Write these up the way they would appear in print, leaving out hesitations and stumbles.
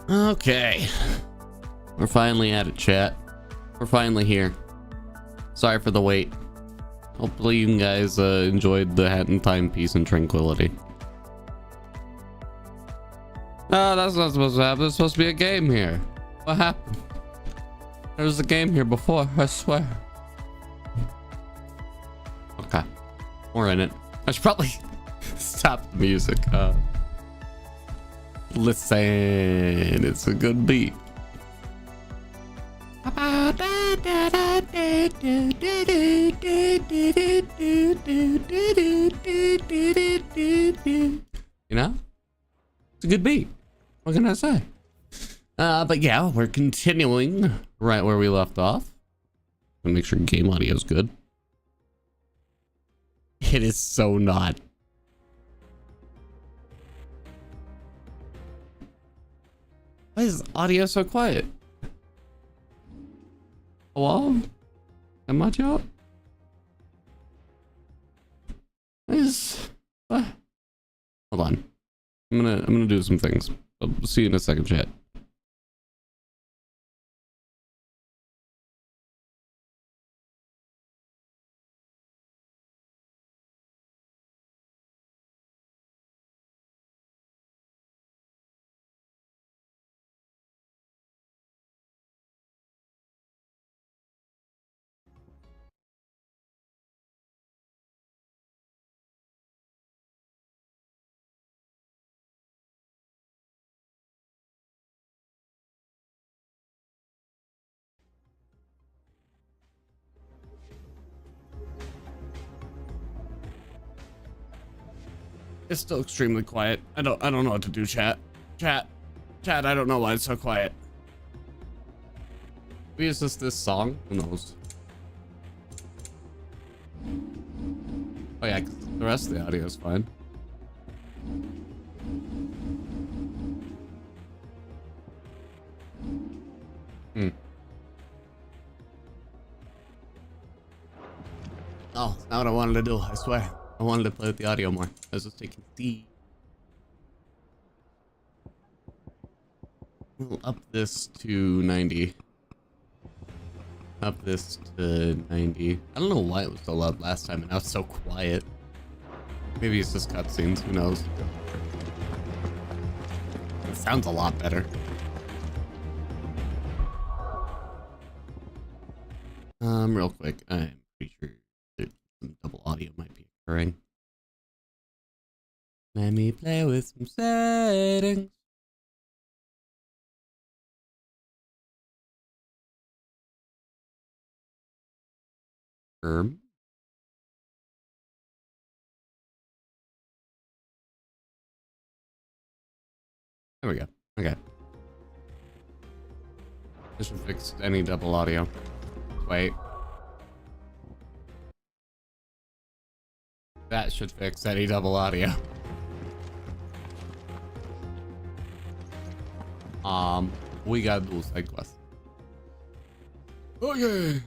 Okay. We're finally at it, chat. We're finally here. Sorry for the wait. Hopefully you guys enjoyed the hat in time, peace, and tranquility. Oh, that's not supposed to happen. There's supposed to be a game here. What happened? There was a game here before, I swear. Okay. We're in it. I should probably stop the music. Listen, it's a good beat. You know? It's a good beat. What can I say? But yeah, we're continuing right where we left off. Gonna make sure game audio is good. It is so not. Why is audio so quiet? Hello? Am I job? Is hold on. I'm gonna do some things. I'll see you in a second, chat. It's still extremely quiet. I don't know what to do, chat. Chat, I don't know why it's so quiet. Maybe it's just this song? Who knows? Oh yeah, 'cause the rest of the audio is fine. Oh, it's not what I wanted to do, I swear. I wanted to play with the audio more. I was just taking D. We'll up this to 90. Up this to 90. I don't know why it was so loud last time and now it's so quiet. Maybe it's just cutscenes, who knows? It sounds a lot better. Real quick, I'm pretty sure that some double audio might be occurring. Let me play with some settings. There we go. Okay. This should fix any double audio. Wait. That should fix any double audio. We gotta do a side quest. Okay.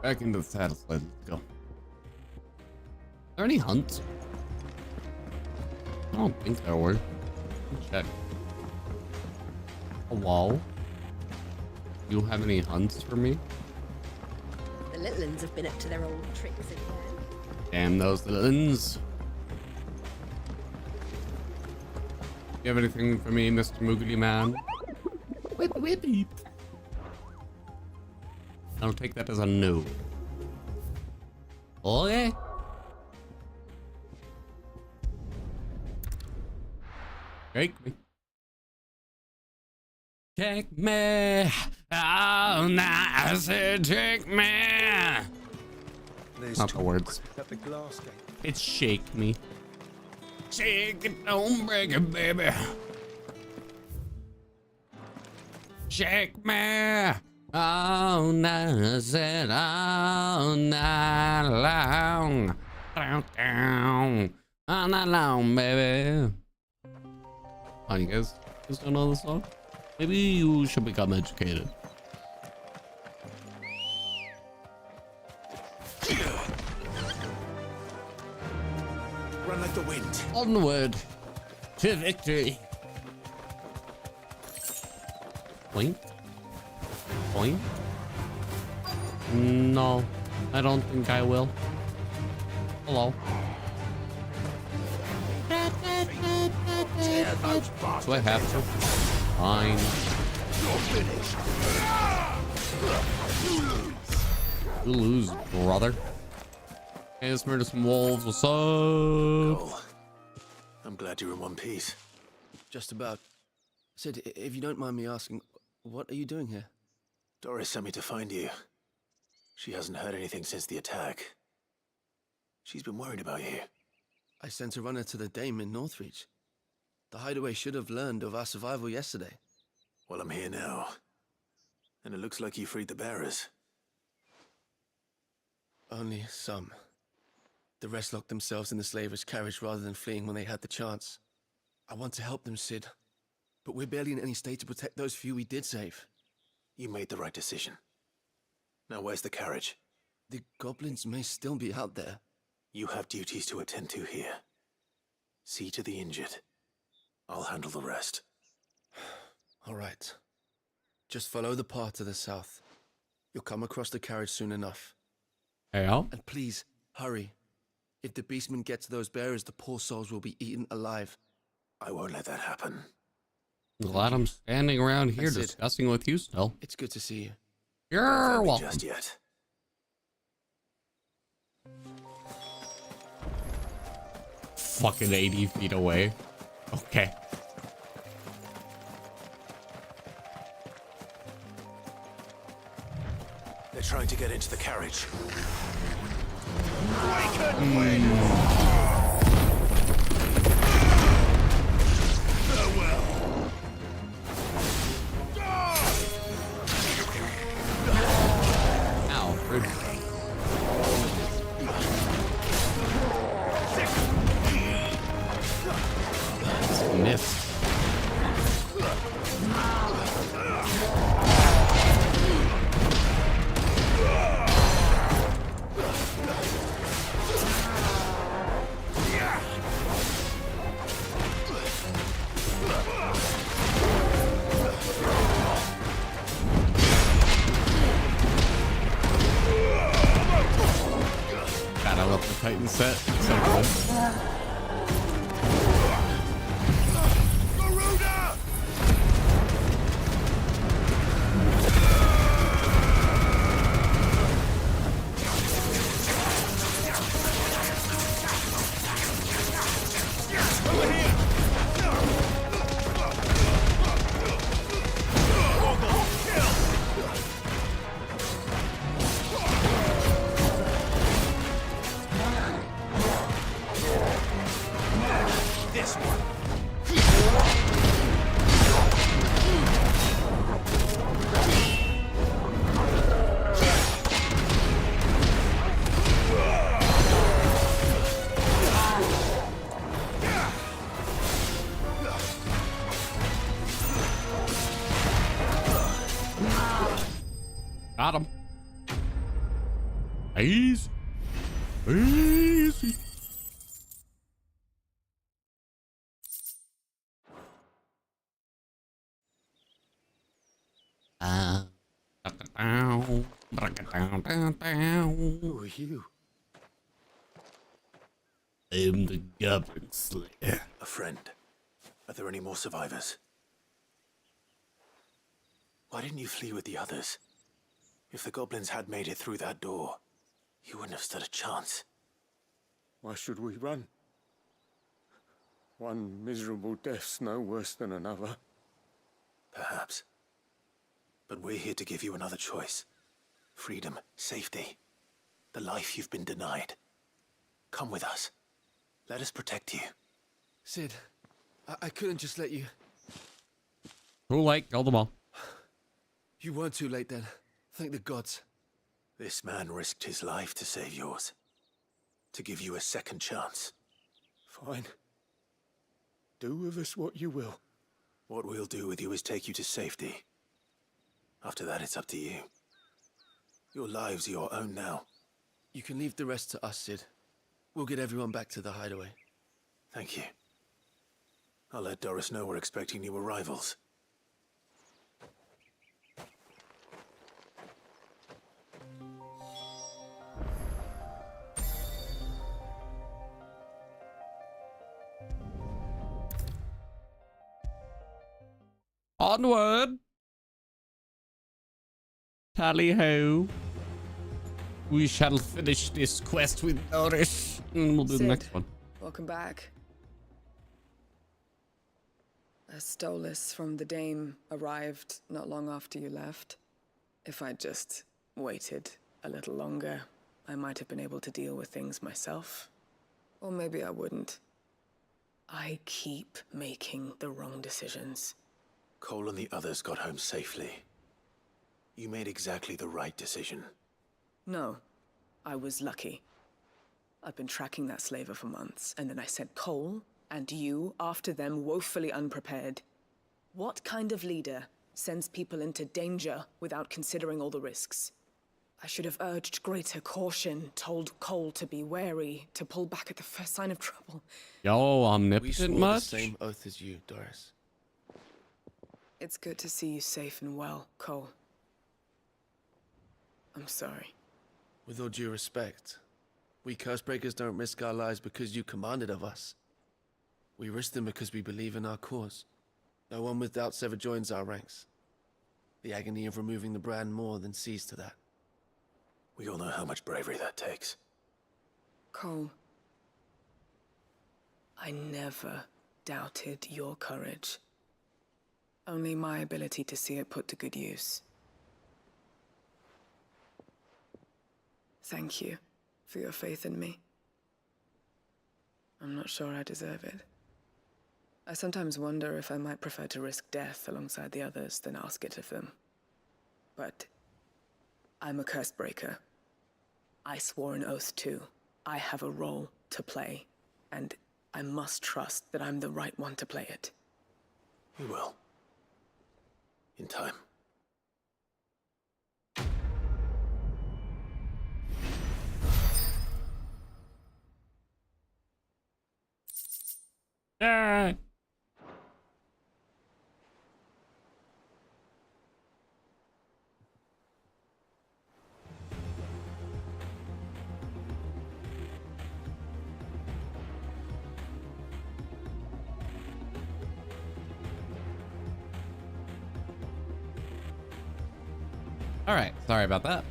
Back into the saddle sled. Let's go. Are there any hunts? I don't think there were. Check. Hello? You have any hunts for me? The little uns have been up to their old tricks again. Damn those little uns. You have anything for me, Mr. Moogly Man? Whip, whip, whip. I'll take that as a no. Okay. Take me. Take me. Oh, now I said take me. There's Not the words. at the glass gate. It's shake me. Shake it, don't break it, baby. Shake me. All night, I said all night long. Down, down. All night long, baby. Oh, you guys don't know the song? Maybe you should become educated. Run like the wind. Onward to victory. Point. Point. No, I don't think I will. Hello. Do I have to? Fine. You lose, brother. Hey, let's murder some wolves. What's up? Cole, I'm glad you're in one piece. Just about. Sid, if you don't mind me asking, what are you doing here? Doris sent me to find you. She hasn't heard anything since the attack. She's been worried about you. I sent a runner to the Dame in Northreach. The hideaway should have learned of our survival yesterday. Well, I'm here now. And it looks like you freed the bearers. Only some. The rest locked themselves in the slaver's carriage rather than fleeing when they had the chance. I want to help them, Sid. But we're barely in any state to protect those few we did save. You made the right decision. Now where's the carriage? The goblins may still be out there. You have duties to attend to here. See to the injured. I'll handle the rest. All right. Just follow the path to the south. You'll come across the carriage soon enough. Hey, Al. And please, hurry. If the beastmen get to those bearers, the poor souls will be eaten alive. I won't let that happen. Glad I'm standing around here That's it. discussing with you still. It's good to see you. You're Don't me welcome. just yet. Fucking 80 feet away. Okay. They're trying to get into the carriage. Ow. Rude. Missed. God, I love the Titan set. It's so good. This one. Got him. Easy. Easy. Who are you? I'm the Goblin Slayer. A friend. Are there any more survivors? Why didn't you flee with the others? If the goblins had made it through that door, you wouldn't have stood a chance. Why should we run? One miserable death's no worse than another. Perhaps. But we're here to give you another choice. Freedom, safety, the life you've been denied. Come with us. Let us protect you. Sid, I couldn't just let you... Too late. Kill them all. You weren't too late then. Thank the gods. This man risked his life to save yours. To give you a second chance. Fine. Do with us what you will. What we'll do with you is take you to safety. After that, it's up to you. Your lives are your own now. You can leave the rest to us, Sid. We'll get everyone back to the hideaway. Thank you. I'll let Doris know we're expecting new arrivals. Onward! Tally ho. We shall finish this quest with nourish. And we'll do the Sid. next one. Welcome back. A Stolas from the Dame arrived not long after you left. If I'd just waited a little longer, I might have been able to deal with things myself. Or maybe I wouldn't. I keep making the wrong decisions. Cole and the others got home safely. You made exactly the right decision. No, I was lucky. I've been tracking that slaver for months, and then I sent Cole and you after them woefully unprepared. What kind of leader sends people into danger without considering all the risks? I should have urged greater caution, told Cole to be wary, to pull back at the first sign of trouble. Yo, We omnipotent swore the much? same oath as you, Doris. It's good to see you safe and well, Cole. I'm sorry. With all due respect, we Cursebreakers don't risk our lives because you commanded of us. We risk them because we believe in our cause. No one with doubts ever joins our ranks. The agony of removing the brand more than sees to that. We all know how much bravery that takes. Cole, I never doubted your courage. Only my ability to see it put to good use. Thank you for your faith in me. I'm not sure I deserve it. I sometimes wonder if I might prefer to risk death alongside the others than ask it of them. But I'm a Cursebreaker. I swore an oath too. I have a role to play, and I must trust that I'm the right one to play it. You will. In time. Yeah. All right, sorry about that.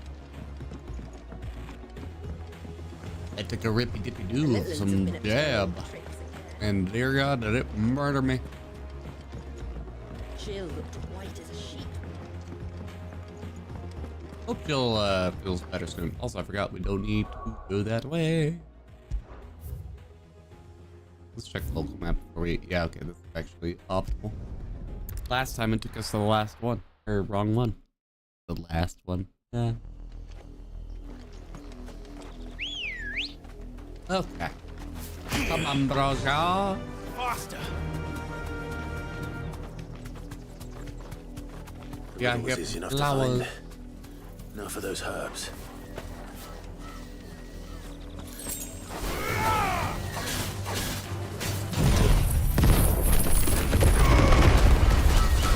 I took a rippy dippy The doo of Litlands have some been up to their jab, old tricks again. and dear God, did it murder me. Jill looked white as a sheet. Hope Jill feels better soon. Also, I forgot we don't need to go that way. Let's check the local map before we. Yeah, okay, this is actually optimal. Last time it took us to the last one, or wrong one. The last one. Yeah. Okay. Come on, Broja. Faster! Yeah, It was yep. easy enough to Flowers. find. Now for those herbs.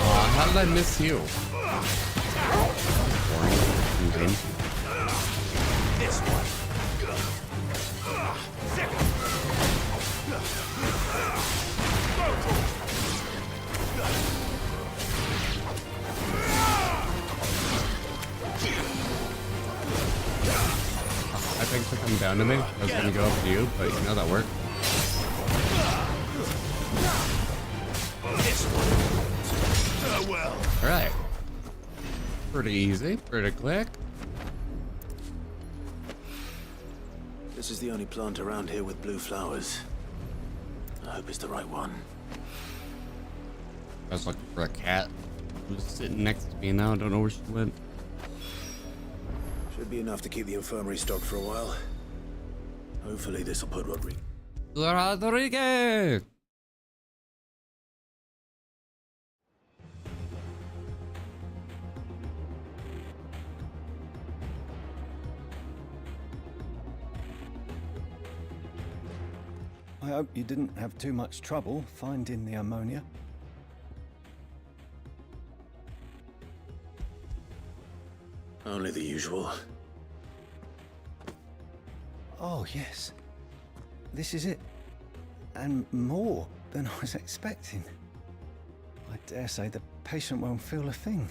Aw, how did I miss you? Boring. This one. I think to come down to me. I was gonna go up to you, but you know that worked. This one. Farewell. All right. Pretty easy, pretty quick. This is the only plant around here with blue flowers. I hope it's the right one. I was looking for a cat. Who's sitting next to me now? I don't know where she went. Should be enough to keep the infirmary stocked for a while. Hopefully this will put Rodriguez! I hope you didn't have too much trouble finding the ammonia. Only the usual. Oh, yes. This is it. And more than I was expecting. I dare say the patient won't feel a thing.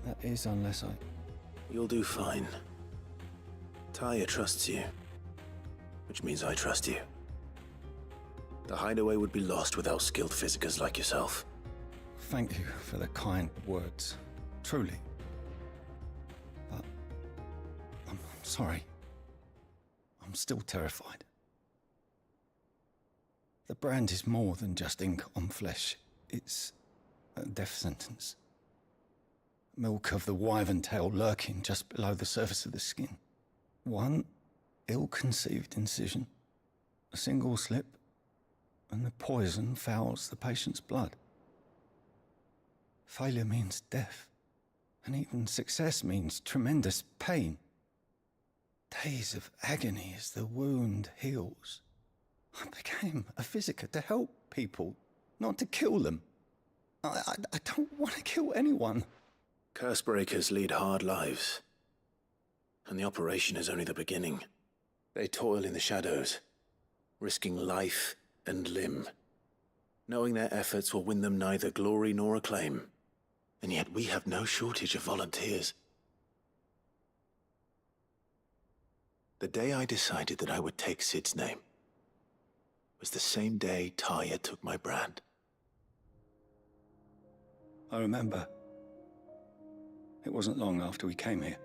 That is, unless I... You'll do fine. Taya trusts you, which means I trust you. The hideaway would be lost without skilled physicers like yourself. Thank you for the kind words. Truly. But... I'm sorry. I'm still terrified. The brand is more than just ink on flesh. It's a death sentence. Milk of the wyvern tail lurking just below the surface of the skin. One ill-conceived incision, a single slip, and the poison fouls the patient's blood. Failure means death, and even success means tremendous pain. Days of agony as the wound heals. I became a physiker to help people, not to kill them. I don't want to kill anyone. Cursebreakers lead hard lives, and the operation is only the beginning. They toil in the shadows, risking life and limb, knowing their efforts will win them neither glory nor acclaim. And yet we have no shortage of volunteers. The day I decided that I would take Sid's name was the same day Taya took my brand. I remember. It wasn't long after we came here.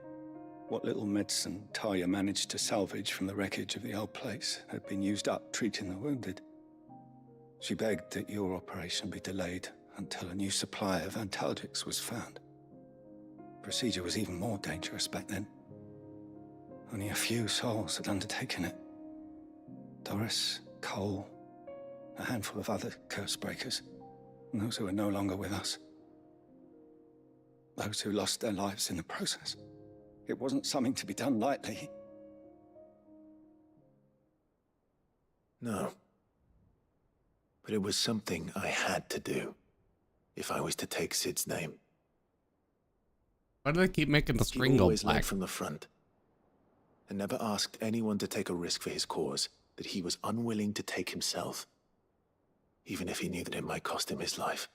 What little medicine Taya managed to salvage from the wreckage of the old place had been used up treating the wounded. She begged that your operation be delayed until a new supply of antalgics was found. Procedure was even more dangerous back then. Only a few souls had undertaken it. Doris, Cole, a handful of other Cursebreakers, and those who are no longer with us. Those who lost their lives in the process. It wasn't something to be done lightly. No. But it was something I had to do, if I was to take Sid's name. Why do they keep making the string He go always led black? from the front, and never asked anyone to take a risk for his cause that he was unwilling to take himself, even if he knew that it might cost him his life.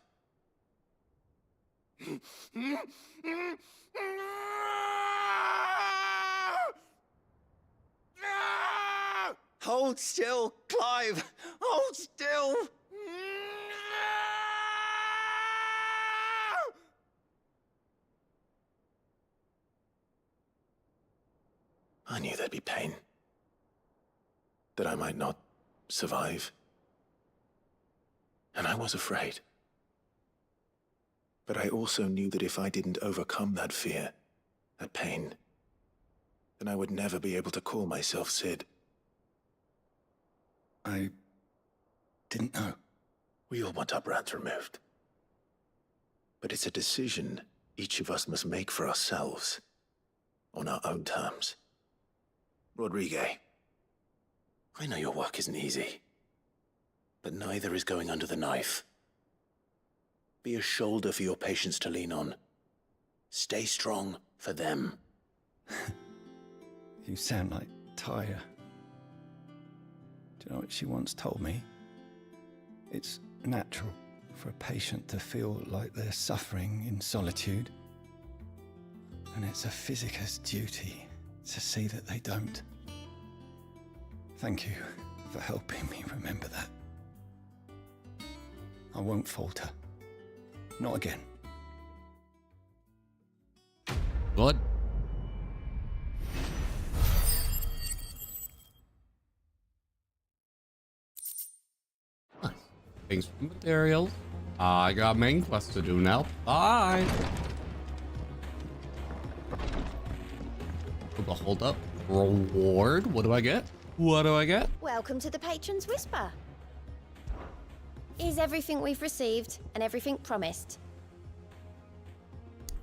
Hold still, Clive! Hold still! I knew there'd be pain. That I might not survive. And I was afraid. But I also knew that if I didn't overcome that fear, that pain, then I would never be able to call myself Sid. I didn't know. We all want our brands removed. But it's a decision each of us must make for ourselves, on our own terms. Rodriguez, I know your work isn't easy, but neither is going under the knife. Be a shoulder for your patients to lean on. Stay strong for them. You sound like Taya. Do you know what she once told me? It's natural for a patient to feel like they're suffering in solitude. And it's a physiker's duty to see that they don't. Thank you for helping me remember that. I won't falter. Not again. Good. Nice. Thanks for materials. I got main quest to do now. Bye. Hold up. Reward. What do I get? What do I get? Welcome to the Patron's Whisper. Is everything we've received and everything promised?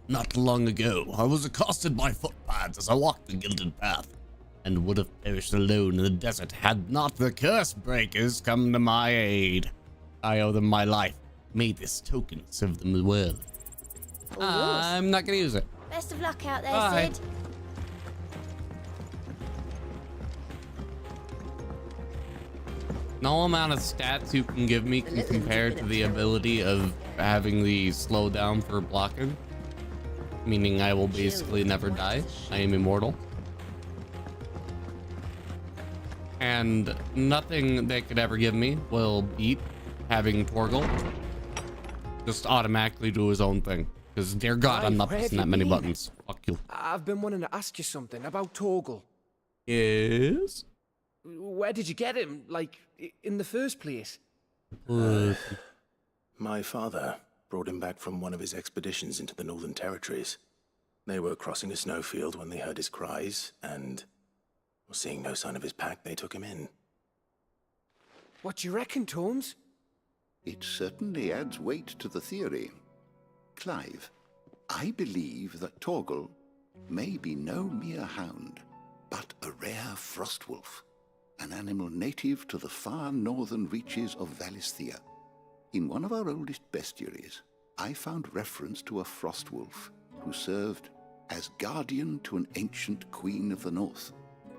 Not long ago, I was accosted by footpads as I walked the gilded path, and would have perished alone in the desert had not the Cursebreakers come to my aid. I owe them my life. May this token serve them well. I'm not gonna use it. Best of luck out there, Bye. Sid. No amount of stats you can give me can compare to the ability of having the slowdown for blocking, meaning I will basically never die. I am immortal. And nothing they could ever give me will beat having Torgal just automatically do his own thing. Because dear God, I'm not Where have pressing you that many been? buttons. Fuck you. I've been wanting to ask you something about Torgal. Yes? Where did you get him, like, in the first place? My father brought him back from one of his expeditions into the Northern Territories. They were crossing a snowfield when they heard his cries, and seeing no sign of his pack, they took him in. What do you reckon, Tomes? It certainly adds weight to the theory. Clive, I believe that Torgal may be no mere hound, but a rare frostwolf, an animal native to the far northern reaches of Valisthea. In one of our oldest bestiaries, I found reference to a frostwolf who served as guardian to an ancient queen of the north.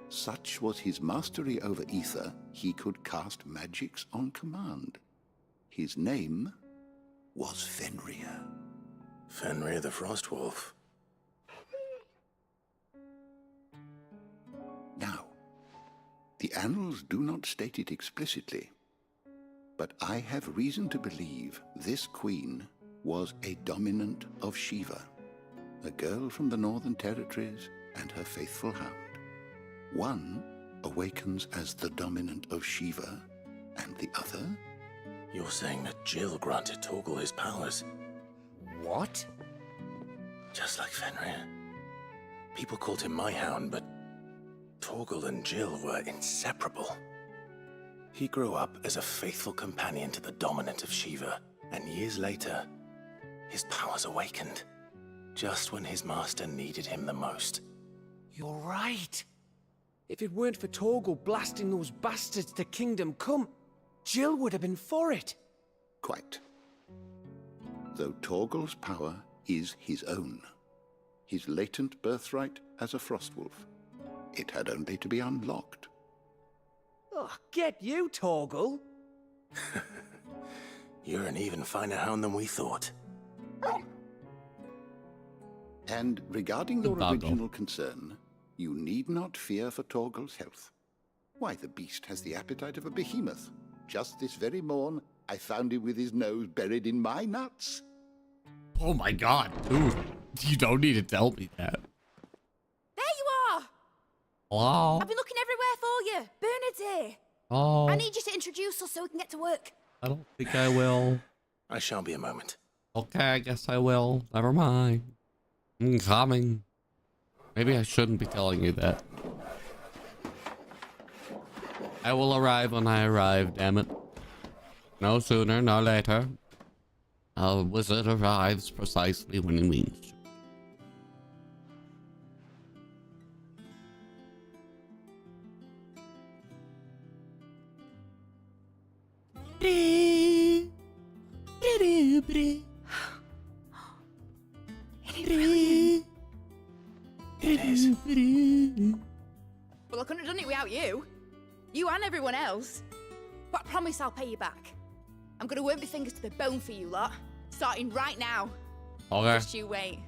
Such was his mastery over ether, he could cast magics on command. His name was Fenrir. Fenrir the Frostwolf. Now, the annals do not state it explicitly, but I have reason to believe this queen was a dominant of Shiva, a girl from the Northern Territories and her faithful hound. One awakens as the dominant of Shiva, and the other? You're saying that Jill granted Torgal his powers? What? Just like Fenrir. People called him my hound, but Torgal and Jill were inseparable. He grew up as a faithful companion to the dominant of Shiva, and years later, his powers awakened, just when his master needed him the most. You're right. If it weren't for Torgal blasting those bastards to Kingdom Come, Jill would have been for it. Quite. Though Torgal's power is his own, his latent birthright as a Frostwolf, it had only to be unlocked. Oh, get you, Torgal. You're an even finer hound than we thought. And regarding your Doggo. original concern, you need not fear for Torgal's health. Why, the beast has the appetite of a behemoth. Just this very morn, I found him with his nose buried in my nuts. Oh my God, dude. You don't need to tell me that. There you are! Hello? I've been looking everywhere for you. Bernard's here. Oh, I need you to introduce us so we can get to work. I don't think I will. I shan't be a moment. Okay, I guess I will. Never mind. I'm coming. Maybe I shouldn't be telling you that. I will arrive when I arrive, damn it. No sooner, no later. A wizard arrives precisely when he means to. It is. Well, I couldn't have done it without you. You and everyone else. But I promise I'll pay you back. I'm gonna work my fingers to the bone for you lot. Starting right now. Okay. Just you wait.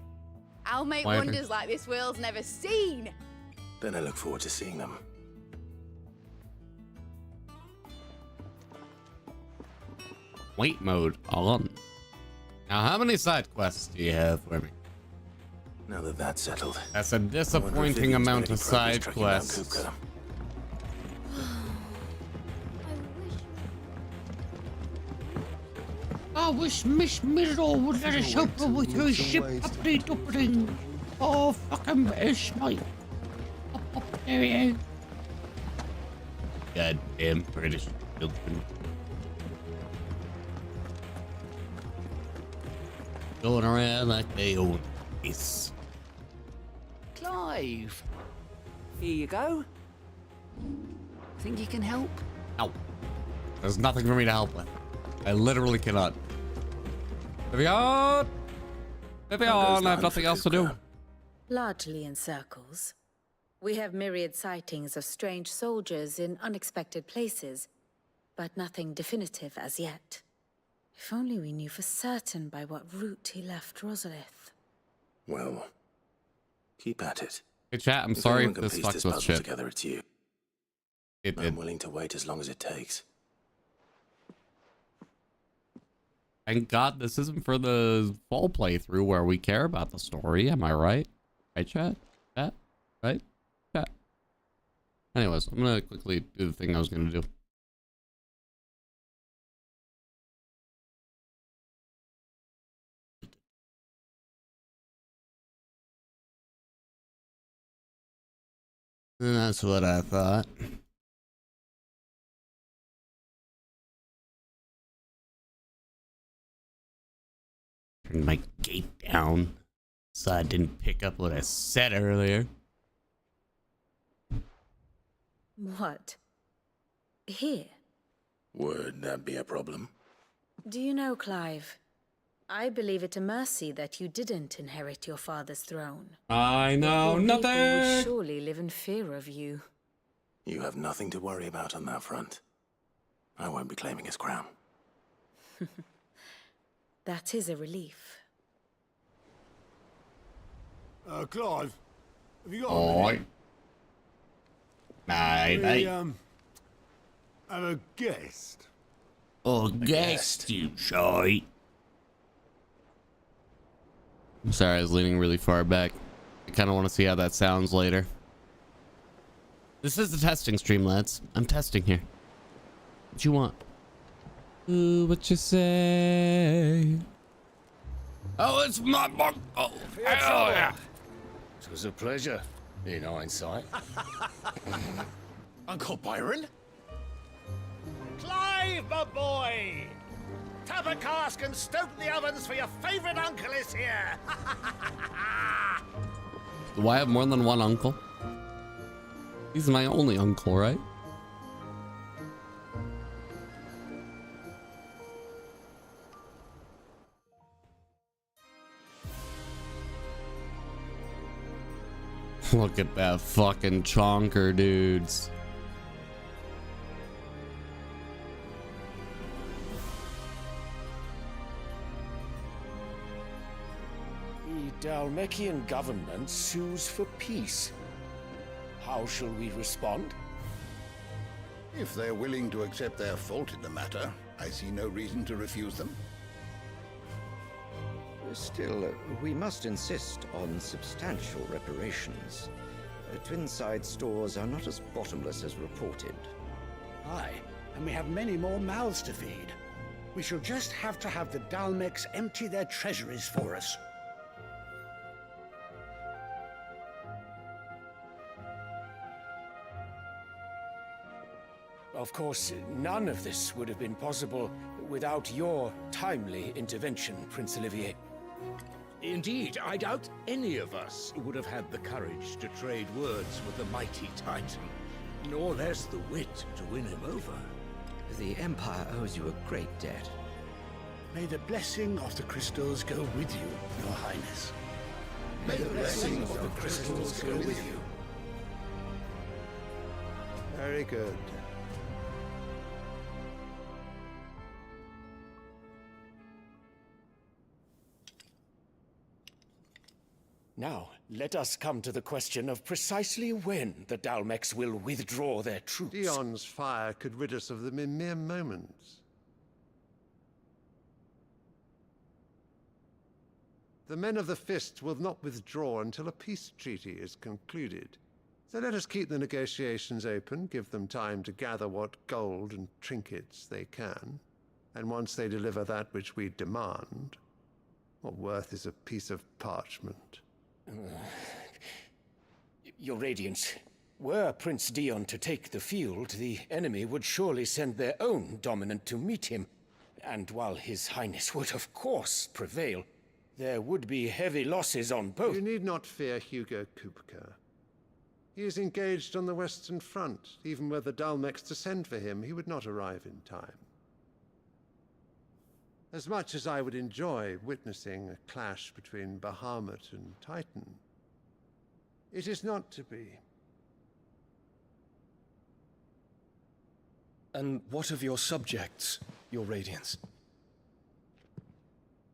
I'll make Whatever. wonders like this world's never seen. Then I look forward to seeing them. Wait mode on. Now, how many side quests do you have for me? Now that that's settled, That's a I wonder if disappointing Vivian's amount made of any progress side tracking down quests. Kupka. I wish Miss Mirror would let us help her with her ship update opening. Oh, fucking it's night. Up there. Goddamn British children. Going around like they own this. Clive, here you go. Think you can help? No. There's nothing for me to help with. I literally cannot. Vivian! Vivian, I have nothing else to do. Largely in circles. We have myriad sightings of strange soldiers in unexpected places, but nothing definitive as yet. If only we knew for certain by what route he left Rosalith. Well, keep at it. Hey chat, I'm If sorry anyone if can this piece fucks this with puzzle shit. together, it's you. It I'm did. willing to wait as long as it takes. Thank God this isn't for the fall playthrough where we care about the story. Am I right? Right, chat? Chat? Right? Chat. Anyways, I'm gonna quickly do the thing I was gonna do. And that's what I thought. Turn my gate down so I didn't pick up what I said earlier. What? Here? Would that be a problem? Do you know, Clive? I believe it a mercy that you didn't inherit your father's throne. I know Your people would nothing. surely live in fear of you. You have nothing to worry about on that front. I won't be claiming his crown. That is a relief. Clive, have you got a Oi. minute? Night, We, night. have a guest. Oh, guest, you joy. I'm sorry, I was leaning really far back. I kind of want to see how that sounds later. This is the testing stream, lads. I'm testing here. What you want? Ooh, what you say? Oh, it's my book. Oh, hell yeah. It was a pleasure, in hindsight. Uncle Byron? Clive, my boy! Tap a cask and stoke the ovens for your favourite uncle is here! Do I have more than one uncle? He's my only uncle, right? Look at that fucking chonker, dudes. The Dalmekian government sues for peace. How shall we respond? If they're willing to accept their fault in the matter, I see no reason to refuse them. Still, we must insist on substantial reparations. Twinside stores are not as bottomless as reported. Aye, and we have many more mouths to feed. We shall just have to have the Dalmecs empty their treasuries for us. Of course, none of this would have been possible without your timely intervention, Prince Olivier. Indeed, I doubt any of us would have had the courage to trade words with the mighty Titan, nor less the wit to win him over. The Empire owes you a great debt. May the blessing of the crystals go with you, Your Highness. May the blessing of the crystals go with you. Very good. Now, let us come to the question of precisely when the Dalmecs will withdraw their troops. Dion's fire could rid us of them in mere moments. The men of the Fist will not withdraw until a peace treaty is concluded. So let us keep the negotiations open, give them time to gather what gold and trinkets they can. And once they deliver that which we demand, what worth is a piece of parchment? Your Radiance, were Prince Dion to take the field, the enemy would surely send their own dominant to meet him. And while His Highness would of course prevail, there would be heavy losses on both. You need not fear Hugo Kupka. He is engaged on the Western Front. Even were the Dalmecs to send for him, he would not arrive in time. As much as I would enjoy witnessing a clash between Bahamut and Titan, it is not to be. And what of your subjects, Your Radiance?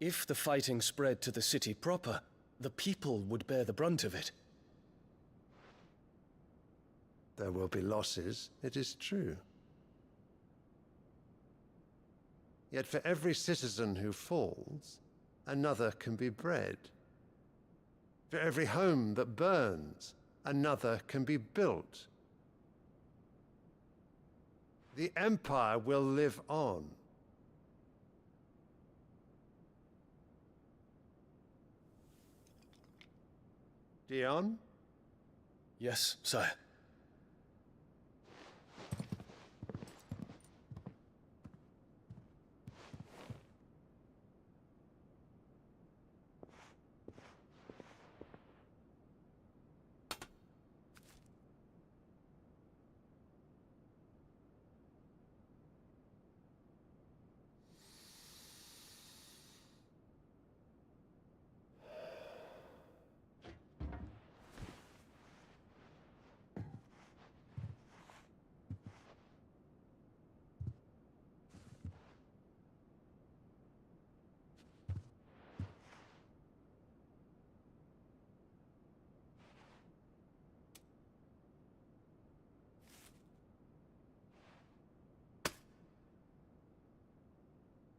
If the fighting spread to the city proper, the people would bear the brunt of it. There will be losses, it is true. Yet for every citizen who falls, another can be bred. For every home that burns, another can be built. The Empire will live on. Dion? Yes, sire.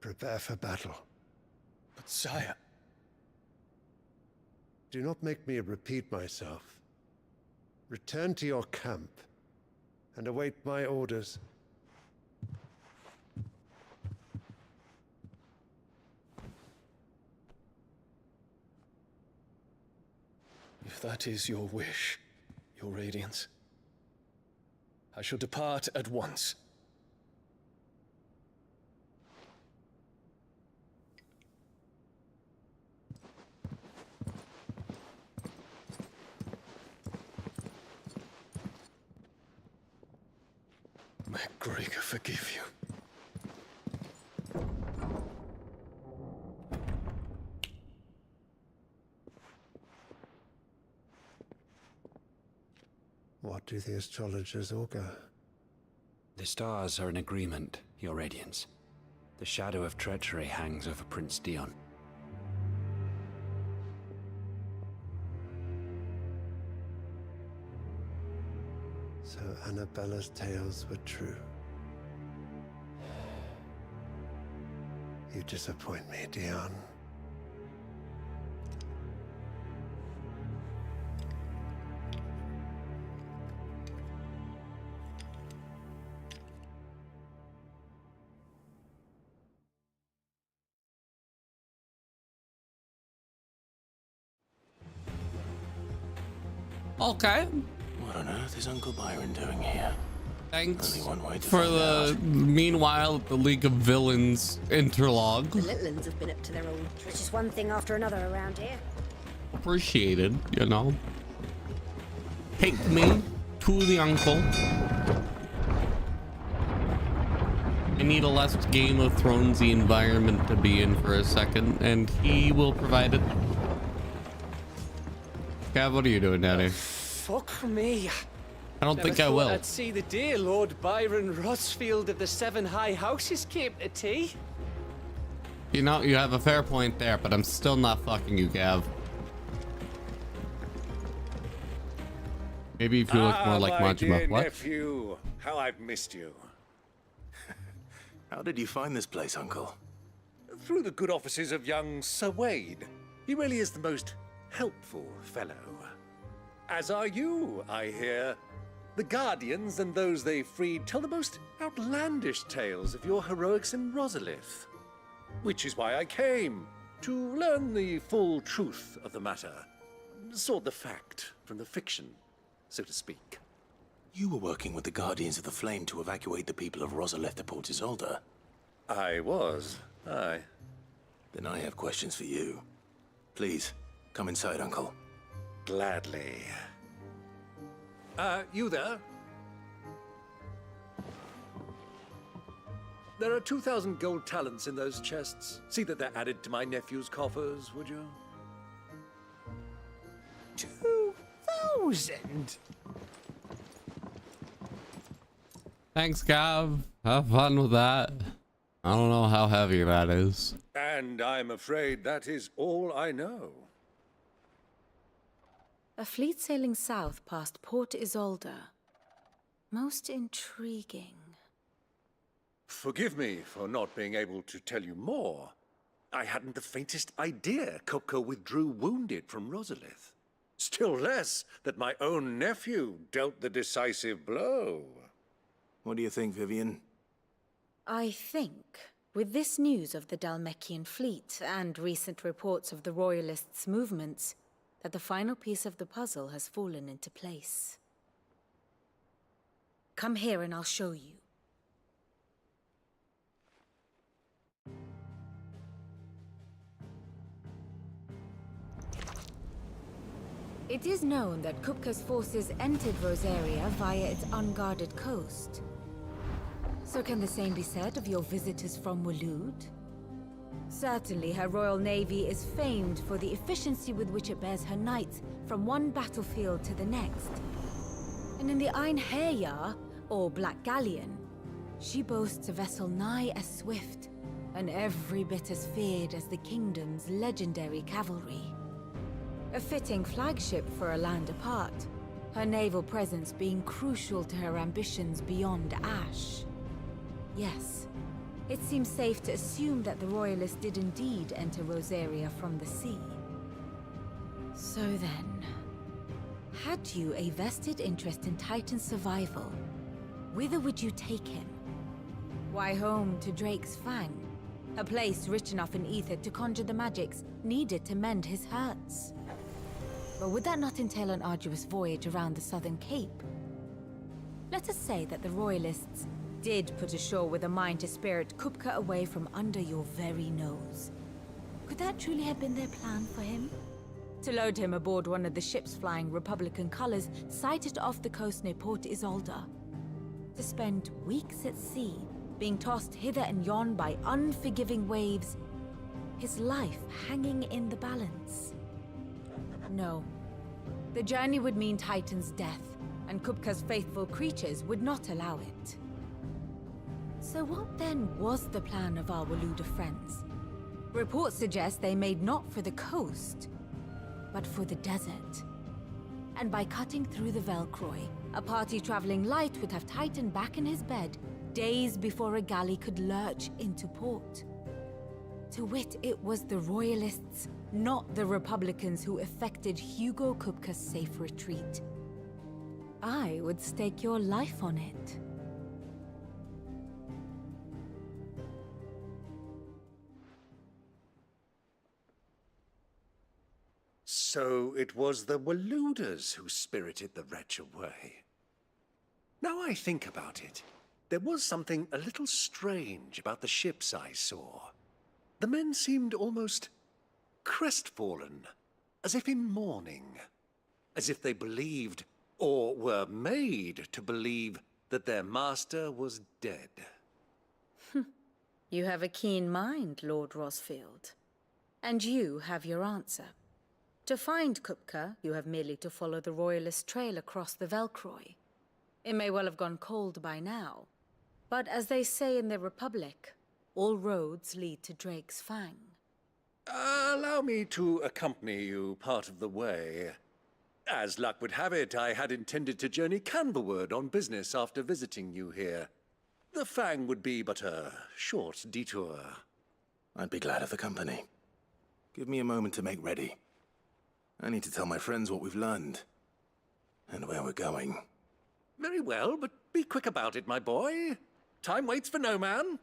Prepare for battle. But sire... Do not make me repeat myself. Return to your camp and await my orders. If that is your wish, your Radiance, I shall depart at once. May Gregor forgive you. What do the astrologers augur? The stars are in agreement, Your Radiance. The shadow of treachery hangs over Prince Dion. So Annabella's tales were true. You disappoint me, Dion. Okay. What on earth is Uncle Byron doing here? Thanks Only one way to for find the meanwhile the League of Villains interlog. The Litlins have been up to their old. It's just one thing after another around here. Appreciated, you know. Take me to the uncle. I need a less Game of Thronesy environment to be in for a second, and he will provide it. Gav, what are you doing down here? Fuck me. I don't think I will. I'd see the day Lord Byron Rosfield of the Seven High Houses came to tea. You know, you have a fair point there, but I'm still not fucking you, Gav. Maybe if you look more like my dear Majima. What? nephew, how I've missed you. How did you find this place, Uncle? Through the good offices of young Sir Wade. He really is the most helpful fellow. As are you, I hear. The Guardians and those they freed tell the most outlandish tales of your heroics in Rosalith. Which is why I came, to learn the full truth of the matter. Sort the fact from the fiction, so to speak. You were working with the Guardians of the Flame to evacuate the people of Rosalith to Port Isolde. I was, aye. Then I have questions for you. Please, come inside, Uncle. Gladly. You there? There are 2,000 gold talents in those chests. See that they're added to my nephew's coffers, would you? 2,000? Thanks, Gav. Have fun with that. I don't know how heavy that is. And I'm afraid that is all I know. A fleet sailing south past Port Isolde. Most intriguing. Forgive me for not being able to tell you more. I hadn't the faintest idea Kupka withdrew wounded from Rosalith. Still less that my own nephew dealt the decisive blow. What do you think, Vivian? I think, with this news of the Dalmekian fleet and recent reports of the Royalists' movements, that the final piece of the puzzle has fallen into place. Come here and I'll show you. It is known that Kupka's forces entered Rosaria via its unguarded coast. So can the same be said of your visitors from Waloed? Certainly, her Royal Navy is famed for the efficiency with which it bears her knights from one battlefield to the next. And in the Einherjar, or Black Galleon, she boasts a vessel nigh as swift, and every bit as feared as the kingdom's legendary cavalry. A fitting flagship for a land apart, her naval presence being crucial to her ambitions beyond Ash. Yes, it seems safe to assume that the Royalists did indeed enter Rosaria from the sea. So then, had you a vested interest in Titan's survival, whither would you take him? Why, home to Drake's Fang, a place rich enough in ether to conjure the magics needed to mend his hurts. But would that not entail an arduous voyage around the southern cape? Let us say that the Royalists did put ashore with a mind to spirit Kupka away from under your very nose. Could that truly have been their plan for him? To load him aboard one of the ships flying Republican colors sighted off the coast near Port Isolde. To spend weeks at sea, being tossed hither and yon by unforgiving waves, his life hanging in the balance. No. The journey would mean Titan's death, and Kupka's faithful creatures would not allow it. So what then was the plan of our Waloed friends? Reports suggest they made not for the coast, but for the desert. And by cutting through the Velcroy, a party traveling light would have Titan back in his bed days before a galley could lurch into port. To wit, it was the Royalists, not the Republicans, who effected Hugo Kupka's safe retreat. I would stake your life on it. So it was the Waloeders who spirited the wretch away. Now I think about it, there was something a little strange about the ships I saw. The men seemed almost crestfallen, as if in mourning, as if they believed, or were made to believe, that their master was dead. You have a keen mind, Lord Rosfield. And you have your answer. To find Kupka, you have merely to follow the Royalist trail across the Velcroy. It may well have gone cold by now, but as they say in the Republic, all roads lead to Drake's Fang. Allow me to accompany you part of the way. As luck would have it, I had intended to journey Canberward on business after visiting you here. The Fang would be but a short detour. I'd be glad of the company. Give me a moment to make ready. I need to tell my friends what we've learned, and where we're going. Very well, but be quick about it, my boy. Time waits for no man.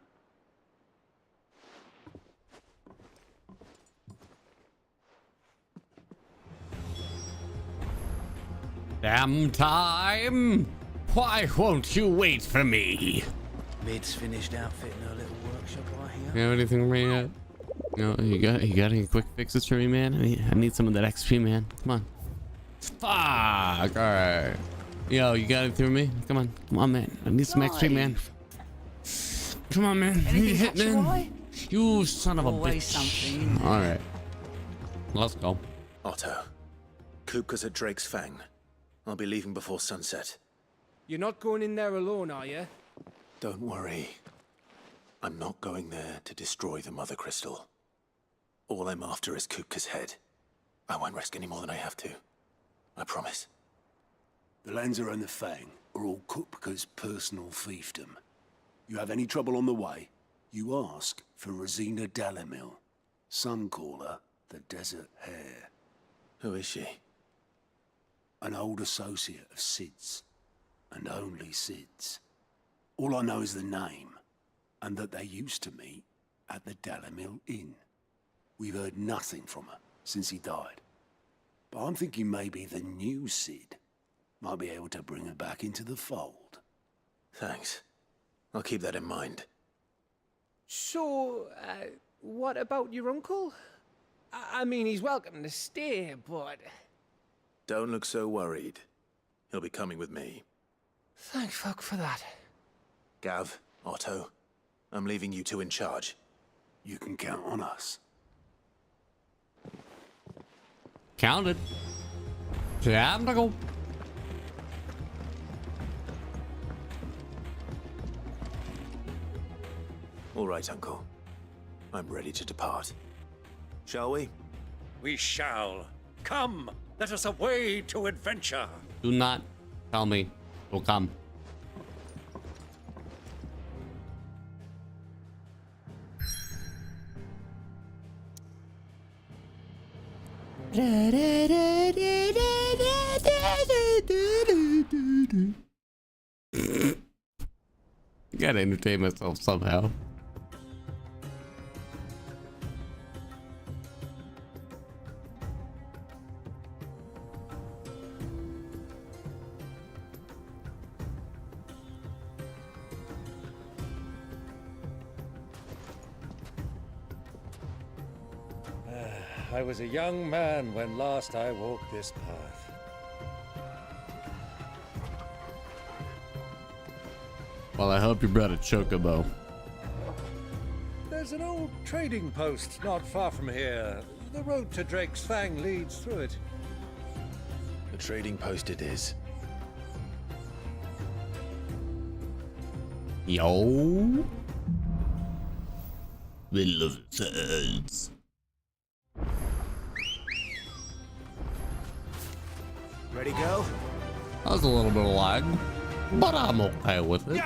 Damn time! Why won't you wait for me? Mid's finished outfitting her little workshop right here. You have anything for me yet? No, you got any quick fixes for me, man? I need some of that XP, man. Come on. Fuck! Alright. Yo, you got it through me? Come on, man. I need some XP, man. Come on, man. You hit, man. You son of a bitch. Alright. Let's go. Otto, Kupka's at Drake's Fang. I'll be leaving before sunset. You're not going in there alone, are you? Don't worry. I'm not going there to destroy the Mother Crystal. All I'm after is Kupka's head. I won't risk any more than I have to. I promise. The Lanza and the Fang are all Kupka's personal fiefdom. You have any trouble on the way, you ask for Rosina Dalamil. Some call her the Desert Hare. Who is she? An old associate of Sid's, and only Sid's. All I know is the name, and that they used to meet at the Dalamil Inn. We've heard nothing from her since he died. But I'm thinking maybe the new Sid might be able to bring her back into the fold. Thanks. I'll keep that in mind. So, what about your uncle? I mean, he's welcome to stay, but... Don't look so worried. He'll be coming with me. Thank fuck for that. Gav, Otto, I'm leaving you two in charge. You can count on us. Counted. Time to go. All right, Uncle. I'm ready to depart. Shall we? We shall. Come, let us away to adventure. Do not tell me we'll come. Gotta entertain myself somehow. I was a young man when last I walked this path. Well, I hope you brought a chocobo. There's an old trading post not far from here. The road to Drake's Fang leads through it. The trading post it is. Yo. We love it. Ready, go? That was a little bit of lag, but I'm okay with it.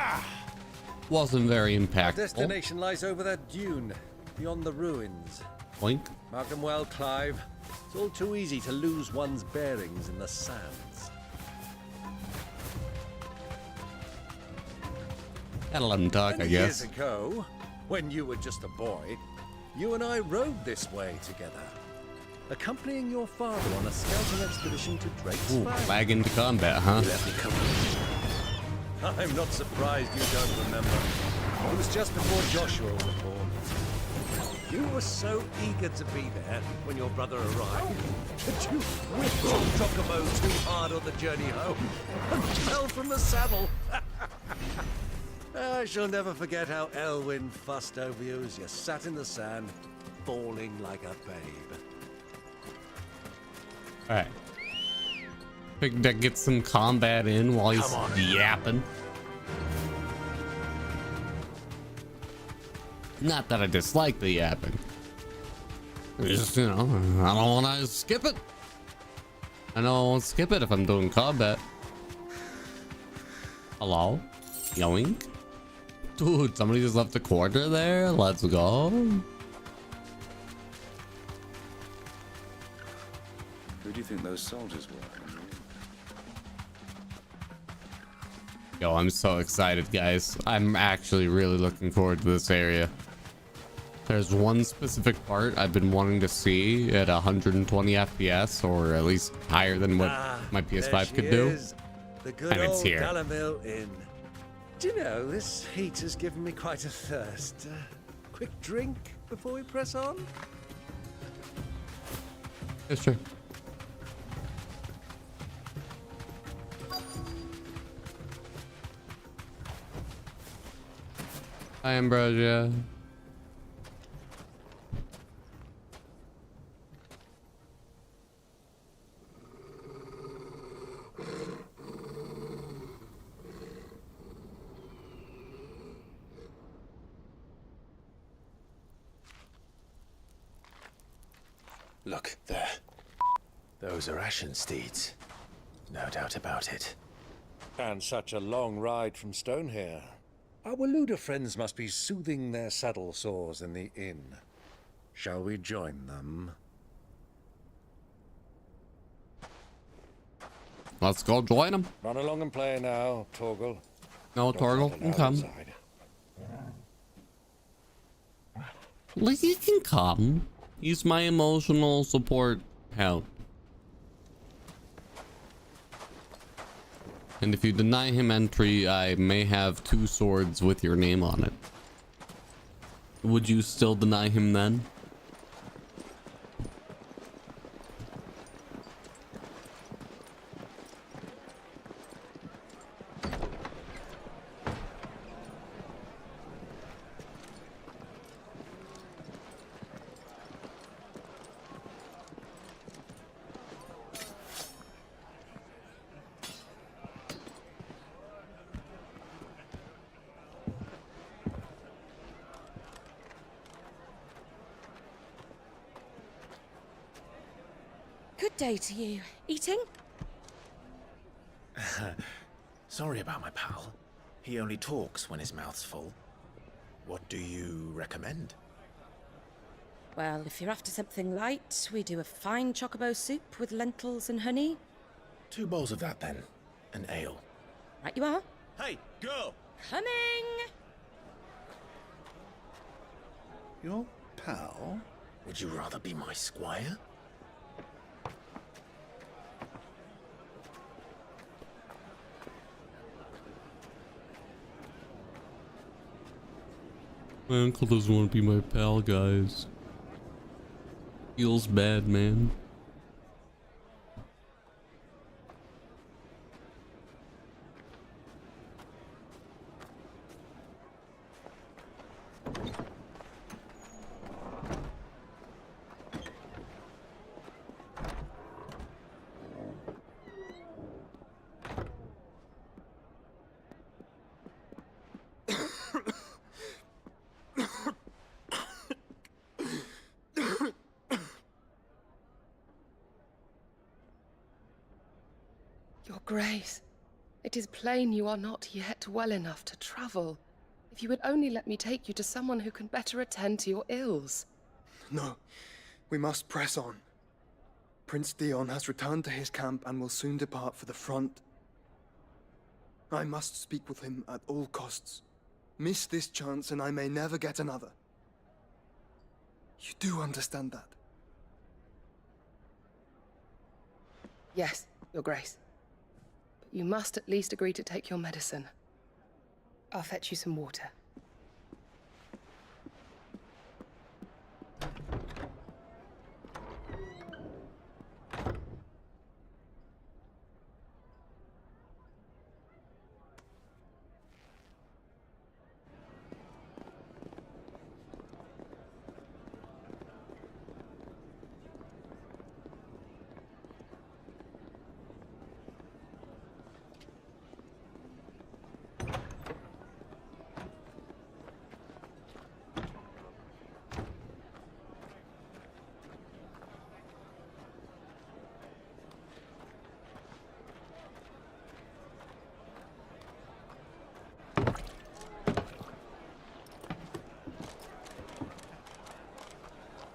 Wasn't very Our impactful. destination lies over that dune, beyond the ruins. Boink. Mark them well, Clive. It's all too easy to lose one's bearings in the sands. Gotta let him talk, I Many guess. years ago, when you were just a boy, you and I rode this way together, accompanying your father on a scouting expedition to Drake's Ooh, Fang. lag into combat, huh? I'm not surprised you don't remember. It was just before Joshua was born. You were so eager to be there when your brother arrived that you whipped your chocobo too hard on the journey home and fell from the saddle. I shall never forget how Elwyn fussed over you as you sat in the sand, bawling like a babe. Alright. Think that gets some combat in while he's yapping. Not that I dislike the yapping. It's just, you know, I don't want to skip it. I know I won't skip it if I'm doing combat. Hello? Yoink? Dude, somebody just left a quarter there? Let's go. Who do you think those soldiers were? Yo, I'm so excited, guys. I'm actually really looking forward to this area. There's one specific part I've been wanting to see at 120 FPS, or at least higher than what my PS5 could do. The good And it's old here. Dalamil Inn. Do you know, this heat has given me quite a thirst. Quick drink before we press on? Yes, sure. Hi, Ambrosia. Look, there. Those are ashen steeds. No doubt about it. And such a long ride from Stonehair. Our Waluda friends must be soothing their saddle sores in the inn. Shall we join them? Let's go join them. Run along and play now, Torgal. No, Torgal can come. Like, he can come. He's my emotional support help. And if you deny him entry, I may have 2 swords with your name on it. Would you still deny him then? Good day to you. Eating? Sorry about my pal. He only talks when his mouth's full. What do you recommend? Well, if you're after something light, we do a fine chocobo soup with lentils and honey. 2 bowls of that then. An ale. Right you are. Hey, girl! Coming! Your pal? Would you rather be my squire? My uncle doesn't want to be my pal, guys. Feels bad, man. Your Grace, it is plain you are not yet well enough to travel. If you would only let me take you to someone who can better attend to your ills. No, we must press on. Prince Dion has returned to his camp and will soon depart for the front. I must speak with him at all costs. Miss this chance and I may never get another. You do understand that? Yes, Your Grace. But you must at least agree to take your medicine. I'll fetch you some water.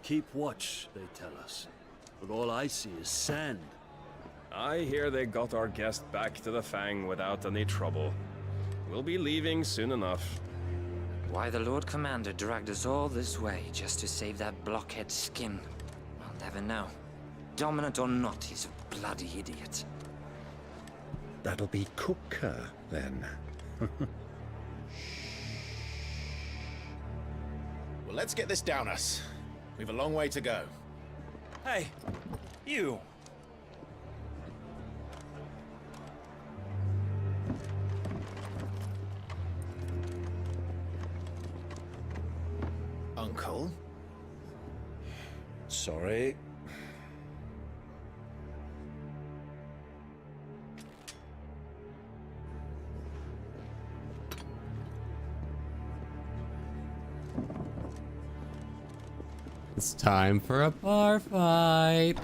Keep watch, they tell us. But all I see is sand. I hear they got our guest back to the Fang without any trouble. We'll be leaving soon enough. Why the Lord Commander dragged us all this way just to save that blockhead skin, I'll never know. Dominant or not, he's a bloody idiot. That'll be Cooker, then. Well, let's get this down us. We've a long way to go. Hey, you! Uncle? Sorry. It's time for a bar fight.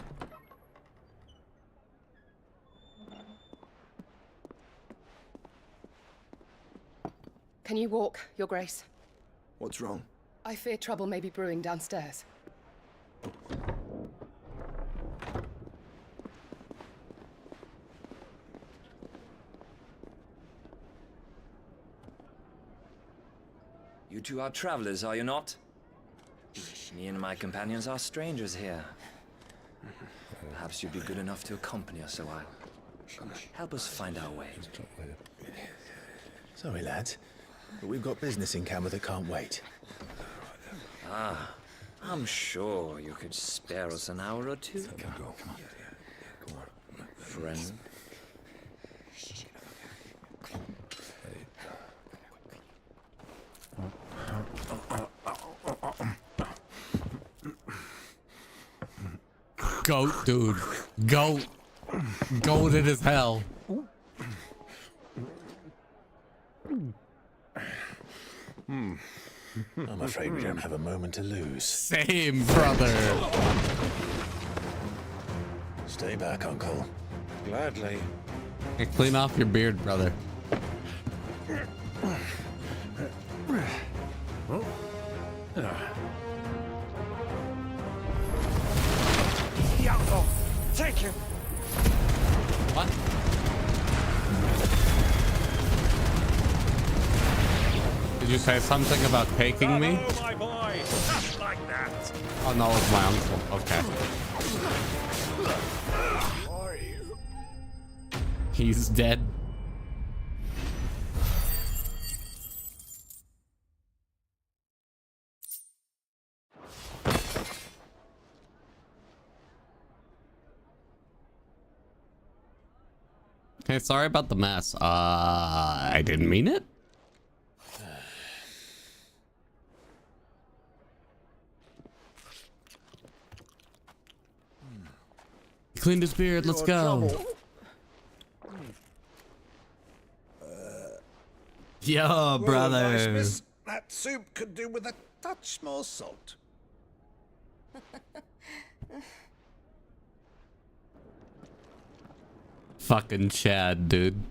Can you walk, Your Grace? What's wrong? I fear trouble may be brewing downstairs. You two are travelers, are you not? Me and my companions are strangers here. Perhaps you'd be good enough to accompany us a while. Help us find our way. Sorry, lads, but we've got business in camera that can't wait. Ah, I'm sure you could spare us an hour or two. Come on. Friend. Goat, dude. Goat. Goated as hell. I'm afraid we don't have a moment to lose. Same, brother. Stay back, Uncle. Gladly. Hey, clean off your beard, brother. Take him! What? Did you say something about taking me? Oh, my boy! Just like that! Oh no, it's my uncle. Okay. He's dead. Okay, sorry about the mess. I didn't mean it. He cleaned his beard. Let's go. Yo, brother. That soup could do with a touch more salt. Fucking Chad, dude.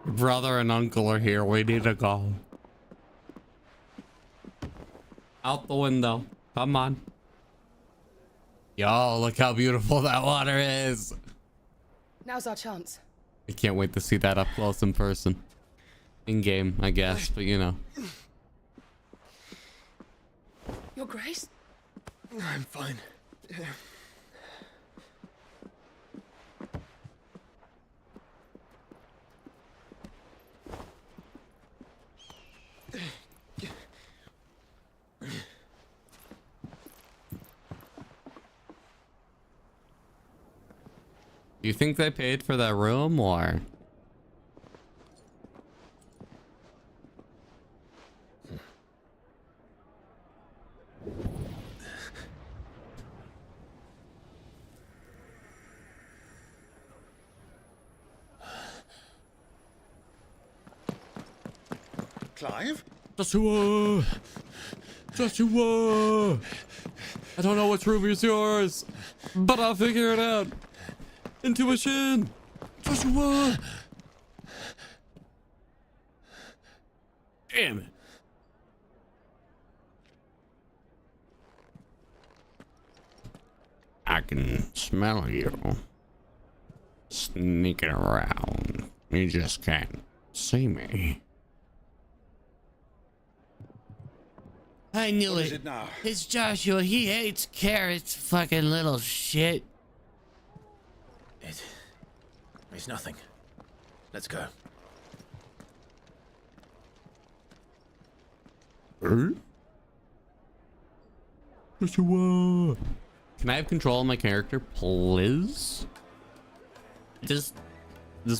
Brother and uncle are here. We need to go. Out the window. Come on. Yo, look how beautiful that water is. Now's our chance. I can't wait to see that up close in person. In game, I guess, but you know. Your Grace? I'm fine. Do you think they paid for that room or? Clive? Joshua! Joshua! I don't know which room is yours, but I'll figure it out. Intuition! Joshua! Damn it. I can smell you sneaking around. You just can't see me. I knew What it. is it now? It's Joshua. He hates carrots, fucking little shit. It's nothing. Let's go. Joshua. Can I have control of my character, please? Just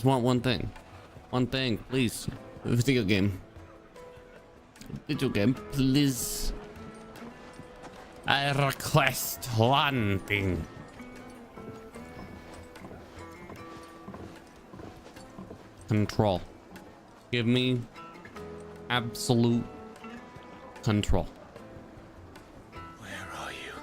want one thing. One thing, please. Video game. Video game, please. I request one thing. control. Give me absolute control. Where are you?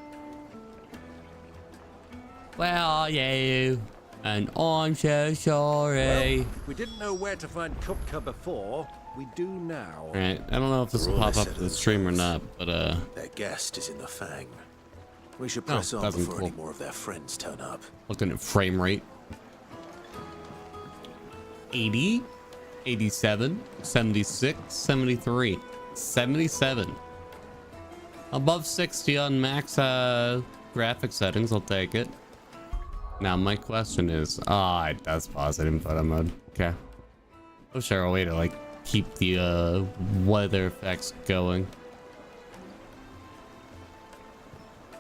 Where are you? And I'm so sorry. Well, we didn't know where to find Kupka before. We do now. Alright, I don't know if this will pop up to the stream or not, but Their guest is in the Fang. We should Oh, press on that's before cool. any more of their friends turn up. looking at frame rate. 80, 87, 76, 73, 77. Above 60 on max graphic settings, I'll take it. Now my question is, it does pause it in photo mode. Okay. Wish there were a way to like keep the weather effects going.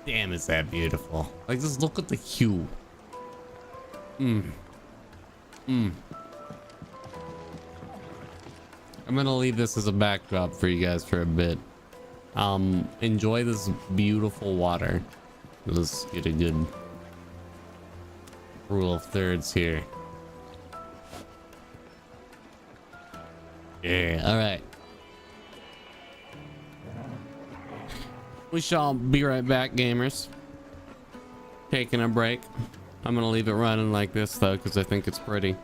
Damn, is that beautiful. Like, just look at the hue. I'm gonna leave this as a backdrop for you guys for a bit. Enjoy this beautiful water. Let's get a good rule of thirds here. Yeah, all right. We shall be right back, gamers. Taking a break. I'm gonna leave it running like this though, because I think it's pretty.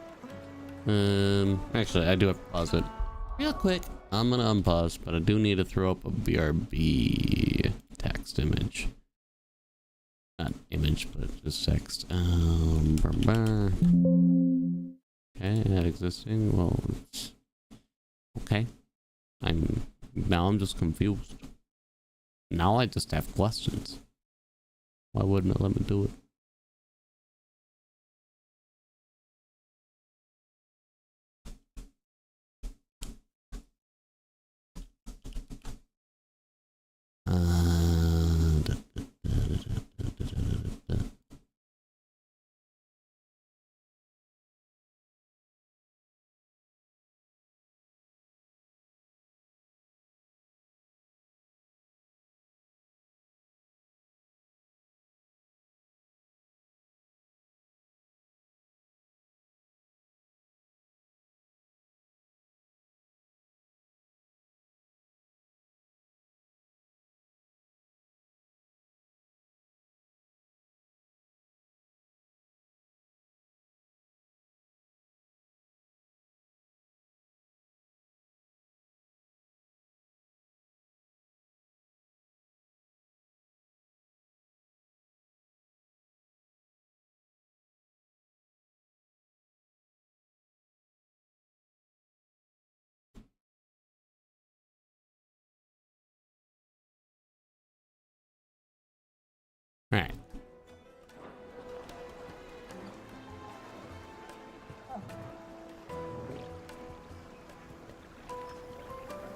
Actually, I do have to pause it real quick. I'm gonna unpause, but I do need to throw up a BRB text image. Not image, but just text. Okay, not existing. Well, it's okay. Now I'm just confused. Now I just have questions. Why wouldn't it let me do it? All right.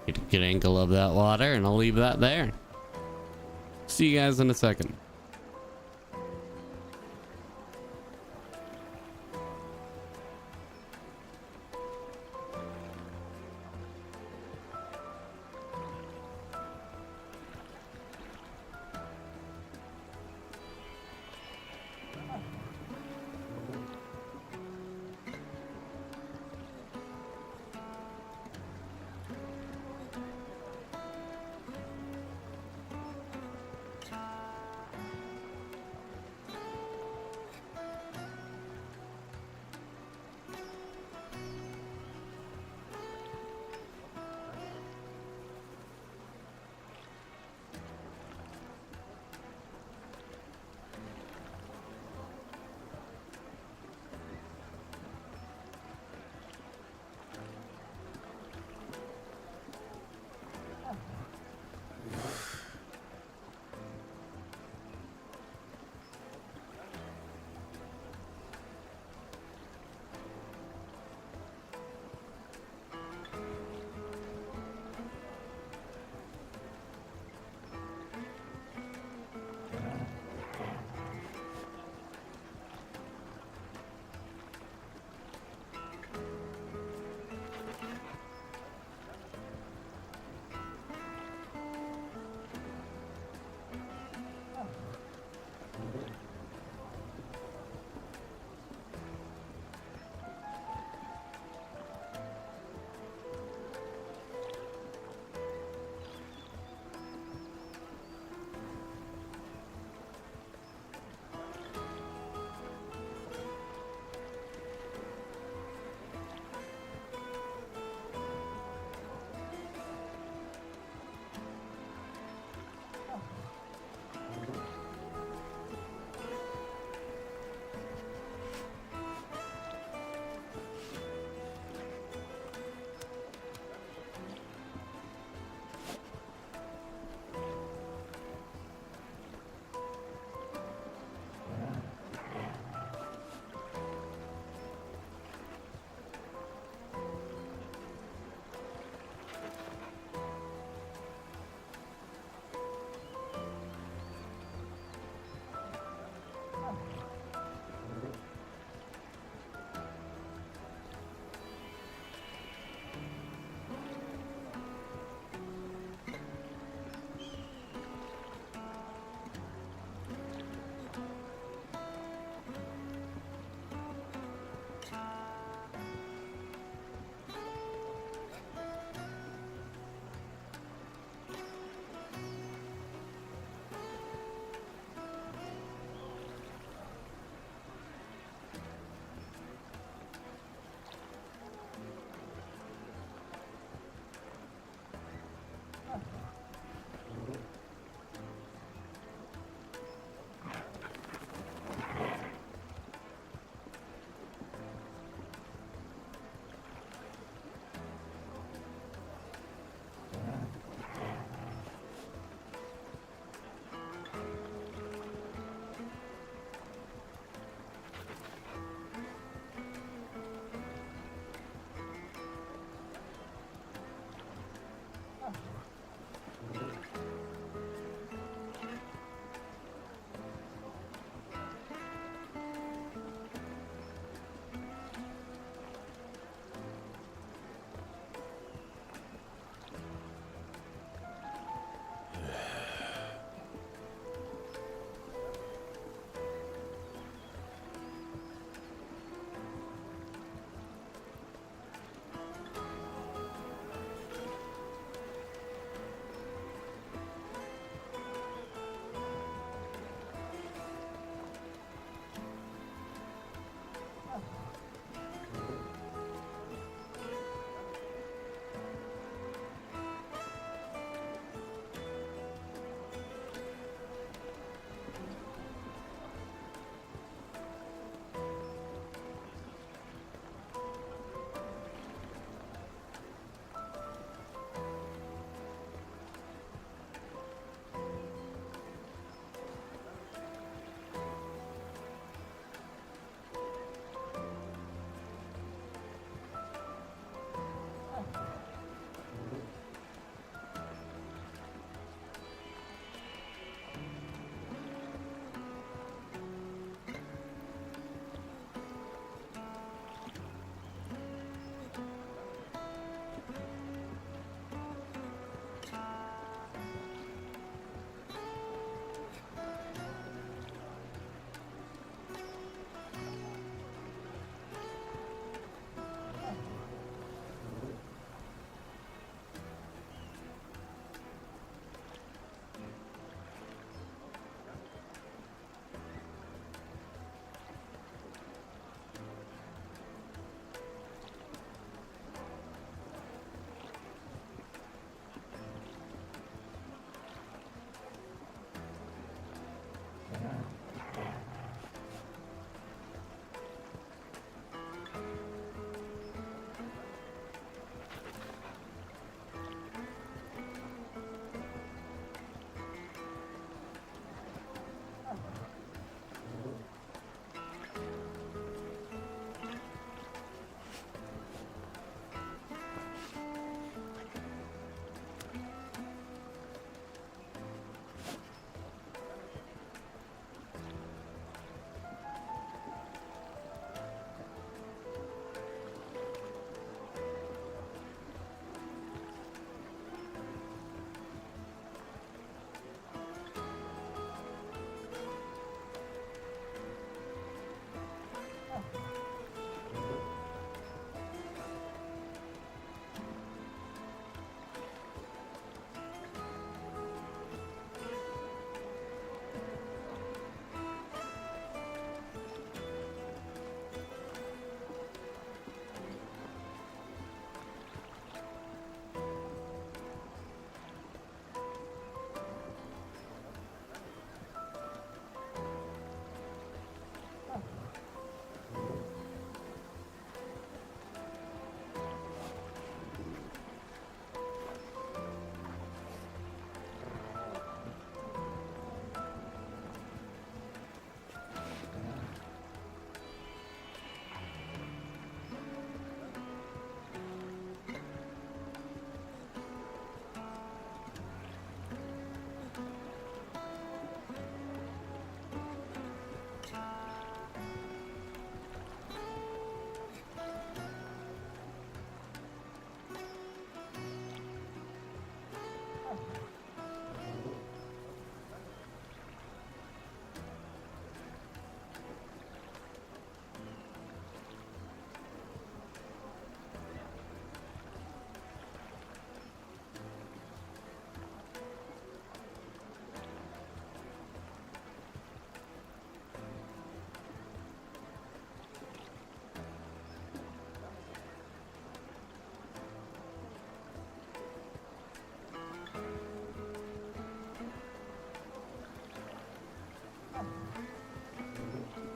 Get a good angle of that water, and I'll leave that there. See you guys in a second.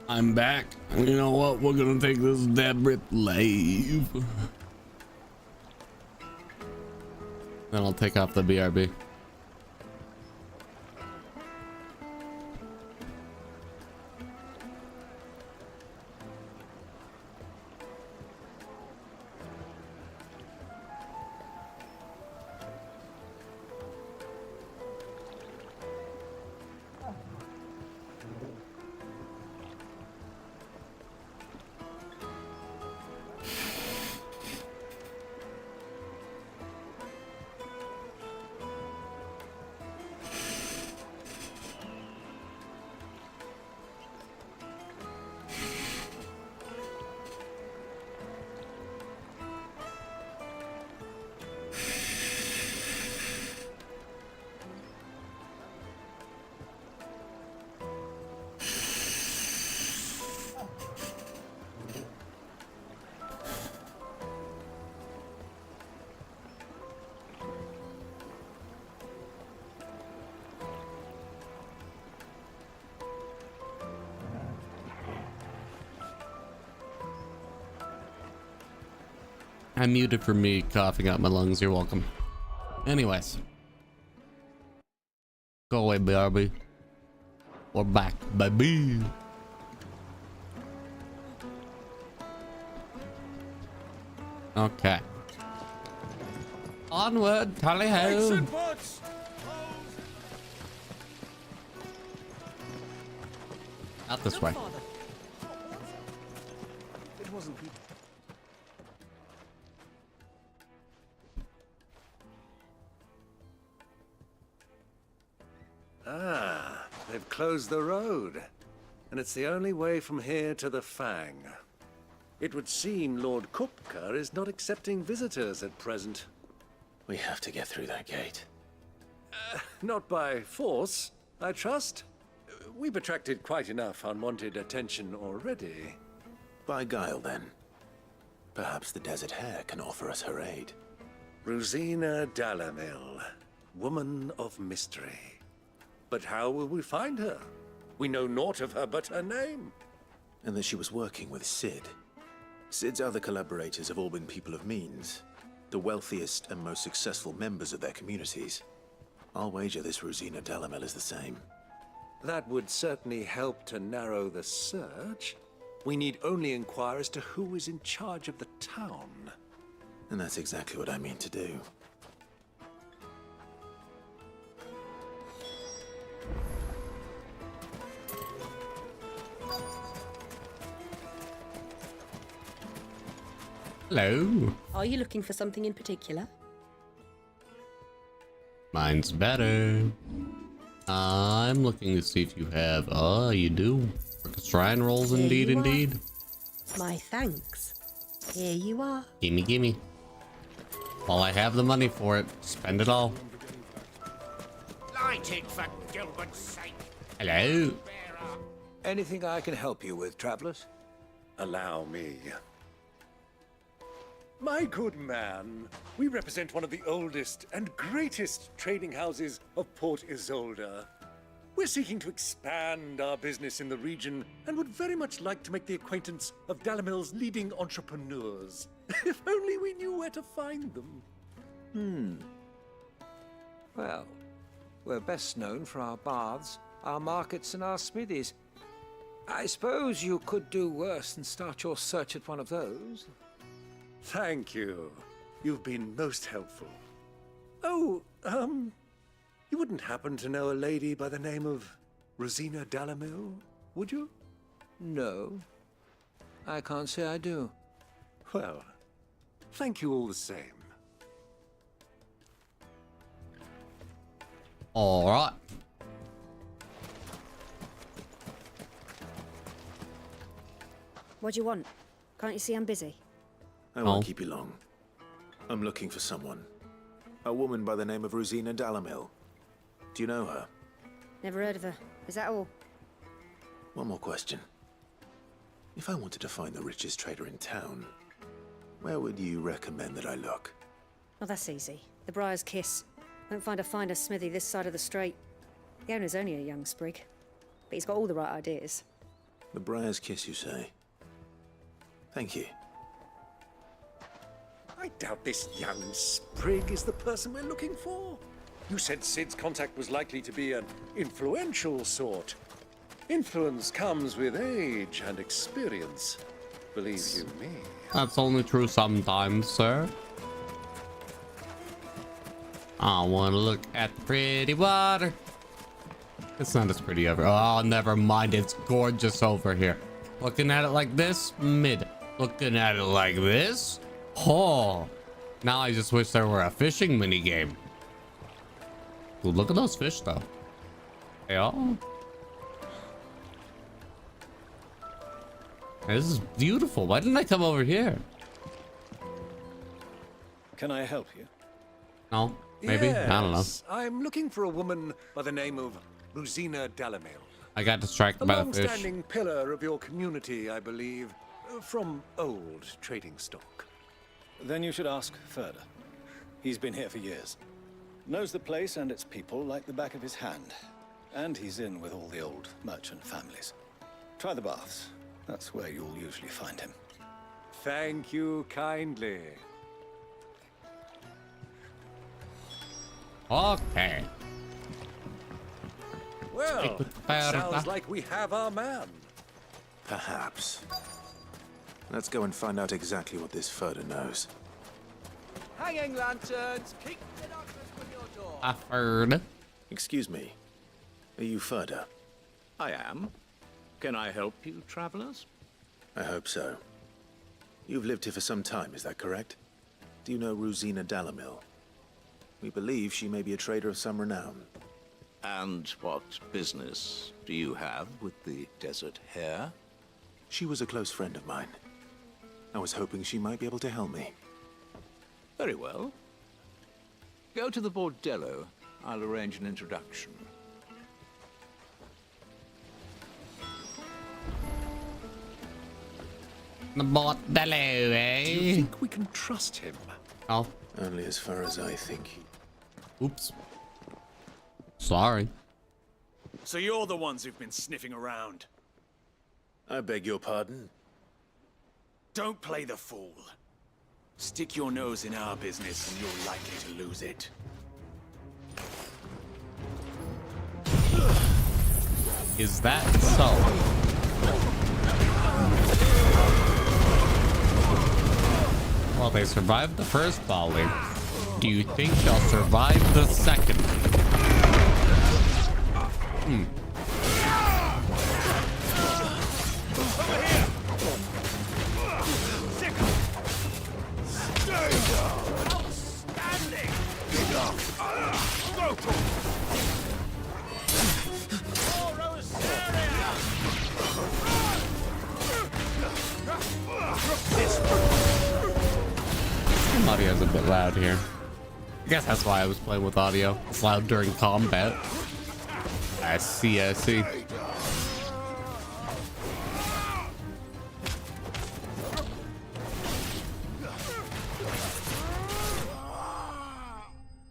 I'm back. You know what? We're gonna take this debris live. Then I'll take off the BRB. I'm muted for me coughing out my lungs. You're welcome. Anyways. Go away, BRB. We're back, baby. Okay. Onward, tally ho. Out this way. It wasn't. Ah, they've closed the road. And it's the only way from here to the Fang. It would seem Lord Kupka is not accepting visitors at present. We have to get through that gate. Not by force, I trust. We've attracted quite enough unwanted attention already. By guile, then. Perhaps the Desert Hare can offer us her aid. Rosina Dalamil, woman of mystery. But how will we find her? We know naught of her but her name. And that she was working with Sid. Sid's other collaborators have all been people of means. The wealthiest and most successful members of their communities. I'll wager this Rosina Dalamil is the same. That would certainly help to narrow the search. We need only inquire as to who is in charge of the town. And that's exactly what I mean to do. Hello. Are you looking for something in particular? Mine's better. I'm looking to see if you have. Oh, you do. Shrine rolls, Here indeed, you are. indeed. My thanks. Here you are. Gimme, gimme. While I have the money for it, spend it all. Light it for Gilbert's sake. Hello. Anything I can help you with, travelers? Allow me. My good man, we represent one of the oldest and greatest trading houses of Port Isolde. We're seeking to expand our business in the region and would very much like to make the acquaintance of Dalamil's leading entrepreneurs. If only we knew where to find them. Well, we're best known for our baths, our markets, and our smithies. I suppose you could do worse than start your search at one of those. Thank you. You've been most helpful. Oh, you wouldn't happen to know a lady by the name of Rosina Dalamil, would you? No. I can't say I do. Well, thank you all the same. All right. What do you want? Can't you see I'm busy? I won't keep you long. I'm looking for someone. A woman by the name of Rosina Dalamil. Do you know her? Never heard of her. Is that all? One more question. If I wanted to find the richest trader in town, where would you recommend that I look? Oh, that's easy. The Briar's Kiss. Won't find a finer smithy this side of the strait. The owner's only a young sprig, but he's got all the right ideas. The Briar's Kiss, you say? Thank you. I doubt this young sprig is the person we're looking for. You said Sid's contact was likely to be an influential sort. Influence comes with age and experience. Believe you me. That's only true sometimes, sir. I want to look at the pretty water. It's not as pretty over. Oh, never mind. It's gorgeous over here. Looking at it like this, mid. Looking at it like this, oh. Now I just wish there were a fishing mini game. Ooh, look at those fish, though. Yeah. This is beautiful. Why didn't I come over here? Can I help you? No, maybe. Yes, I don't know. I'm looking for a woman by the name of Rosina Dalamil. I got distracted by the fish. A long-standing pillar of your community, I believe, from old trading stock. Then you should ask Furder. He's been here for years. Knows the place and its people like the back of his hand. And he's in with all the old merchant families. Try the baths. That's where you'll usually find him. Thank you kindly. Okay. Well, sounds like we have our man. Perhaps. Let's go and find out exactly what this Furder knows. Hanging lanterns, keep the darkness from your door. I heard. Excuse me. Are you Furder? I am. Can I help you, travelers? I hope so. You've lived here for some time, is that correct? Do you know Rosina Dalamil? We believe she may be a trader of some renown. And what business do you have with the desert hare? She was a close friend of mine. I was hoping she might be able to help me. Very well. Go to the bordello. I'll arrange an introduction. The bordello, eh? Do you think we can trust him? Oh. Only as far as I think he... Oops. Sorry. So you're the ones who've been sniffing around. I beg your pardon? Don't play the fool. Stick your nose in our business and you're likely to lose it. Is that so? Well, they survived the first volley. Do you think they'll survive the second? Audio's a bit loud here. I guess that's why I was playing with audio. It's loud during combat. I see, I see.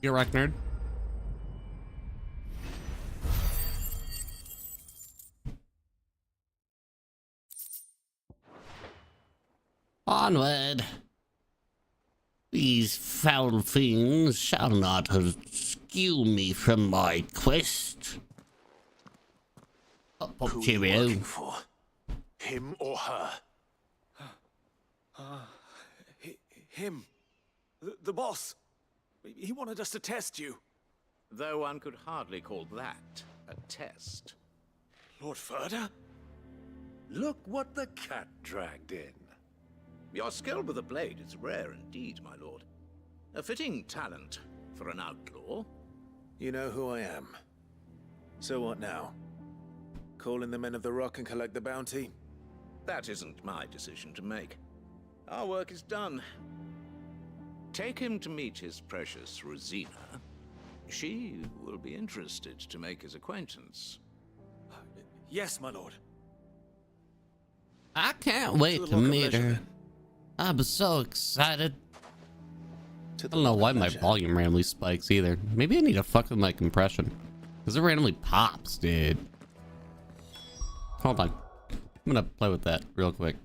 You're wrecked, nerd. Onward. These foul fiends shall not skew me from my quest. Who are you working for? Him or her? Him. The boss. He wanted us to test you. Though one could hardly call that a test. Lord Furder? Look what the cat dragged in. Your skill with the blade is rare indeed, my lord. A fitting talent for an outlaw. You know who I am. So what now? Call in the Men of the Rock and collect the bounty? That isn't my decision to make. Our work is done. Take him to meet his precious Rosina. She will be interested to make his acquaintance. Yes, my lord. I can't wait to meet her. I'm so excited. I don't know why my volume randomly spikes either. Maybe I need a fucking like compression. Because it randomly pops, dude. Hold on. I'm gonna play with that real quick.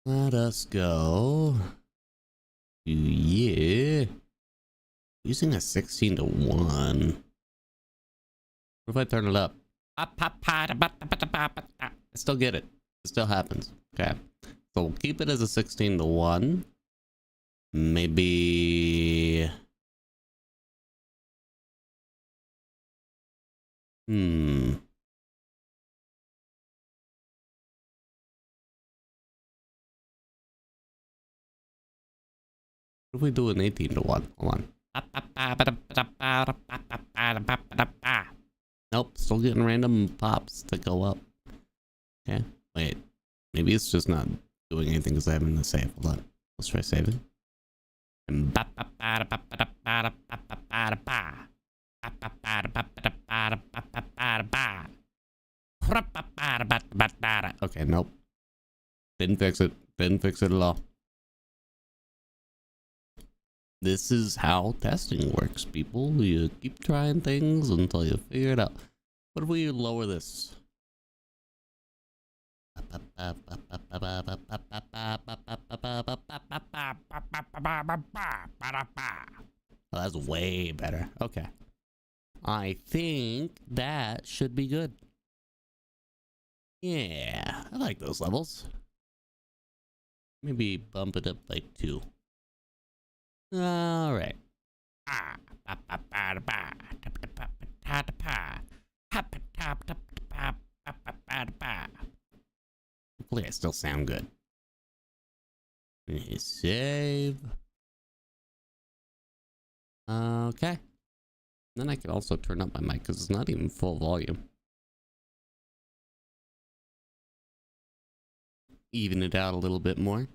Let us go. Yeah. Using a 16 to 1. What if I turn it up? I still get it. It still happens. Okay. So we'll keep it as a 16 to 1. Maybe... What if we do an 18 to 1? Hold on. Nope, still getting random pops that go up. Okay, wait. Maybe it's just not doing anything because I haven't saved. Hold on. Let's try saving. Okay, nope. Didn't fix it. Didn't fix it at all. This is how testing works, people. You keep trying things until you figure it out. What if we lower this? Oh, that's way better. Okay. I think that should be good. Yeah, I like those levels. Maybe bump it up by 2. All right. Hopefully I still sound good. Save. Okay. Then I can also turn up my mic because it's not even full volume. Even it out a little bit more.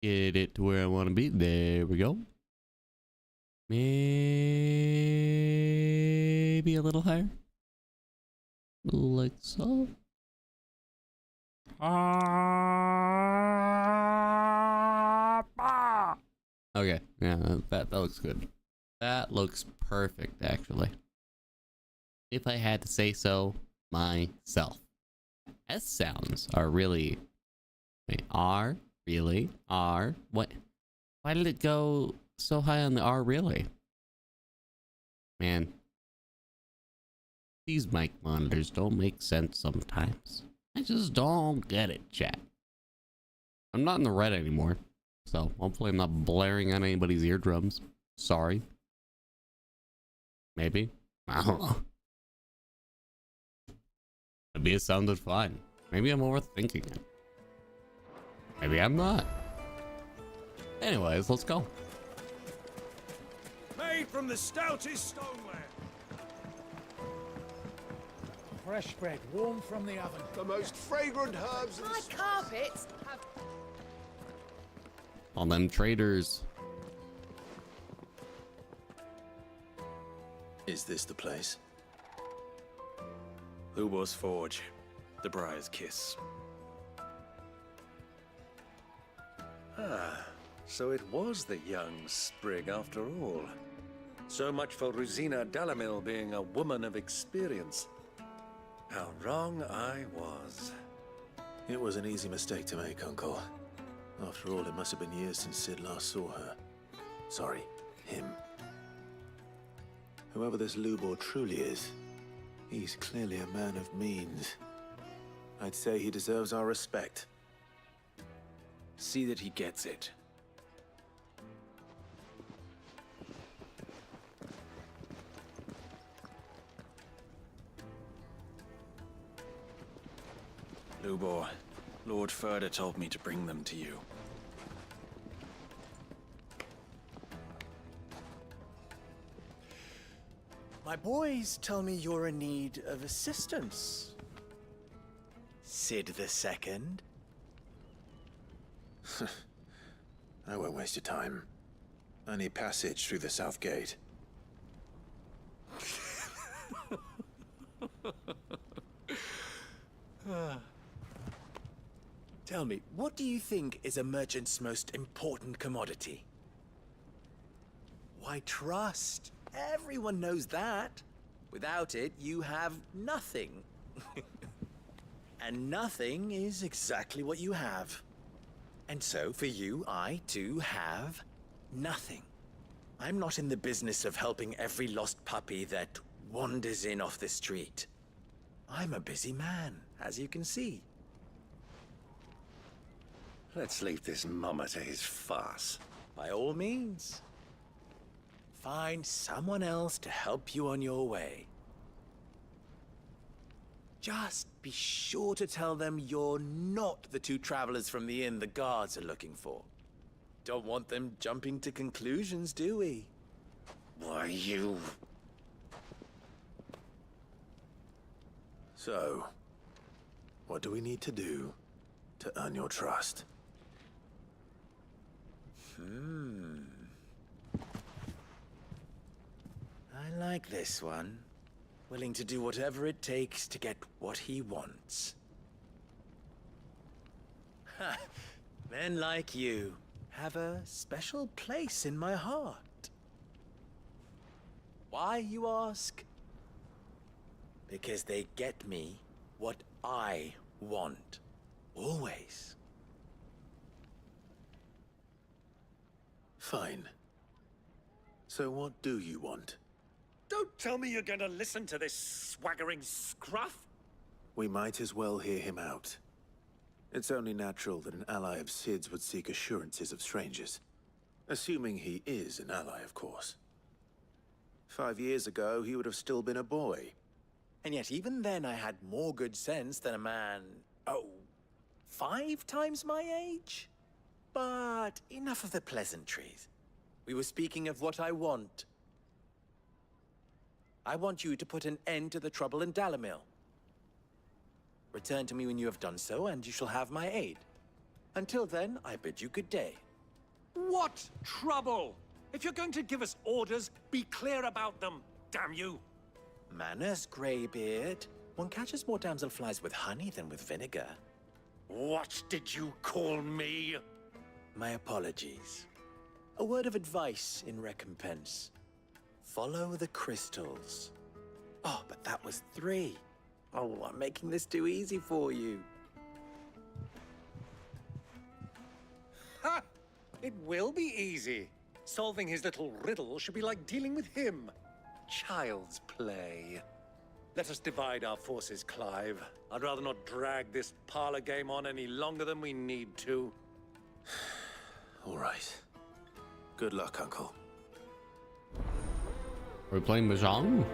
Get it to where I want to be. There we go. Maybe a little higher. Like so. Okay, yeah, that looks good. That looks perfect, actually. If I had to say so myself. S sounds are really... Wait, R? Really? R? What? Why did it go so high on the R, really? Man. These mic monitors don't make sense sometimes. I just don't get it, chat. I'm not in the red anymore, so hopefully I'm not blaring on anybody's eardrums. Sorry. Maybe? I don't know. Maybe it sounded fine. Maybe I'm overthinking it. Maybe I'm not. Anyways, let's go. Made from the stoutest stoneware. Fresh bread, warm from the oven. The most fragrant herbs. My carpets have... All them traders. Is this the place? Lubor's Forge. The Briar's Kiss. Ah, so it was the young sprig after all. So much for Rosina Dalamil being a woman of experience. How wrong I was. It was an easy mistake to make, Uncle. After all, it must have been years since Sid last saw her. Sorry, him. Whoever this Lubor truly is, he's clearly a man of means. I'd say he deserves our respect. See that he gets it. Lubor, Lord Furder told me to bring them to you. My boys tell me you're in need of assistance. Sid the Second? I won't waste your time. I need passage through the south gate. Tell me, what do you think is a merchant's most important commodity? Why, trust. Everyone knows that. Without it, you have nothing. And nothing is exactly what you have. And so, for you, I, too, have nothing. I'm not in the business of helping every lost puppy that wanders in off the street. I'm a busy man, as you can see. Let's leave this mummer to his farce. By all means. Find someone else to help you on your way. Just be sure to tell them you're not the two travelers from the inn the guards are looking for. Don't want them jumping to conclusions, do we? Why, you... So, what do we need to do to earn your trust? I like this one. Willing to do whatever it takes to get what he wants. Ha! Men like you have a special place in my heart. Why, you ask? Because they get me what I want. Always. Fine. So what do you want? Don't tell me you're going to listen to this swaggering scruff! We might as well hear him out. It's only natural that an ally of Sid's would seek assurances of strangers. Assuming he is an ally, of course. 5 years ago, he would have still been a boy. And yet even then I had more good sense than a man, 5 times my age? But enough of the pleasantries. We were speaking of what I want. I want you to put an end to the trouble in Dalamil. Return to me when you have done so, and you shall have my aid. Until then, I bid you good day. What trouble? If you're going to give us orders, be clear about them, damn you! Manners, Greybeard. One catches more damselflies with honey than with vinegar. What did you call me? My apologies. A word of advice in recompense. Follow the crystals. Oh, but that was 3. Oh, I'm making this too easy for you. Ha! It will be easy. Solving his little riddle should be like dealing with him. Child's play. Let us divide our forces, Clive. I'd rather not drag this parlor game on any longer than we need to. All right. Good luck, Uncle. Are we playing Mahjong?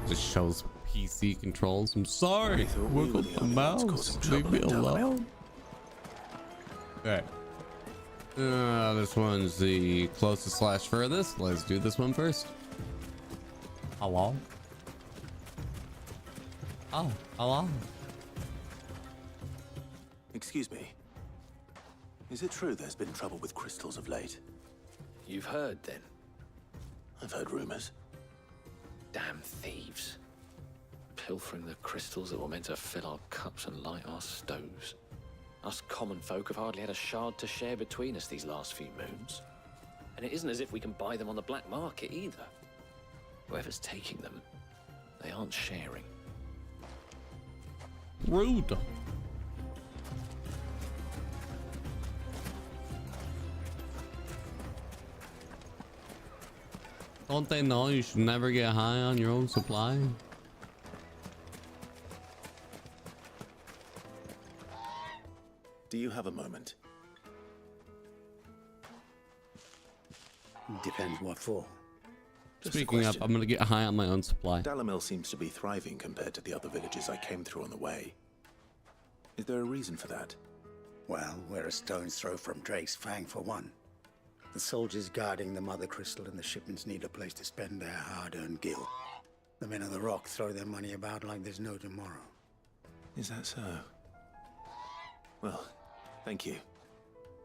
Just shows PC controls. I'm sorry. Wiggle the mouse. Leave me alone. Okay. This one's the closest slash furthest. Let's do this one first. Hello? Oh, hello. Excuse me. Is it true there's been trouble with crystals of late? You've heard, then? I've heard rumors. Damn thieves. Pilfering the crystals that were meant to fill our cups and light our stoves. Us common folk have hardly had a shard to share between us these last few moons. And it isn't as if we can buy them on the black market either. Whoever's taking them, they aren't sharing. Rude. Don't they know you should never get high on your own supply? Do you have a moment? Depends what for. Speaking up, I'm gonna get high on my own supply. Dalamil seems to be thriving compared to the other villages I came through on the way. Is there a reason for that? Well, we're a stone's throw from Drake's Fang for one. The soldiers guarding the Mother Crystal and the shipments need a place to spend their hard-earned gil. The men of the Rock throw their money about like there's no tomorrow. Is that so? Well, thank you.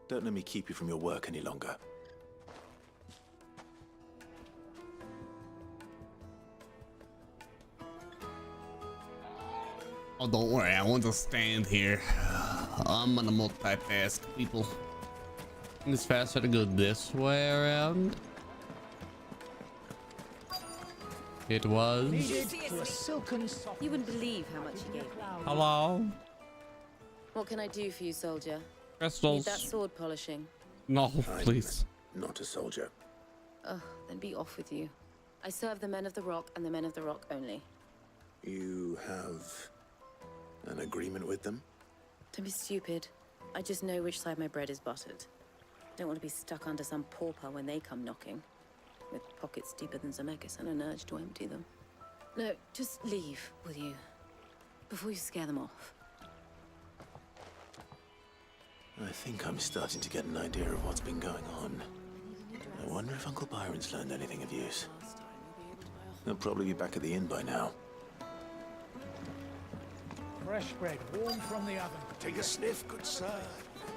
Don't let me keep you from your work any longer. Oh, don't worry, I won't just stand here. I'm gonna multitask, people. I think it's faster to go this way around. It was. You wouldn't believe how much he gave me. Hello? What can I do for you, soldier? Crystals. Need that sword polishing? No, please. Not a soldier. Oh, then be off with you. I serve the men of the rock and the men of the rock only. You have an agreement with them? Don't be stupid. I just know which side my bread is buttered. Don't want to be stuck under some pauper when they come knocking, with pockets deeper than Zemeckis and an urge to empty them. No, just leave, will you? Before you scare them off. I think I'm starting to get an idea of what's been going on. I wonder if Uncle Byron's learned anything of use. He'll probably be back at the inn by now. Fresh bread, warm from the oven. Take a sniff, good sir.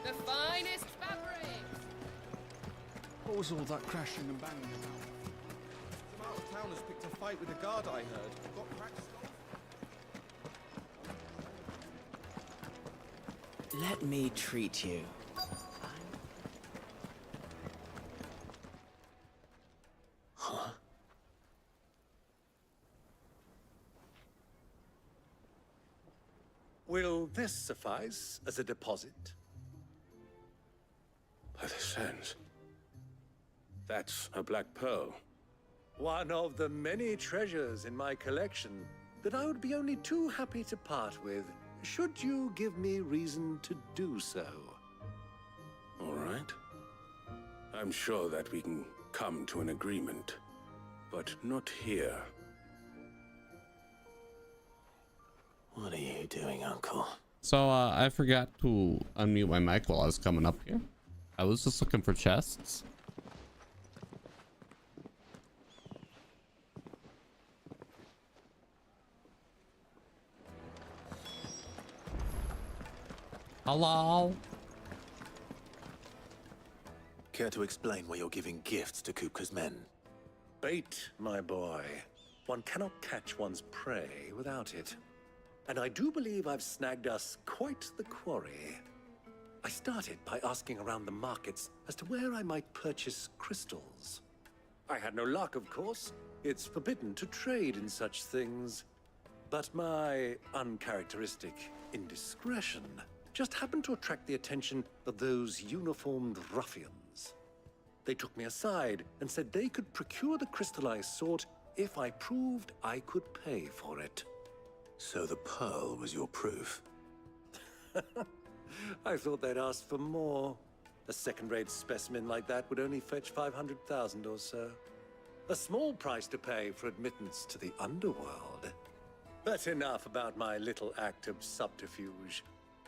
The finest fabric! What was all that crashing and banging about? Some out-of-towners picked a fight with a guard, I heard. Got cracked skull. Let me treat you. Huh? Will this suffice as a deposit? By the sands. That's a black pearl. One of the many treasures in my collection that I would be only too happy to part with, should you give me reason to do so. All right. I'm sure that we can come to an agreement, but not here. What are you doing, Uncle? So, I forgot to unmute my mic while I was coming up here. I was just looking for chests. Hello? Care to explain why you're giving gifts to Kupka's men? Bait, my boy. One cannot catch one's prey without it. And I do believe I've snagged us quite the quarry. I started by asking around the markets as to where I might purchase crystals. I had no luck, of course. It's forbidden to trade in such things. But my uncharacteristic indiscretion just happened to attract the attention of those uniformed ruffians. They took me aside and said they could procure the crystal I sought if I proved I could pay for it. So the pearl was your proof? I thought they'd asked for more. A second-rate specimen like that would only fetch 500,000 or so. A small price to pay for admittance to the underworld. But enough about my little act of subterfuge.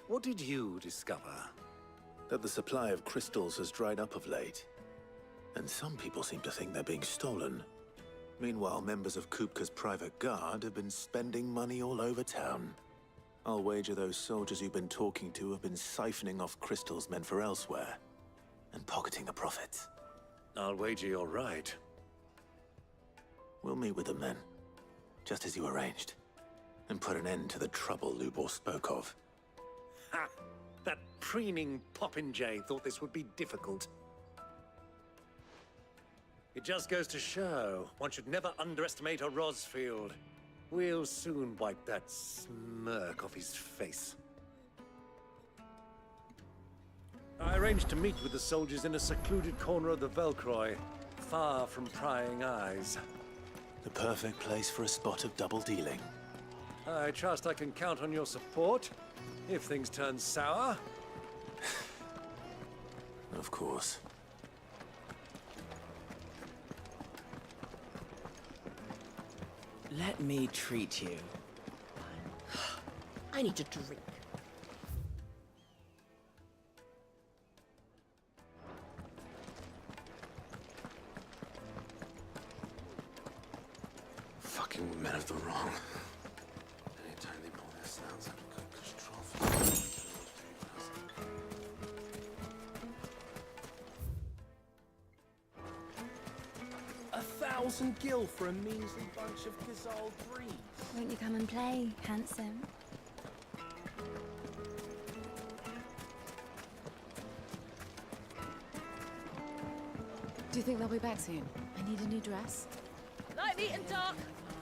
What did you discover? That the supply of crystals has dried up of late. And some people seem to think they're being stolen. Meanwhile, members of Kupka's private guard have been spending money all over town. I'll wager those soldiers you've been talking to have been siphoning off crystals meant for elsewhere, and pocketing the profits. I'll wager you're right. We'll meet with them then, just as you arranged, and put an end to the trouble Lubor spoke of. Ha! That preening popinjay thought this would be difficult. It just goes to show, one should never underestimate a Rosfield. We'll soon wipe that smirk off his face. I arranged to meet with the soldiers in a secluded corner of the Velcroy, far from prying eyes. The perfect place for a spot of double dealing. I trust I can count on your support, if things turn sour. Of course. Let me treat you. I need a drink. Fucking men of the wrong. Anytime they pull their snouts out of good control. 1,000 gil for a measly bunch of Kazal breeds. Won't you come and play, handsome? you think they'll be back soon? I need a new dress. Light, neat, and dark.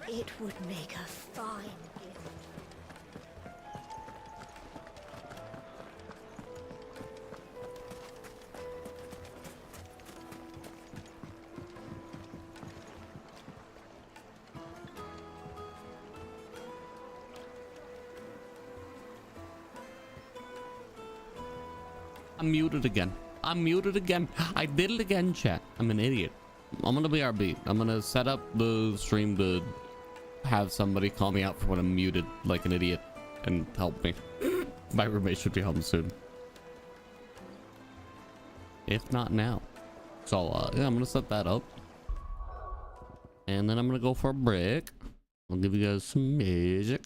It would make a fine gift. I'm muted again. I'm muted again. I did it again, chat. I'm an idiot. I'm gonna BRB. I'm gonna set up the stream to have somebody call me out for when I'm muted like an idiot and help me. My roommate should be home soon. If not now. So, yeah, I'm gonna set that up. And then I'm gonna go for a break. I'll give you guys some music.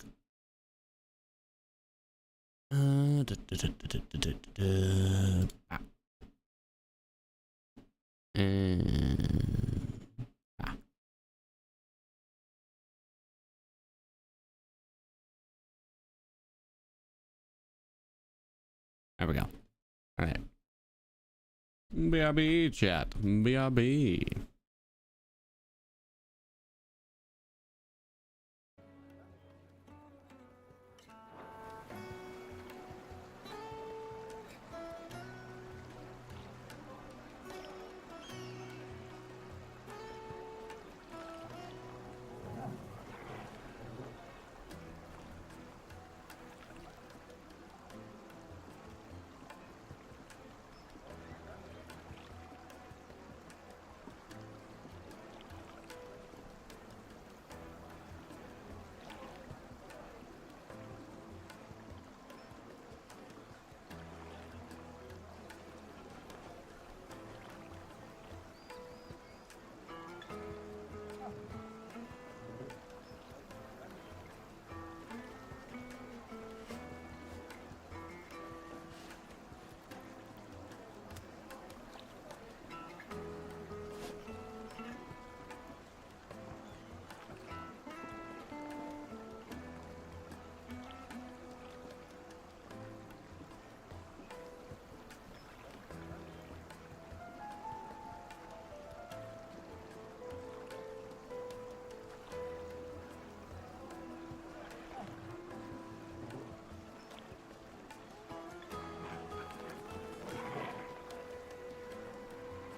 And there we go. All right. BRB chat. BRB.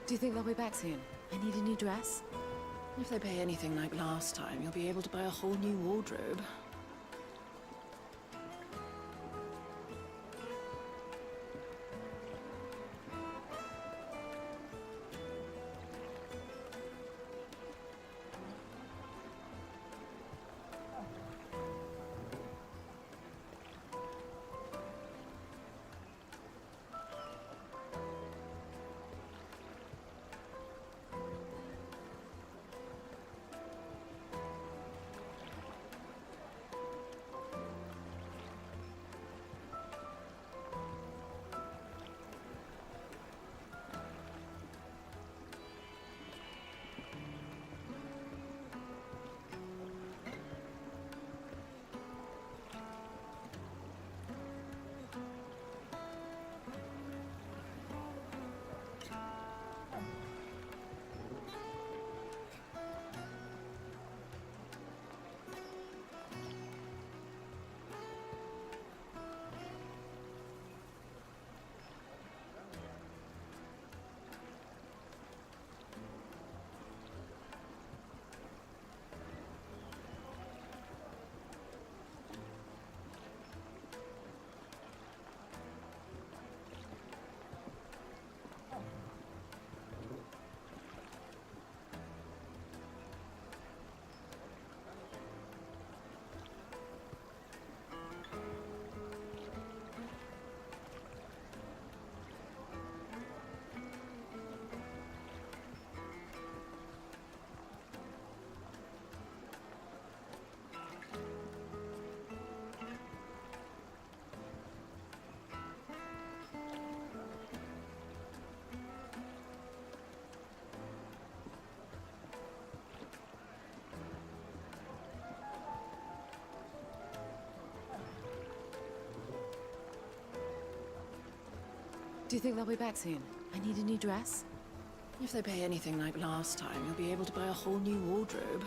Do you think they'll be back soon? I need a new dress. If they pay anything like last time, you'll be able to buy a whole new wardrobe. Do you think they'll be back soon? I need a new dress. If they pay anything like last time, you'll be able to buy a whole new wardrobe.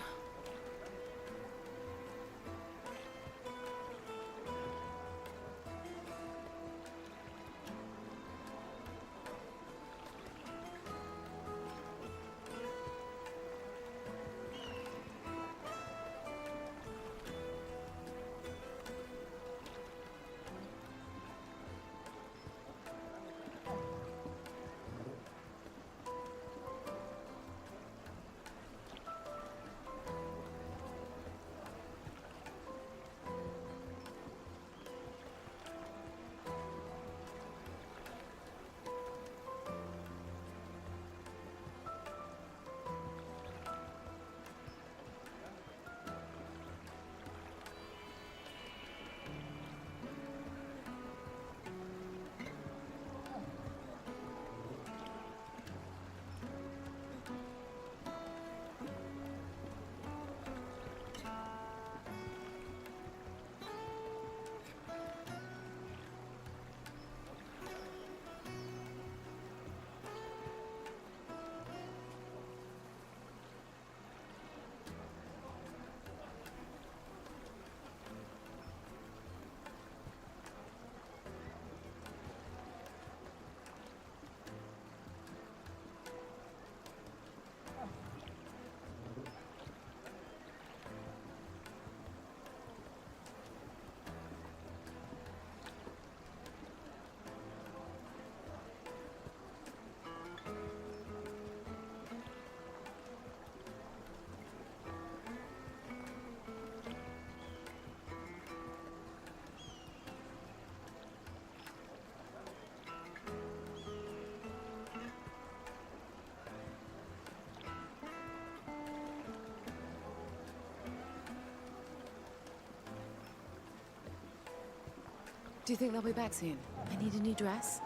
Do you think they'll be back soon? I need a new dress.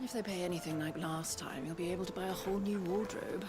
If they pay anything like last time, you'll be able to buy a whole new wardrobe.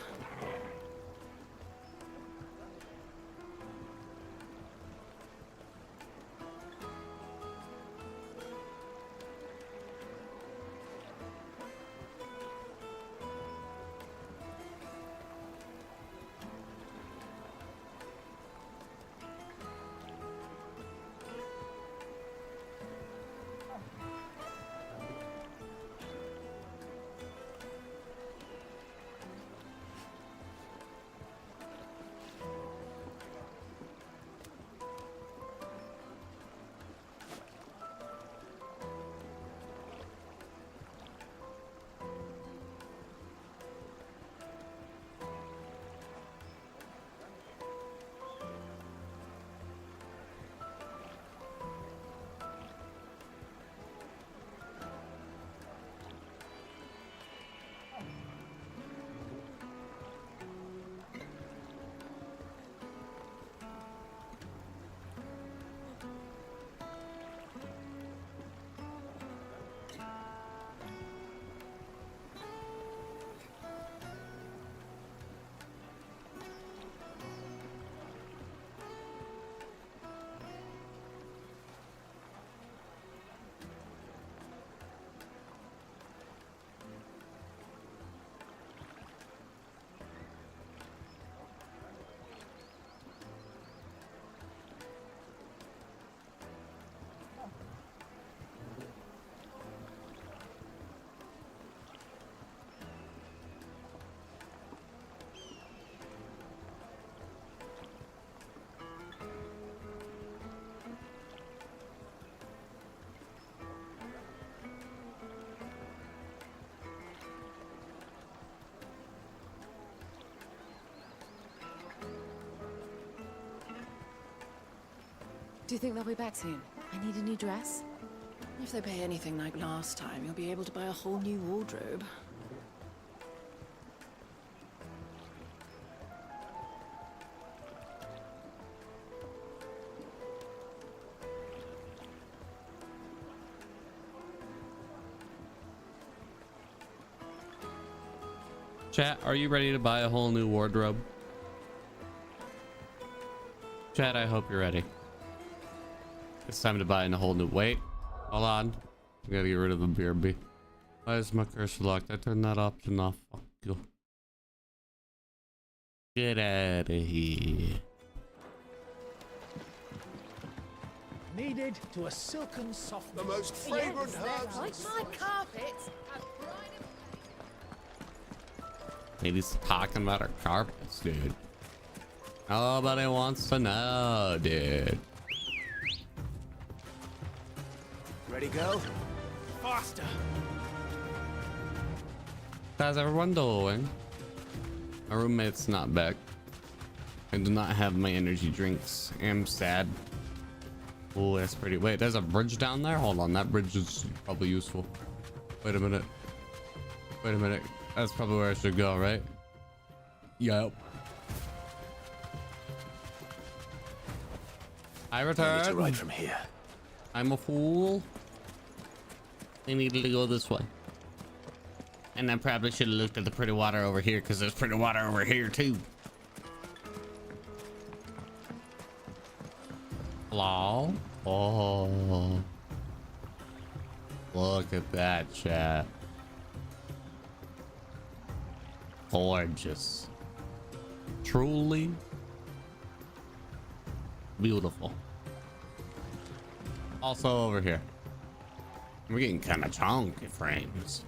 Do you think they'll be back soon? I need a new dress. If they pay anything like last time, you'll be able to buy a whole new wardrobe. Chat, are you ready to buy a whole new wardrobe? Chat, I hope you're ready. It's time to buy in a whole new... Wait, hold on. I gotta get rid of the BRB. Why is my cursor locked? I turned that option off. Fuck you. Get out of here. Needed to a silken softness. The most fragrant herbs. Like my carpets. Lady's talking about her carpets, dude. Nobody wants to know, dude. Ready, go? Faster. How's everyone doing? My roommate's not back. I do not have my energy drinks. I'm sad. Oh, that's pretty. Wait, there's a bridge down there? Hold on, that bridge is probably useful. Wait a minute. Wait a minute. That's probably where I should go, right? Yep. I return. Ready to ride from here. I'm a fool. I needed to go this way. And I probably should have looked at the pretty water over here because there's pretty water over here too. Hello? Oh. Look at that, chat. Gorgeous. Truly beautiful. Also over here. We're getting kind of chunky frames.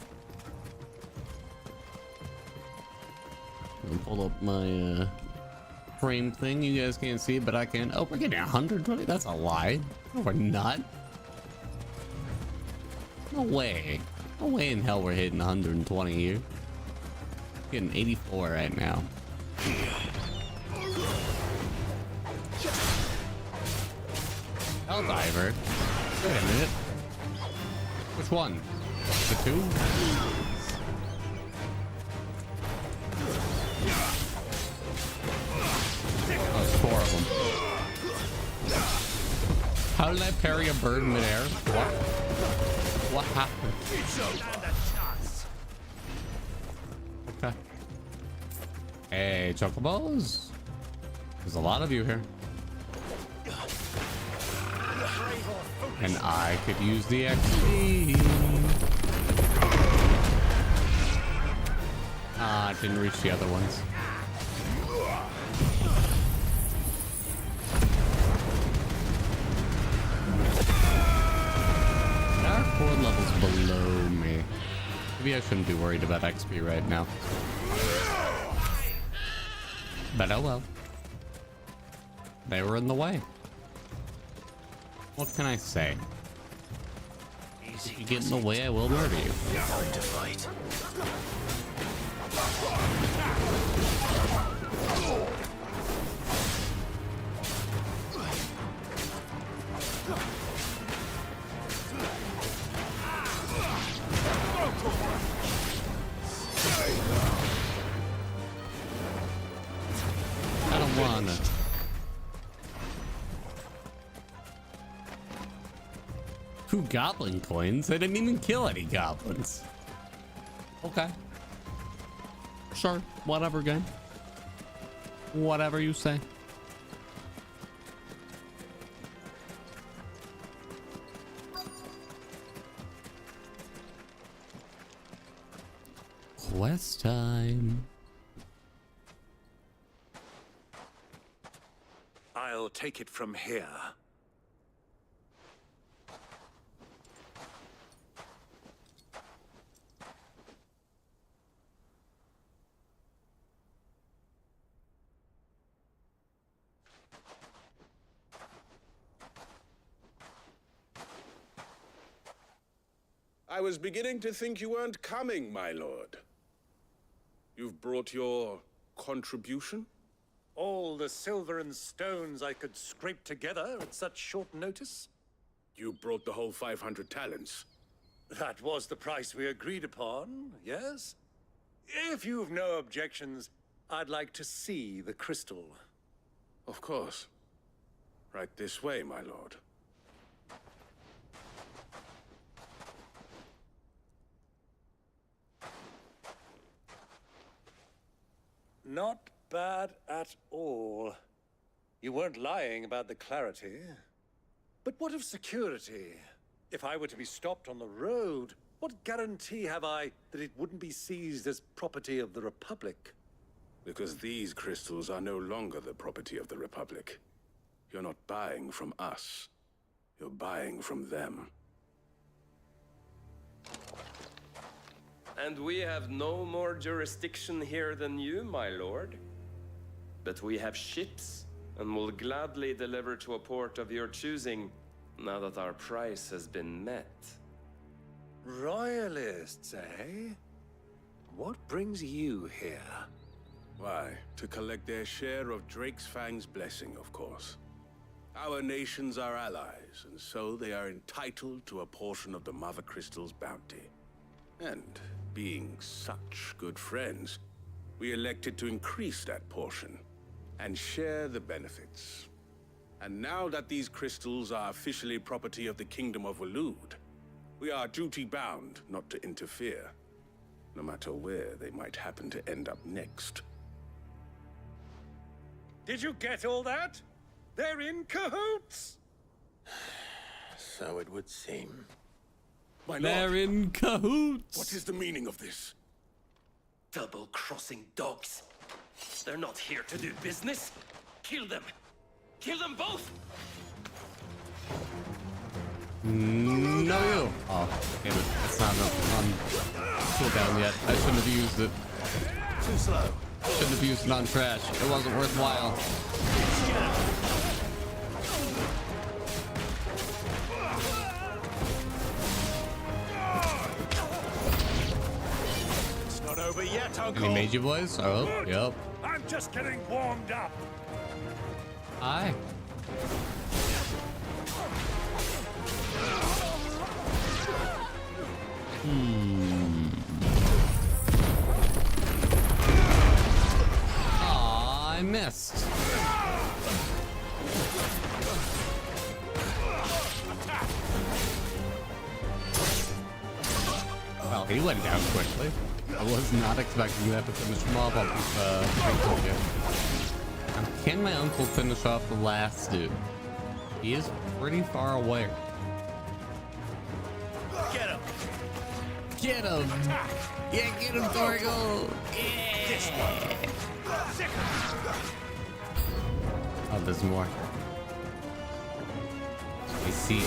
Let me pull up my frame thing. You guys can't see it, but I can. Oh, we're getting 120. That's a lie. No, we're not. No way. No way in hell we're hitting 120 here. Getting 84 right now. Helldiver. Wait a minute. Which one? The two? Oh, it's 4 of them. How did I parry a bird in midair? What? What happened? Okay. Hey, chocobos. There's a lot of you here. And I could use the XP. Ah, I didn't reach the other ones. There are 4 levels below me. Maybe I shouldn't be worried about XP right now. But oh well. They were in the way. What can I say? If you get in the way, I will murder you. Going to fight. I don't wanna. Two goblin coins? I didn't even kill any goblins. Okay. Sure. Whatever, game. Whatever you say. Quest time. I'll take it from here. I was beginning to think you weren't coming, my lord. You've brought your contribution? All the silver and stones I could scrape together at such short notice? You brought the whole 500 talents. That was the price we agreed upon, yes? If you've no objections, I'd like to see the crystal. Of course. Right this way, my lord. Not bad at all. You weren't lying about the clarity. But what of security? If I were to be stopped on the road, what guarantee have I that it wouldn't be seized as property of the Republic? Because these crystals are no longer the property of the Republic. You're not buying from us. You're buying from them. And we have no more jurisdiction here than you, my lord. But we have ships, and will gladly deliver to a port of your choosing, now that our price has been met. Royalists, eh? What brings you here? Why, to collect their share of Drake's Fang's blessing, of course. Our nations are allies, and so they are entitled to a portion of the Mother Crystal's bounty. And being such good friends, we elected to increase that portion and share the benefits. And now that these crystals are officially property of the Kingdom of Waloed, we are duty-bound not to interfere, no matter where they might happen to end up next. Did you get all that? They're in cahoots! So it would seem. My They're lord, in cahoots! what is the meaning of this? Double-crossing dogs. They're not here to do business. Kill them. Kill them both! No, you. Oh, damn it. It's not on cooldown yet. I shouldn't have used it. Too slow. Shouldn't have used it on trash. It wasn't worthwhile. It's not over yet, Uncle. Any Meiji boys? Oh, yep. I'm just getting warmed up. Hi. Aw, I missed. Well, he went down quickly. I was not expecting that to finish him off with, Can my uncle finish off the last dude? He is pretty far away. Get him! Get him! Yeah, get him, Torgal! Yeah! Oh, there's more. I see.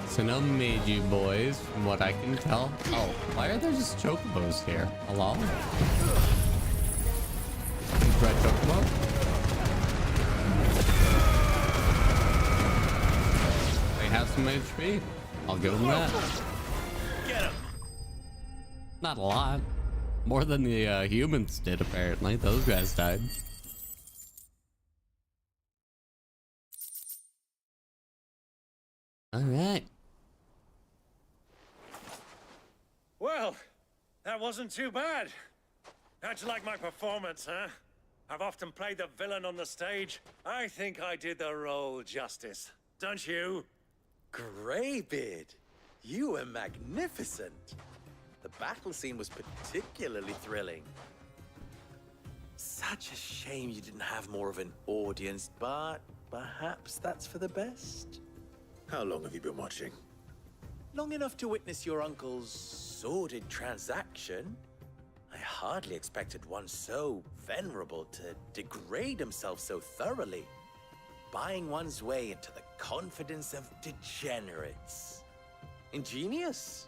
So no Meiji boys, from what I can tell. Oh, why are there just chocobos here? Hello? Red chocobo? They have some HP. I'll give them that. Get him! Not a lot. More than the humans did, apparently. Those guys died. All right. Well, that wasn't too bad. How'd you like my performance, huh? I've often played the villain on the stage. I think I did the role justice. Don't you? Greybeard, you were magnificent. The battle scene was particularly thrilling. Such a shame you didn't have more of an audience, but perhaps that's for the best. How long have you been watching? Long enough to witness your uncle's sordid transaction. I hardly expected one so venerable to degrade himself so thoroughly, buying one's way into the confidence of degenerates. Ingenious.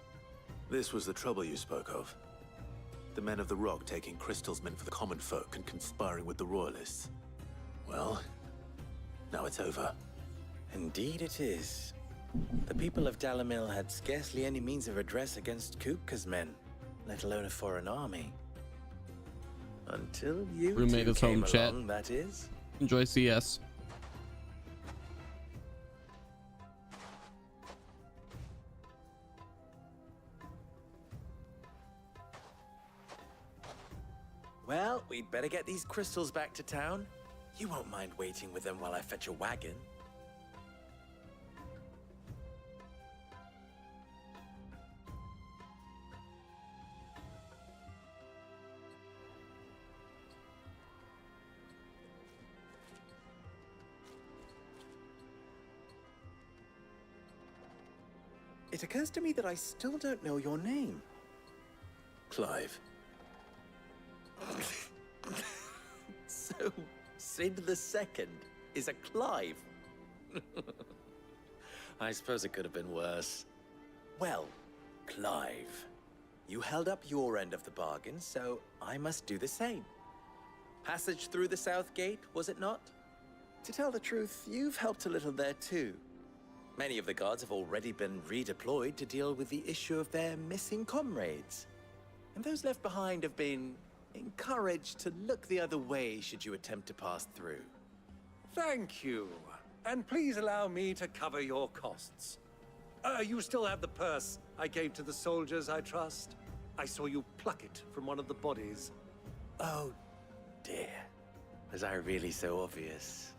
This was the trouble you spoke of. The men of the Rock taking crystals meant for the common folk and conspiring with the Royalists. Well, now it's over. Indeed it is. The people of Dalamil had scarcely any means of redress against Kupka's men, let alone a foreign army. Until you Roommate two is came home, chat. along, that is. Enjoy CS. Well, we'd better get these crystals back to town. You won't mind waiting with them while I fetch a wagon. It occurs to me that I still don't know your name. Clive. So, Sid the Second is a Clive? I suppose it could have been worse. Well, Clive, you held up your end of the bargain, so I must do the same. Passage through the South Gate, was it not? To tell the truth, you've helped a little there too. Many of the guards have already been redeployed to deal with the issue of their missing comrades. And those left behind have been encouraged to look the other way should you attempt to pass through. Thank you. And please allow me to cover your costs. You still have the purse I gave to the soldiers, I trust? I saw you pluck it from one of the bodies. Oh, dear. Was I really so obvious?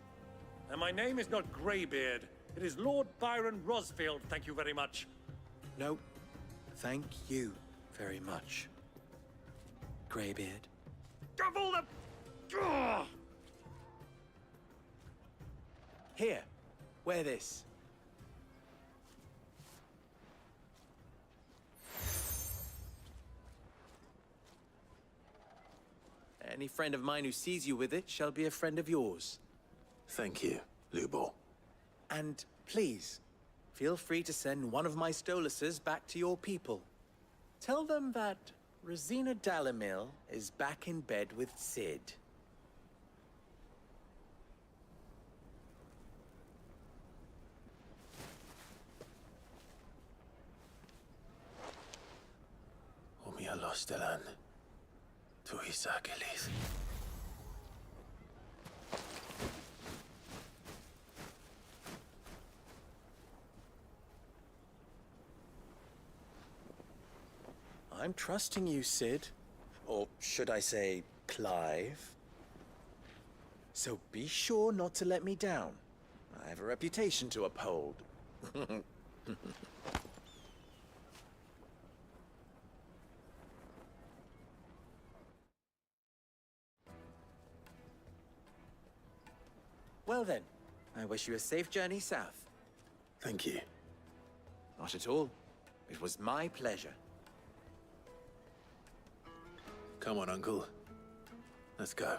And my name is not Greybeard. It is Lord Byron Rosfield, thank you very much. No, thank you very much, Greybeard. Of all the... Ugh! Here, wear this. Any friend of mine who sees you with it shall be a friend of yours. Thank you, Lubo. And please, feel free to send one of my Stoluses back to your people. Tell them that Rosina Dalamil is back in bed with Sid. Omia Lostelan. Tuisa Achilles. I'm trusting you, Sid. Or should I say, Clive? So be sure not to let me down. I have a reputation to uphold. Well then, I wish you a safe journey south. Thank you. Not at all. It was my pleasure. Come on, Uncle. Let's go.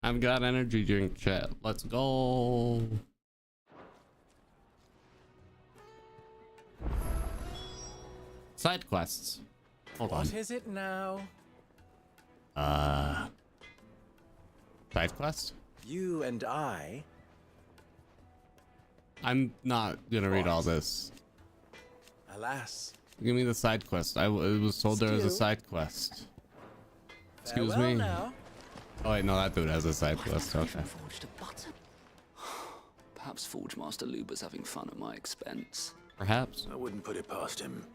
I've got energy drink, chat. Let's go. Side quests. Hold on. What is it now? Side quest? You and I. I'm not gonna read all this. Alas. Give me the side quest. I was told there was a side quest. Excuse me. Now. Oh wait, no, that dude has a side quest. Okay. Perhaps Forge Master Luber's having fun at my expense. Perhaps. I wouldn't put it past him.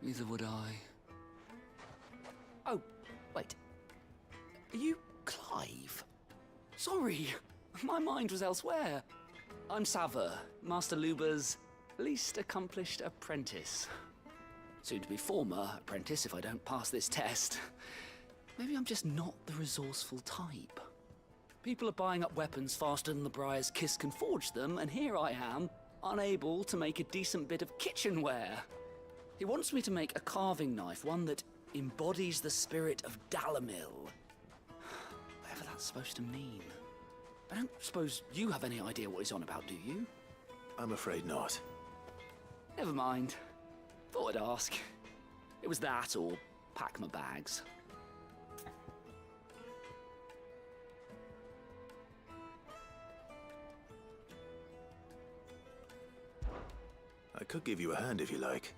Neither would I. Oh, wait. Are you Clive? Sorry, my mind was elsewhere. I'm Sava, Master Luber's least accomplished apprentice. Soon to be former apprentice if I don't pass this test. Maybe I'm just not the resourceful type. People are buying up weapons faster than the Briar's Kiss can forge them, and here I am, unable to make a decent bit of kitchenware. He wants me to make a carving knife, one that embodies the spirit of Dalamil. Whatever that's supposed to mean. I don't suppose you have any idea what he's on about, do you? I'm afraid not. Never mind. Thought I'd ask. It was that or pack my bags. I could give you a hand if you like.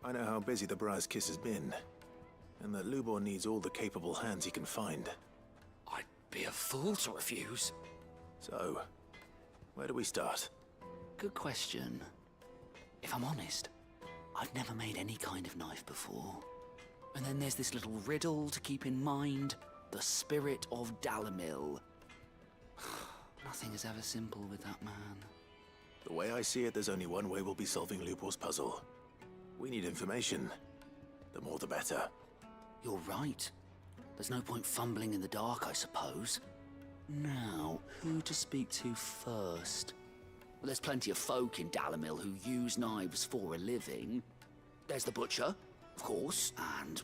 I know how busy the Briar's Kiss has been, and that Lubor needs all the capable hands he can find. I'd be a fool to refuse. So, where do we start? Good question. If I'm honest, I've never made any kind of knife before. And then there's this little riddle to keep in mind. The spirit of Dalamil. Nothing is ever simple with that man. The way I see it, there's only one way we'll be solving Lubor's puzzle. We need information. The more the better. You're right. There's no point fumbling in the dark, I suppose. Now, who to speak to first? Well, there's plenty of folk in Dalamil who use knives for a living. There's the butcher, of course, and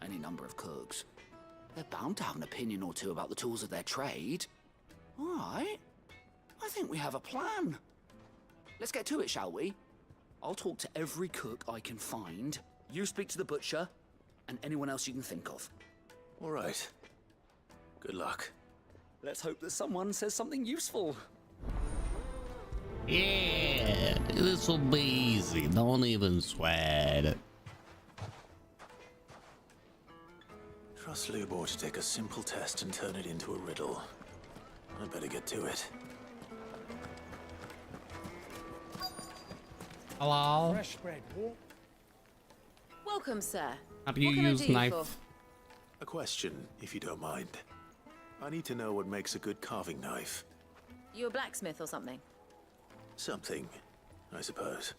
any number of cooks. They're bound to have an opinion or two about the tools of their trade. All right. I think we have a plan. Let's get to it, shall we? I'll talk to every cook I can find. You speak to the butcher, and anyone else you can think of. All right. Good luck. Let's hope that someone says something useful. Yeah, this will be easy. Don't even sweat it. Trust Lubor to take a simple test and turn it into a riddle. I better get to it. Hello? Fresh bread, walk. Welcome, sir. How do you What can I use do you knife? for? A question, if you don't mind. I need to know what makes a good carving knife. You a blacksmith or something? Something, I suppose.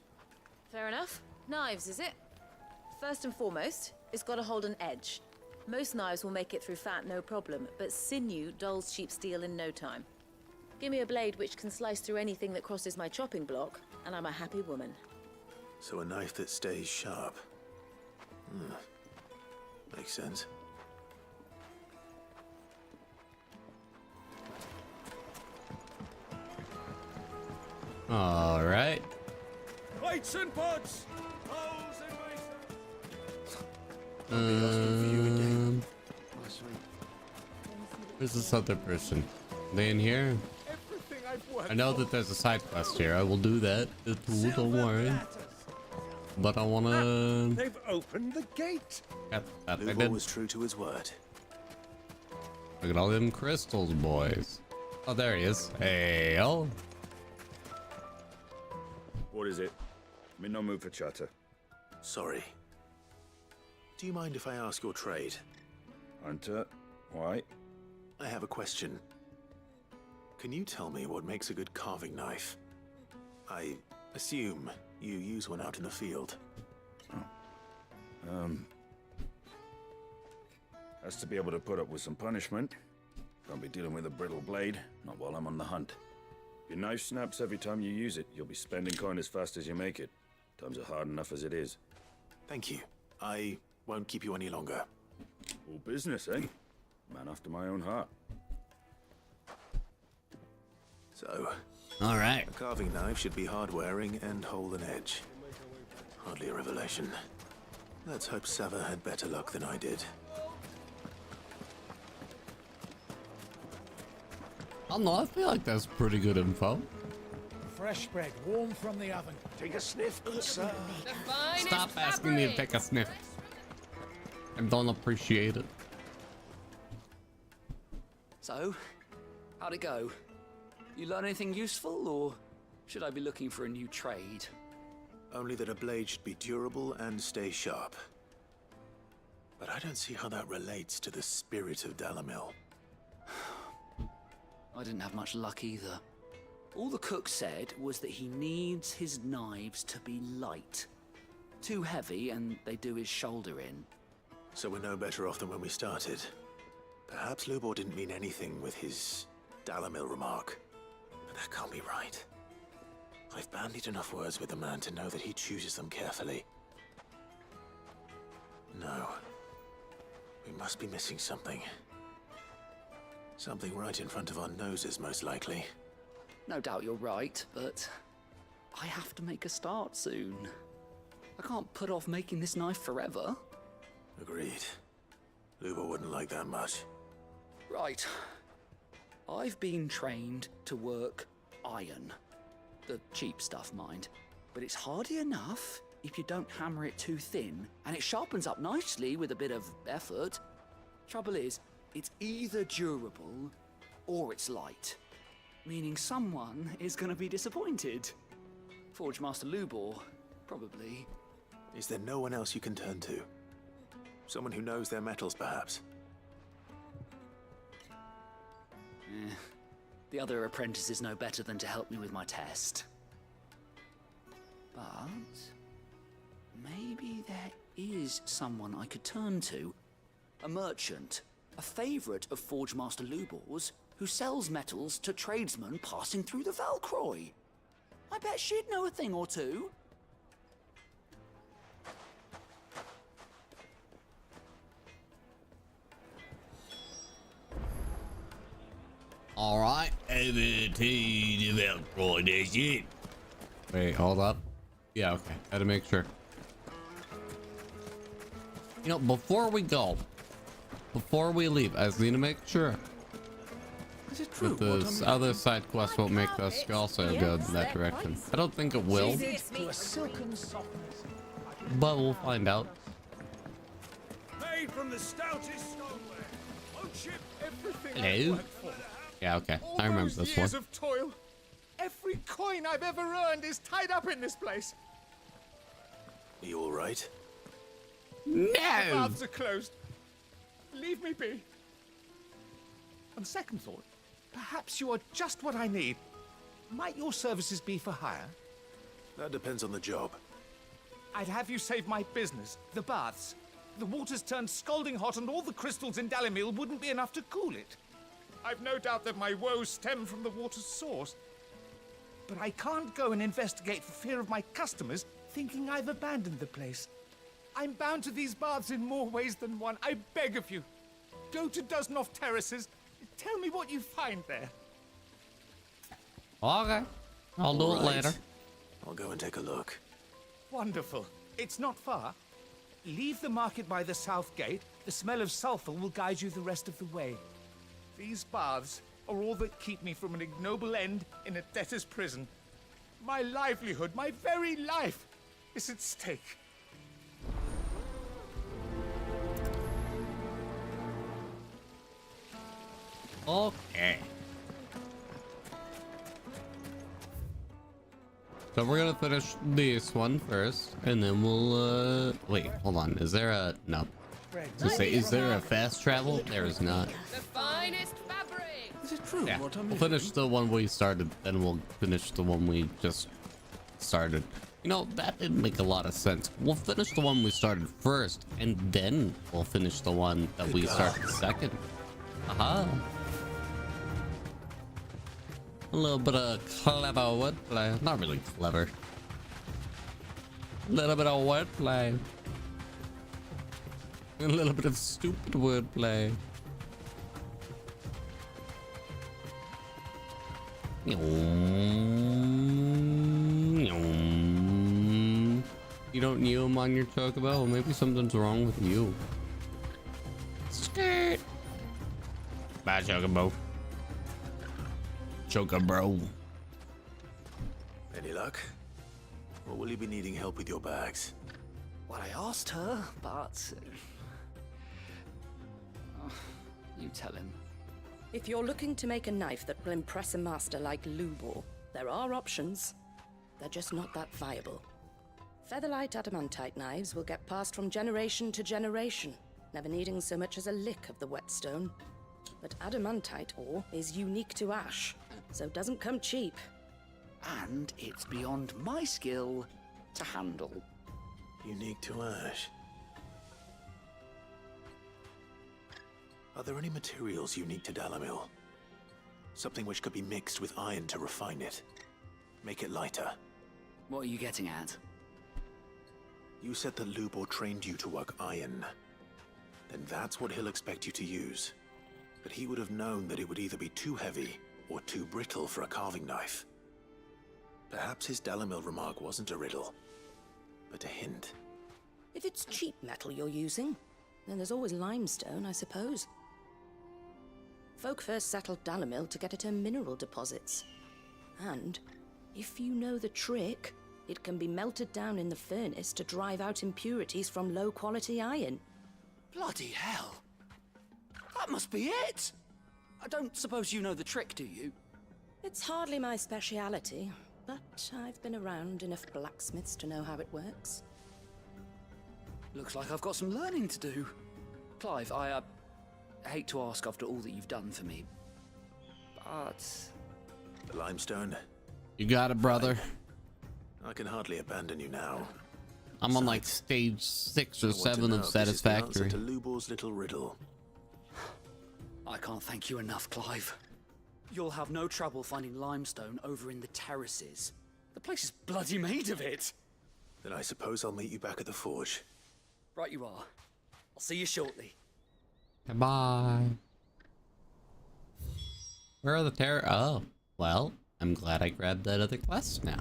Fair enough. Knives, is it? First and foremost, it's got to hold an edge. Most knives will make it through fat, no problem, but sinew dulls cheap steel in no time. Give me a blade which can slice through anything that crosses my chopping block, and I'm a happy woman. So a knife that stays sharp. Makes sense. All right. Plates and pots! Bowls and Where's this other person? They in here? I know that there's a side quest here. I will do that. Don't worry. But I wanna. They've opened the gate. Lubor was true to his word. Look at all them crystals, boys. Oh, there he is. Hey, oh. What is it? I'm in no mood for chatter. Sorry. Do you mind if I ask your trade? Hunter, why? I have a question. Can you tell me what makes a good carving knife? I assume you use one out in the field. Has to be able to put up with some punishment. Can't be dealing with a brittle blade, not while I'm on the hunt. If your knife snaps every time you use it, you'll be spending coin as fast as you make it. Times are hard enough as it is. Thank you. I won't keep you any longer. All business, eh? Man after my own heart. So, all right. A carving knife should be hard-wearing and hold an edge. Hardly a revelation. Let's hope Sava had better luck than I did. I don't know, I feel like that's pretty good info. Fresh bread, warm from the oven. Take a sniff, good sir. Stop asking me to take a sniff. I don't appreciate it. So, how'd it go? You learn anything useful, or should I be looking for a new trade? Only that a blade should be durable and stay sharp. But I don't see how that relates to the spirit of Dalamil. I didn't have much luck either. All the cook said was that he needs his knives to be light. Too heavy and they do his shoulder in. So we're no better off than when we started. Perhaps Lubor didn't mean anything with his Dalamil remark. But that can't be right. I've bandied enough words with the man to know that he chooses them carefully. No. We must be missing something. Something right in front of our noses, most likely. No doubt you're right, but I have to make a start soon. I can't put off making this knife forever. Agreed. Lubor wouldn't like that much. Right. I've been trained to work iron. The cheap stuff, mind. But it's hardy enough if you don't hammer it too thin, and it sharpens up nicely with a bit of effort. Trouble is, it's either durable or it's light. Meaning someone is going to be disappointed. Forge Master Lubor, probably. Is there no one else you can turn to? Someone who knows their metals, perhaps? The other apprentices know better than to help me with my test. But maybe there is someone I could turn to. A merchant, a favorite of Forge Master Lubor's, who sells metals to tradesmen passing through the Valcroy. I bet she'd know a thing or two. All right, over to the Valcroy, that's it. Wait, hold up. Yeah, okay, had to make sure. You know, before we go, before we leave, I just need to make sure that this other side quest won't make us also go in that direction. I don't think it will, but we'll find out. Made from the stoutest stoneware. On ship, everything Hello? Yeah, okay, I remember this one. Years of toil. Every coin I've ever earned is tied up in this place. Are you all right? The baths are closed. Leave me be. On second thought, perhaps you are just what I need. Might your services be for hire? That depends on the job. I'd have you save my business, the baths. The water's turned scalding hot and all the crystals in Dalamil wouldn't be enough to cool it. I've no doubt that my woes stem from the water's source. But I can't go and investigate for fear of my customers thinking I've abandoned the place. I'm bound to these baths in more ways than one. I beg of you. Go to Dusnoff Terraces. Tell me what you find there. Okay, I'll do it later. I'll go and take a look. Wonderful. It's not far. Leave the market by the south gate. The smell of sulfur will guide you the rest of the way. These baths are all that keep me from an ignoble end in a debtor's prison. My livelihood, my very life, is at stake. Okay. So we're gonna finish this one first, and then we'll, wait, hold on. Is there a, no. To say, is there a fast travel? There is not. The finest fabric. Is it true? Yeah, What I'm we'll finish the one we started, then we'll finish the one we just started. You know, that didn't make a lot of sense. We'll finish the one we started first, and then we'll finish the one that we started second. Aha. A little bit of clever wordplay. Not really clever. A little bit of wordplay. A little bit of stupid wordplay. You don't kneel him on your chocobo? Well, maybe something's wrong with you. Skirt. Bye, chocobo. Chocobro. Any luck? Or will you be needing help with your bags? Well, I asked her, but... you tell him. If you're looking to make a knife that will impress a master like Lubor, there are options. They're just not that viable. Featherlight adamantite knives will get passed from generation to generation, never needing so much as a lick of the whetstone. But adamantite ore is unique to ash, so it doesn't come cheap. And it's beyond my skill to handle. Unique to ash. Are there any materials unique to Dalamil? Something which could be mixed with iron to refine it. Make it lighter. What are you getting at? You said that Lubor trained you to work iron. Then that's what he'll expect you to use. But he would have known that it would either be too heavy or too brittle for a carving knife. Perhaps his Dalamil remark wasn't a riddle, but a hint. If it's cheap metal you're using, then there's always limestone, I suppose. Folk first settled Dalamil to get at her mineral deposits. And, if you know the trick, it can be melted down in the furnace to drive out impurities from low-quality iron. Bloody hell! That must be it! I don't suppose you know the trick, do you? It's hardly my speciality, but I've been around enough blacksmiths to know how it works. Looks like I've got some learning to do. Clive, I hate to ask after all that you've done for me, but... The limestone? You got it, brother. I can hardly abandon you now. I'm on like stage 6 or 7 of Satisfactory. To Lubor's little riddle. I can't thank you enough, Clive. You'll have no trouble finding limestone over in the terraces. The place is bloody made of it. Then I suppose I'll meet you back at the forge. Right you are. I'll see you shortly. Bye. Where are the Oh, well, I'm glad I grabbed that other quest now.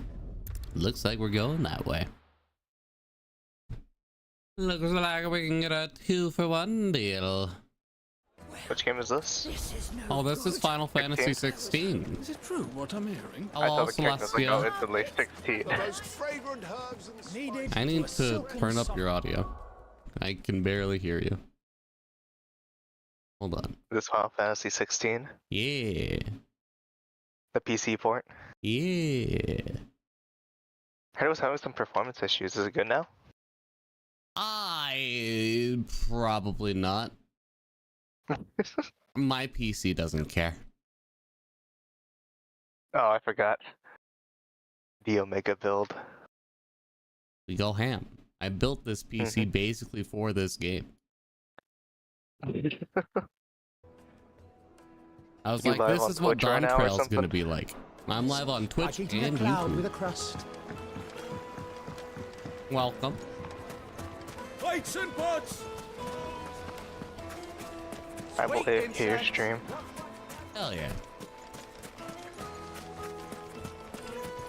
Looks like we're going that way. Looks like we can get a 2-for-1 deal. Which game is this? Oh, this is Final Fantasy 16. Is it true what I'm hearing? Hello, Celestia. Instantly 16. I need to turn up your audio. I can barely hear you. Hold on. This Final Fantasy 16? Yeah. The PC port? Yeah. I heard it was having some performance issues. Is it good now? Probably not. My PC doesn't care. Oh, I forgot. The Omega build. We go ham. I built this PC basically for this game. I was like, this is what Dawn Trail's gonna be like. I'm live on Twitch and YouTube. With a crust. Welcome. Plates and pots! I will hear your stream. Hell yeah.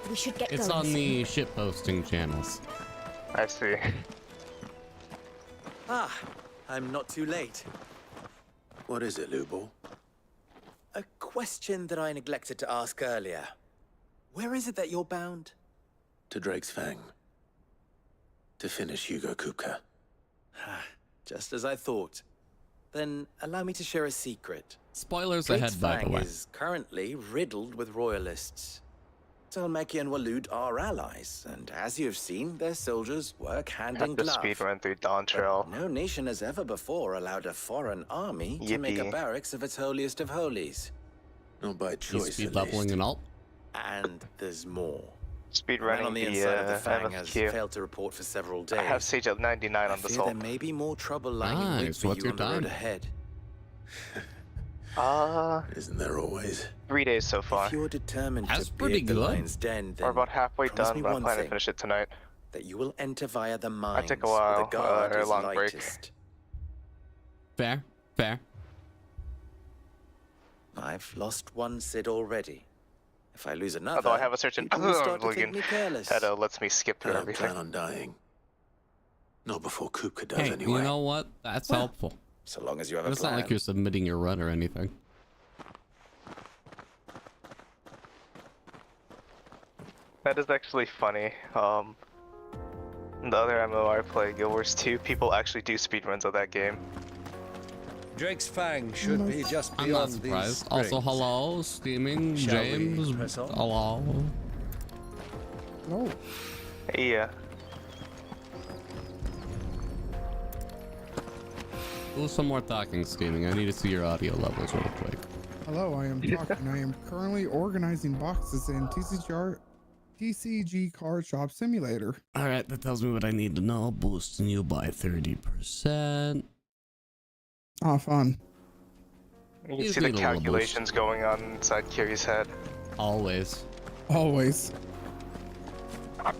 We should get It's going on soon. the ship posting channels. I see. Ah, I'm not too late. What is it, Lubor? A question that I neglected to ask earlier. Where is it that you're bound? To Drake's Fang. To finish Hugo Kupka. Just as I thought. Then allow me to share a secret. Spoilers Drake's ahead, by the Fang way. is currently riddled with royalists. Talmeki and Walud are allies, and as you've seen, their soldiers work hand in Have to glove. speed run through Dawn Trail. But no nation has ever before allowed a foreign army to make a Yippee. barracks of its holiest of holies. Not by You choice, speed at leveling least. and alt. And there's more. Speed Man running on the inside of the Fang has MFQ. failed to report for several days. I have Sage at 99 I on this fear there ult. may be more trouble lying in wait Nice. for What's you your on the road time? ahead. Isn't there always? 3 days so far. If you're determined That's to pretty beard the good. lion's den, then We're about halfway promise done, me but I'm one planning to thing, finish it tonight. that you will enter via the mines, take a where while, the guard or a is long break. lightest. Fair, fair. I've lost one Cid already. If I lose another, Although I have a certain people will start to think me careless. that lets me skip through I don't everything. plan on dying. Not before Kupka does, Hey, anyway. you know what? That's helpful. So long as you have a It's plan. not like you're submitting your run or anything. That is actually funny. The other MMO I play, Guild Wars 2, people actually do speedruns of that game. Drake's Fang should be just I'm beyond not surprised. these Also, springs. hello, streaming, Shall we James. press on? Hello. Oh. Yeah. Do some more talking, streaming. I need to see your audio levels real quick. Hello, I am talking. I am currently organizing boxes in TCG Card Shop Simulator. All right, that tells me what I need to know. Boosting you by 30%. Ah, fun. You can see the calculations going on inside Kiri's head. Always. Always.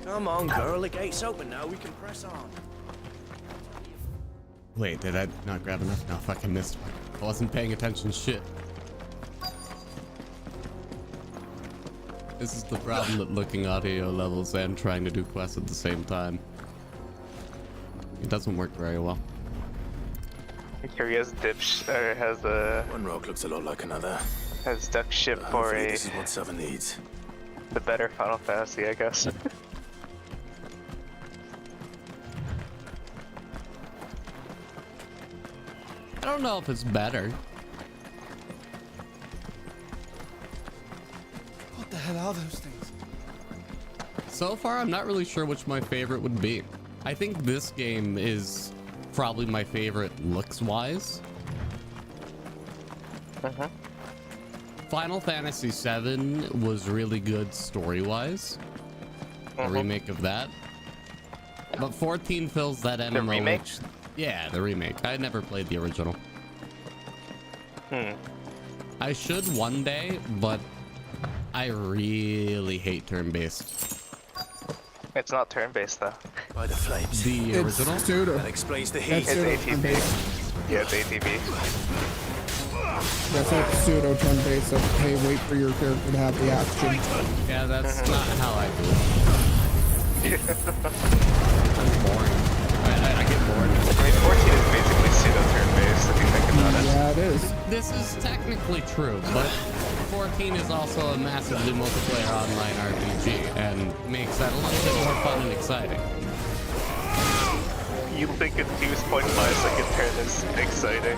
Come on, girl. The gate's open now. We can press on. Wait, did I not grab enough? No, fucking missed. I wasn't paying attention. Shit. This is the problem with looking audio levels and trying to do quests at the same time. It doesn't work very well. Kiri has has a... One rock looks a lot like another. Has duck ship But for hopefully a... This is what Seven needs. The better Final Fantasy, I guess. I don't know if it's better. What the hell are those things? So far, I'm not really sure which my favorite would be. I think this game is probably my favorite looks-wise. Final Fantasy VII was really good story-wise. A remake of that. But 14 fills that MMO. The remake? Yeah, the remake. I never played the original. I should one day, but I really hate turn-based. It's not turn-based though. By the flames. The original? Pseudo. That explains the heat. It's ATV. Yeah, it's ATV. That's like pseudo turn-based of, hey, wait for your character to have the action. Yeah, that's not how I do it. That's boring. I get bored. I mean, 14 is basically pseudo turn-based if you think about it. Yeah, it is. This is technically true, but 14 is also a massively multiplayer online RPG and makes that a little bit more fun and exciting. You think a 2.5-second turn is exciting?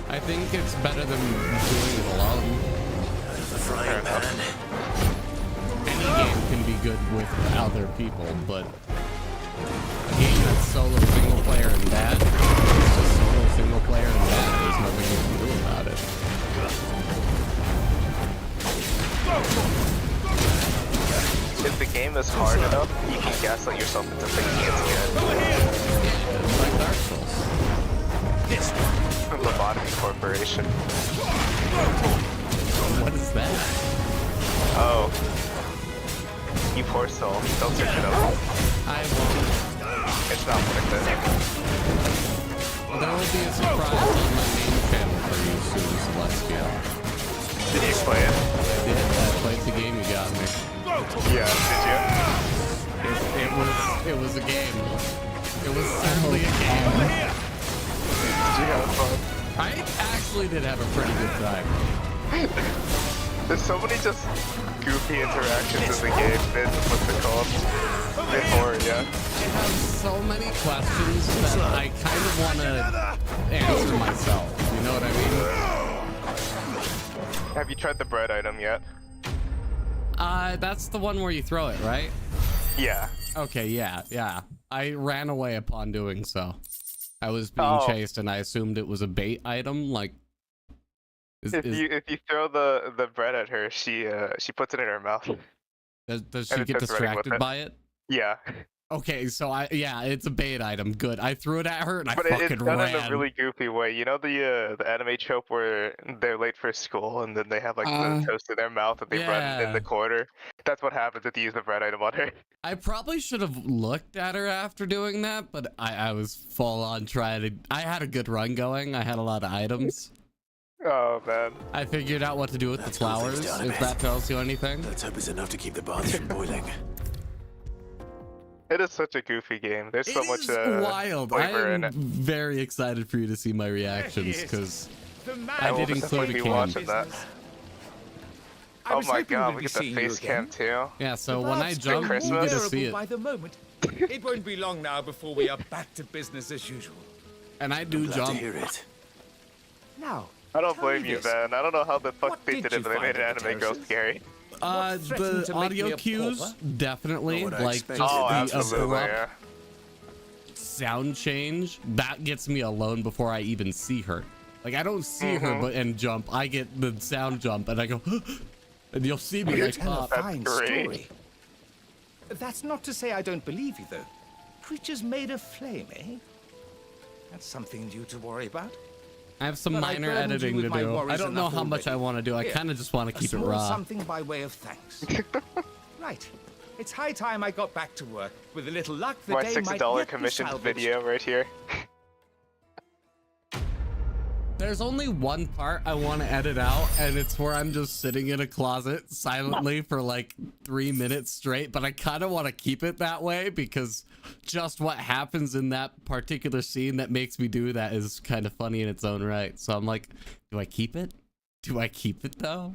I think it's better than doing it alone. The frying pan. Any game can be good with other people, but a game that's solo single player and bad is just solo single player and bad. There's nothing you can do about it. If the game is hard enough, you can gaslight yourself into thinking it's good. It's like Dark Souls. Lobotomy Corporation. What is that? Oh. You poor soul. Don't search it up. I won't. It's not worth it. Well, there will be a surprise on my main channel for you soon, Celestial. Did you play it? I did. I played the game you got me. Yeah, did you? It was a game. It was certainly a game. Did you have fun? I actually did have a pretty good time. There's so many just goofy interactions in the game. What's it called? Before, yeah. It has so many questions that I kind of want to answer myself. You know what I mean? Have you tried the bread item yet? That's the one where you throw it, right? Yeah. Okay, yeah. I ran away upon doing so. I was being chased and I assumed it was a bait item, like... If you throw the bread at her, she puts it in her mouth. Does she get distracted by it? Yeah. Okay, so it's a bait item. Good. I threw it at her and I fucking it's done ran. in a really goofy way. You know the anime trope where they're late for school and then they have like the toast in their mouth and they run in the corner? That's what happens if you use the bread item on her. I probably should have looked at her after doing that, but I was full on trying to... I had a good run going. I had a lot of items. Oh man. I figured out what to do with the flowers, if that tells you anything. Let's hope it's enough to keep the baths from boiling. It is such a goofy game. There's so much Wild. I flavor in am it. very excited for you to see my reactions because I will did include definitely a be cam. watching that. I Oh was my hoping god, we'd we be get the seeing you face again. cam too. Yeah, so The when I bath's jump, grown you more get to see bearable it. by the moment. It won't be long now before we are back to business as usual. And I do Glad jump. to hear it. Now, I don't tell me blame you, this. man. I don't know how the fuck they did did it, you but they made find an at the anime go terraces? scary. threatened The to make me audio a cues, pauper? definitely. Not what I Like, expected. just Oh, the absolutely, abrupt yeah. sound change, that gets me alone before I even see her. Like, I don't see her but and jump. I get the sound jump, and I go, and you'll see me You like, tell a pop. fine story. That's not to say I don't believe you, though. Creatures made of flame, eh? That's something new to worry about. I have some But I minor burdened you editing with to my do. I worries don't know enough how much I already. want to do. I Here, kind of just want to a keep it small raw. something by way of thanks. Right. It's high time I got back to work. With a little luck, the My day might $6 yet be commissioned salvaged. video right here. There's only one part I want to edit out, and it's where I'm just sitting in a closet silently for like 3 minutes straight, but I kind of want to keep it that way because just what happens in that particular scene that makes me do that is kind of funny in its own right. So I'm like, do I keep it? Do I keep it though?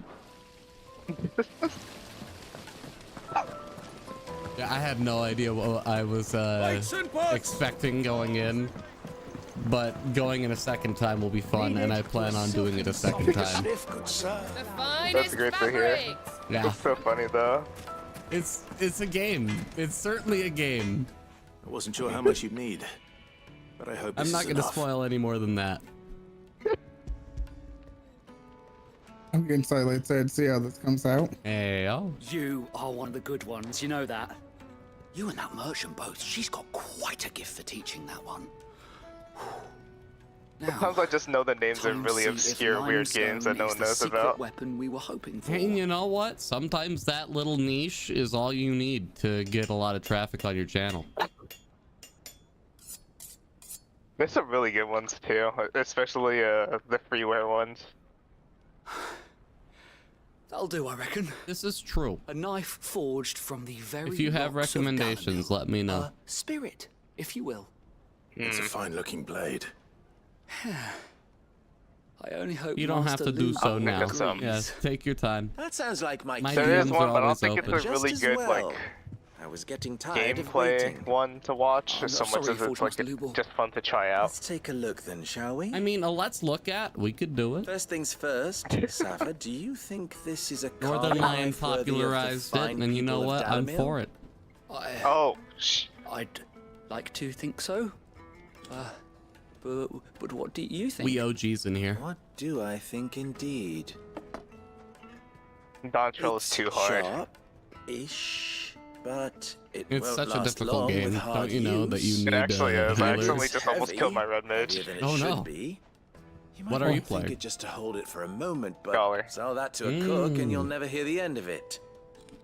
Yeah, I had no idea what I was expecting going in. But going in a second time will be fun, and I plan on doing it a second time. That's great to hear. Yeah. It's so funny though. It's a game. It's certainly a game. I wasn't sure how much you'd need, but I hope this I'm not is going to enough. spoil any more than that. I'm getting slightly excited to see how this comes out. Hey, oh. You are one of the good ones, you know that. You and that merchant both, she's got quite a gift for teaching that one. Sometimes I just know the names of really obscure, weird games that no one knows about. Weapon we were hoping for. And you know what? Sometimes that little niche is all you need to get a lot of traffic on your channel. There's some really good ones too, especially the freeware ones. That'll do, I reckon. This is true. A knife forged from the very If you have rocks of recommendations, let me know. a spirit, if you will. It's a fine-looking blade. I only hope You don't have Master to do Luke so now. agrees. Yes, take your time. That sounds like my My There is DMs one, are but I don't always think it's open. a really Just as good well. like I was getting tired of gameplay waiting. one to watch, I'm so not much sorry, as it's like Forge Master Lubo. just fun to try out. Let's take a look then, shall we? I mean, let's look at. We could do it. First things first, Sava, do you think this is a Northern carving Lion knife worthy of the popularized it, fine and you know people of what? I'm Dalamil? for it. Oh, I'd like to think so. But what do you think? We OGs in here. What do I think indeed? Dontrell is too hard. Sharp-ish, but it It's won't such a last difficult long game. with hard Don't you know that you use. need It actually is. I accidentally healers? just almost killed my red mage. Heavier than it Oh, should no. be. You might What are you want to think playing? it just to hold it for a moment, but Scholar. sell that to a cook and you'll never hear the end of it.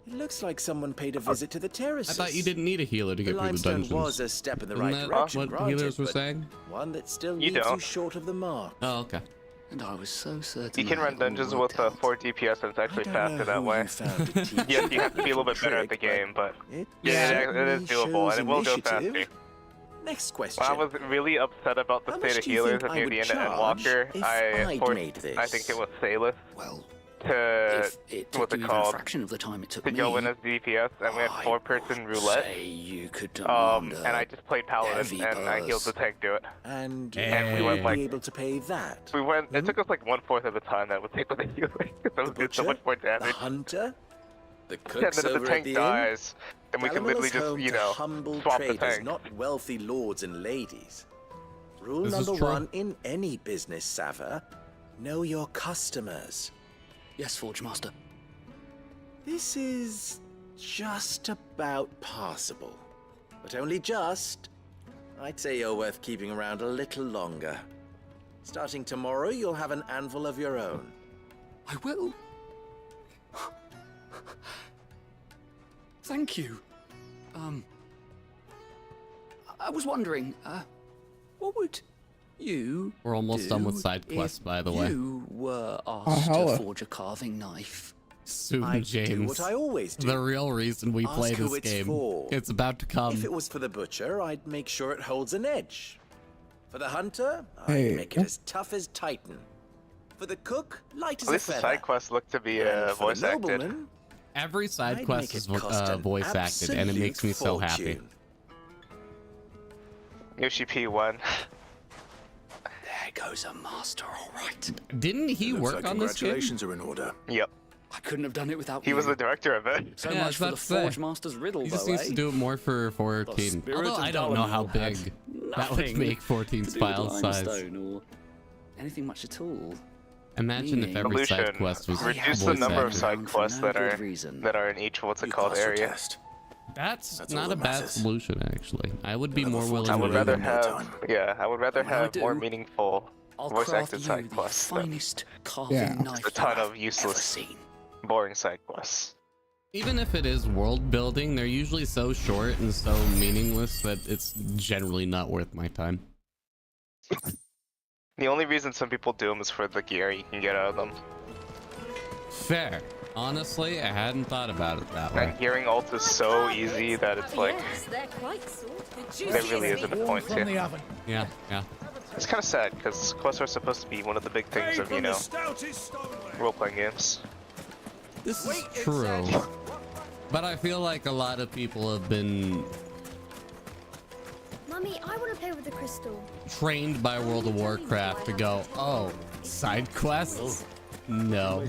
It looks like someone paid a visit to the I terraces. thought you didn't need a healer to The get through the limestone dungeons. was a step in the Isn't right that direction, what granted, healers were but saying? one that still You leaves you don't. short of the mark. Oh, okay. And I was so certain. You can I run had it all dungeons worked with out. 4 DPS and it's actually don't faster know that who way. you found to teach Yes, you have to be a little bit better at the game, but yeah, it is doable and it will go faster. Next question. When I was really upset about the How state much of do you healers think at I near would the end of charge Endwalker, if I I'd forced, made this? I think it was Salus, Well, to, if it took what's you it even a called, fraction of the time it took to me, go in as DPS, and we had 4-person roulette. say you could demand And I just played Paladin, heavy and I healed the purse. tank do it. And And we you went would like, be able to pay that. we went, it took us like 1/4 of the time that would take with the healing, because it did so much more The damage. hunter? The And cooks then if over the at tank the dies, then we can Dalamil literally is just, home you to know, humble swap the traders, tank. not wealthy lords and ladies. Rule This is number true. 1 in any business, Sava: know your customers. Yes, Forge Master. This is just about passable, but only just. I'd say you're worth keeping around a little longer. Starting tomorrow, you'll have an anvil of your own. I will. Thank you. I was wondering, what would We're almost done with side quests, by the way. You were asked to forge a carving knife. Soon, James. do what I always do. The real reason we play Ask who this it's game. for. It's about to come. If it was for the butcher, I'd make sure it holds an edge. For the hunter, Hey. I'd make it as tough as Titan. For the cook, light as At a least the feather. side quests look to be And for voice the acted. nobleman, Every side I'd quest make is it cost an voice acted, and it makes me so absolute happy. fortune. Yoshi P1. There goes a master, all right. Didn't he Looks work like on this game? congratulations are in order. Yep. I couldn't have done it without He you. was the director of it. So Yeah, I much was for about the to say. Forge Master's riddle, He just though, needs eh? to do it more for 14. spirit Although of I don't know how Dalamil big had that would nothing make 14's to do with file size. limestone or anything much at all. Imagine if every side Evolution. quest was Reduce the voice number of acted. side quests no that good are reason. in each what's it You called passed your area. test. That's That's all not a that bad matters. solution, actually. I would be Another more willing 14 I to would do rather that. more have time. I would rather When I have more do, meaningful I'll voice craft acted you side the quests than finest carving Yeah. knife a ton you have of useless, ever seen. boring side quests. Even if it is world building, they're usually so short and so meaningless that it's generally not worth my time. The only reason some people do them is for the gear you can get out of them. Fair. Honestly, I hadn't thought about it that way. And gearing ult is so easy that it's like Yes, they're quite sorted. there really isn't a point to. Yeah, yeah. It's kind of sad because quests are supposed to be one of the big things of role-playing games. This is true. But I feel like a lot of people have been Mummy, I want to play with the crystal. trained by World of Warcraft to go, oh, side quests? No.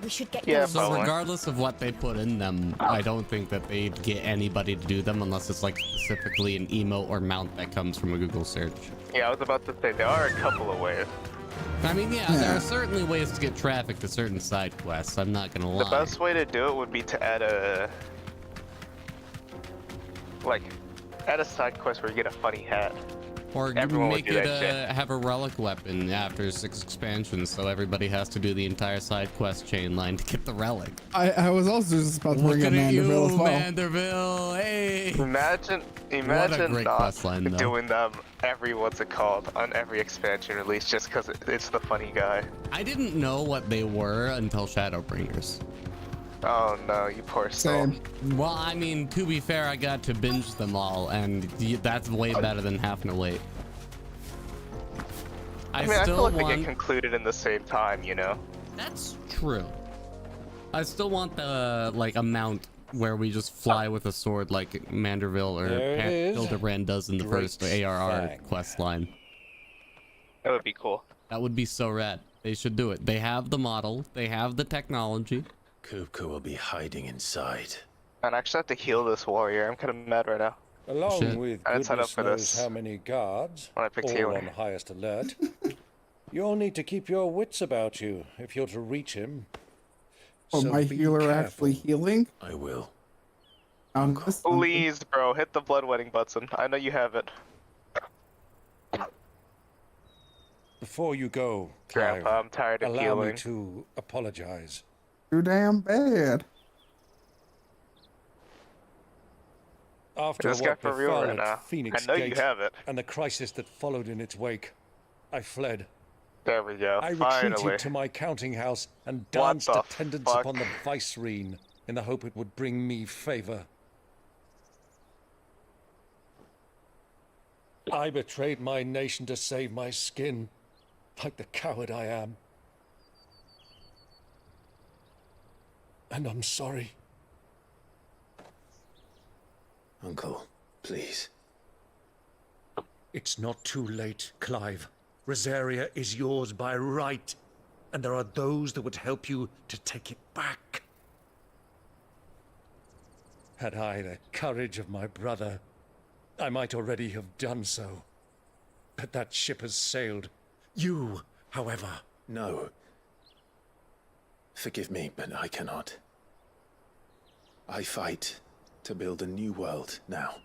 We should get Yeah, those. So probably. regardless of what they put in them, I don't think that they'd get anybody to do them unless it's like specifically an emote or mount that comes from a Google search. Yeah, I was about to say there are a couple of ways. I mean, yeah, there are certainly ways to get traffic to certain side quests. I'm not gonna lie. The best way to do it would be to add a side quest where you get a funny hat. Or Everyone would make do it that shit. have a relic weapon after 6 expansions, so everybody has to do the entire side quest chain line to get the relic. I was also just about to bring Look up at you, Manderville as well. Manderville. Hey. Imagine great not quest line, though. doing them on every expansion release just because it's the funny guy. I didn't know what they were until Shadowbringers. Oh no, you poor soul. Same. Well, I mean, to be fair, I got to binge them all, and that's way better than having to wait. I mean, I feel like they want... get concluded in the same time, you know? That's true. I still want the, like, a mount where we just fly with a sword like Manderville or There it is. Hildebrand does in the first Drake's ARR Fang. quest line. That would be cool. That would be so rad. They should do it. They have the model. They have the technology. Kupka will be hiding inside. And I actually have to heal this warrior. I'm kind of mad right now. Along Shit. with I didn't sign up goodness for knows this. how many guards, When I picked all healer. on highest alert. You'll need to keep your wits about you if you're to reach him. Oh, So my be healer careful. actually healing? I will. This Please, bro, hit the bloodwetting button. I know you have it. Before you go, Clive, Grandpa, I'm tired of allow healing. me to apologize. too damn bad. After Is this guy what for real befell or at not? Phoenix I know you Gate have it. and the crisis that followed in its wake, I fled. There we go. I Finally. retreated to my counting house and What danced the attendance fuck? upon the vicereine in the hope it would bring me favor. I betrayed my nation to save my skin, like the coward I am. And I'm sorry. Uncle, please. It's not too late, Clive. Rosaria is yours by right, and there are those that would help you to take it back. Had I the courage of my brother, I might already have done so. But that ship has sailed. You, however... No. Forgive me, but I cannot. I fight to build a new world now.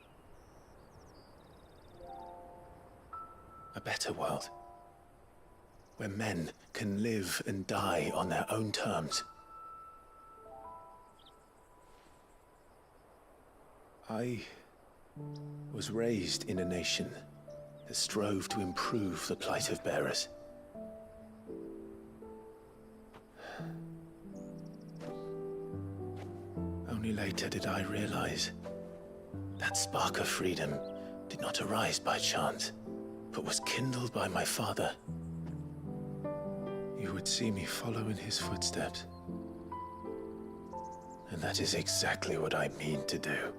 A better world. Where men can live and die on their own terms. I was raised in a nation that strove to improve the plight of bearers. Only later did I realize that spark of freedom did not arise by chance, but was kindled by my father. You would see me follow in his footsteps. And that is exactly what I mean to do.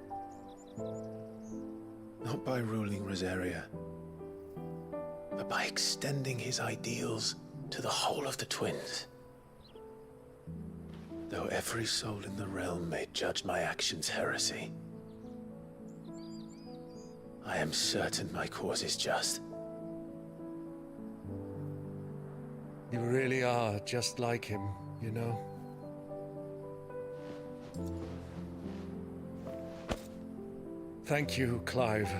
Not by ruling Rosaria, but by extending his ideals to the whole of the twins. Though every soul in the realm may judge my actions heresy, I am certain my cause is just. You really are just like him, you know? Thank you, Clive,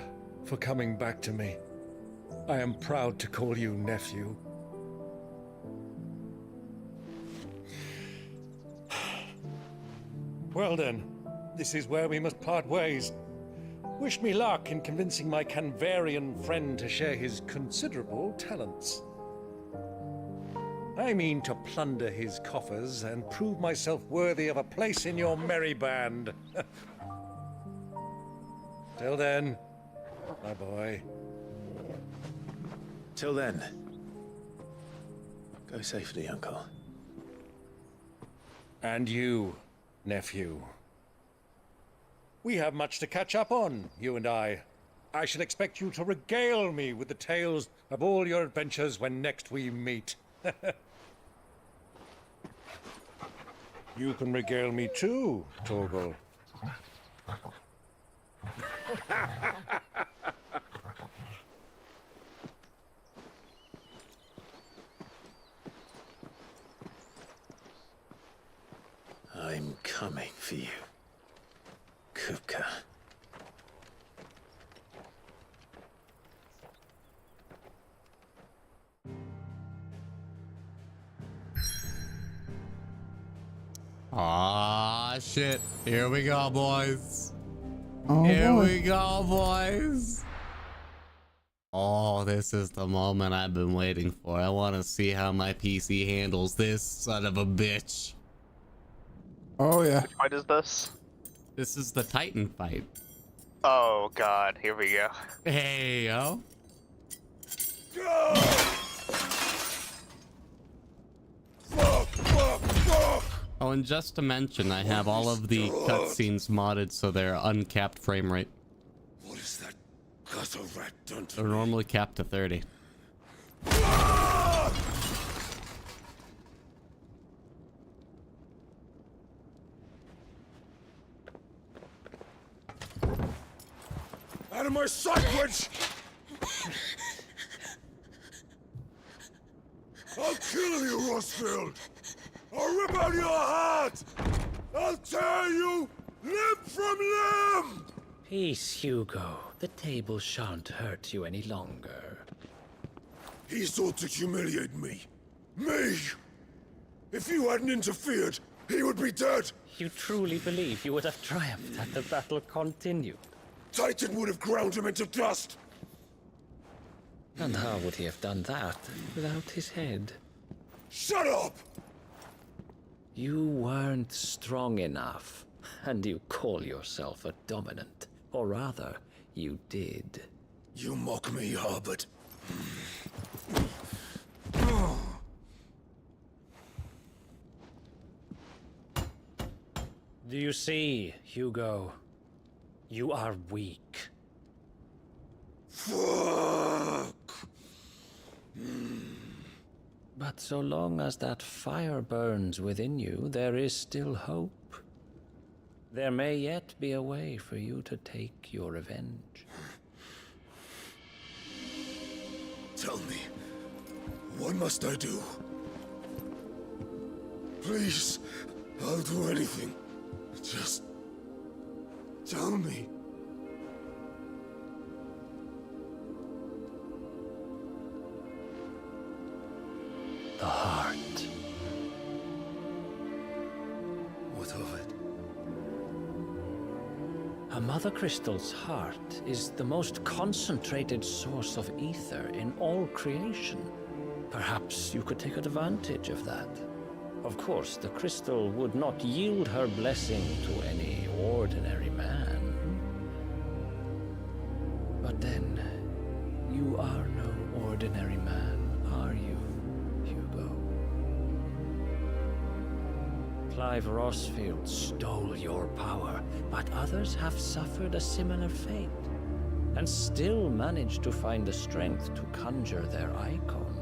for coming back to me. I am proud to call you nephew. Well then, this is where we must part ways. Wish me luck in convincing my Canvarian friend to share his considerable talents. I mean to plunder his coffers and prove myself worthy of a place in your merry band. Till then, my boy. Till then, go safely, Uncle. And you, nephew. We have much to catch up on, you and I. I shall expect you to regale me with the tales of all your adventures when next we meet. You can regale me too, Torgal. I'm coming for you, Kupka. Aw, shit. Here we go, boys. Oh, Here boy. we go, boys. Oh, this is the moment I've been waiting for. I want to see how my PC handles this son of a bitch. Oh, yeah. Which fight is this? This is the Titan fight. Oh god, here we go. Hey, yo. Oh, and just to mention, I have all of the cutscenes modded so they're uncapped frame rate. What is that gutter rat done to They're normally capped to 30. Out of my sight, witch! I'll kill you, Rosfield! I'll rip out your heart! I'll tear you limb from limb! Peace, Hugo. The table shan't hurt you any longer. He sought to humiliate me. Me! If you hadn't interfered, he would be dead! You truly believe you would have triumphed had the battle continued? Titan would have ground him into dust! And how would he have done that without his head? Shut up! You weren't strong enough, and you call yourself a dominant. Or rather, you did. You mock me, Harbert. Do you see, Hugo? You are weak. Fuck! But so long as that fire burns within you, there is still hope. There may yet be a way for you to take your revenge. Tell me, what must I do? Please, I'll do anything. Just tell me. The heart. What of it? A mother crystal's heart is the most concentrated source of ether in all creation. Perhaps you could take advantage of that. Of course, the crystal would not yield her blessing to any ordinary man. But then, you are no ordinary man, are you, Hugo? Clive Rossfield stole your power, but others have suffered a similar fate, and still managed to find the strength to conjure their icon.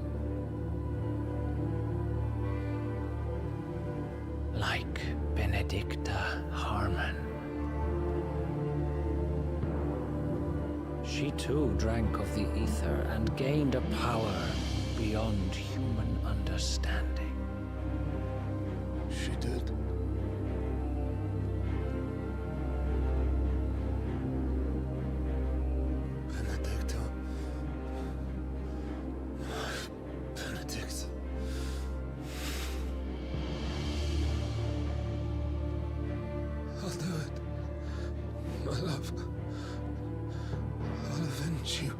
Like Benedicta Harmon. She too drank of the ether and gained a power beyond human understanding. She did. Benedicta. Benedict. I'll do it. My love. I'll avenge you.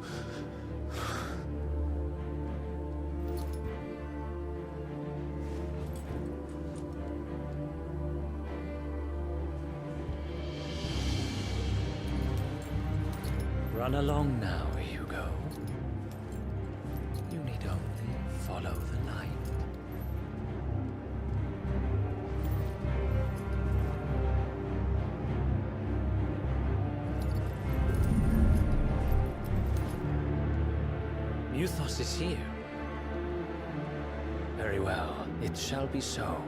Run along now, Hugo. You need only follow the light. Muthos is here. Very well, it shall be so.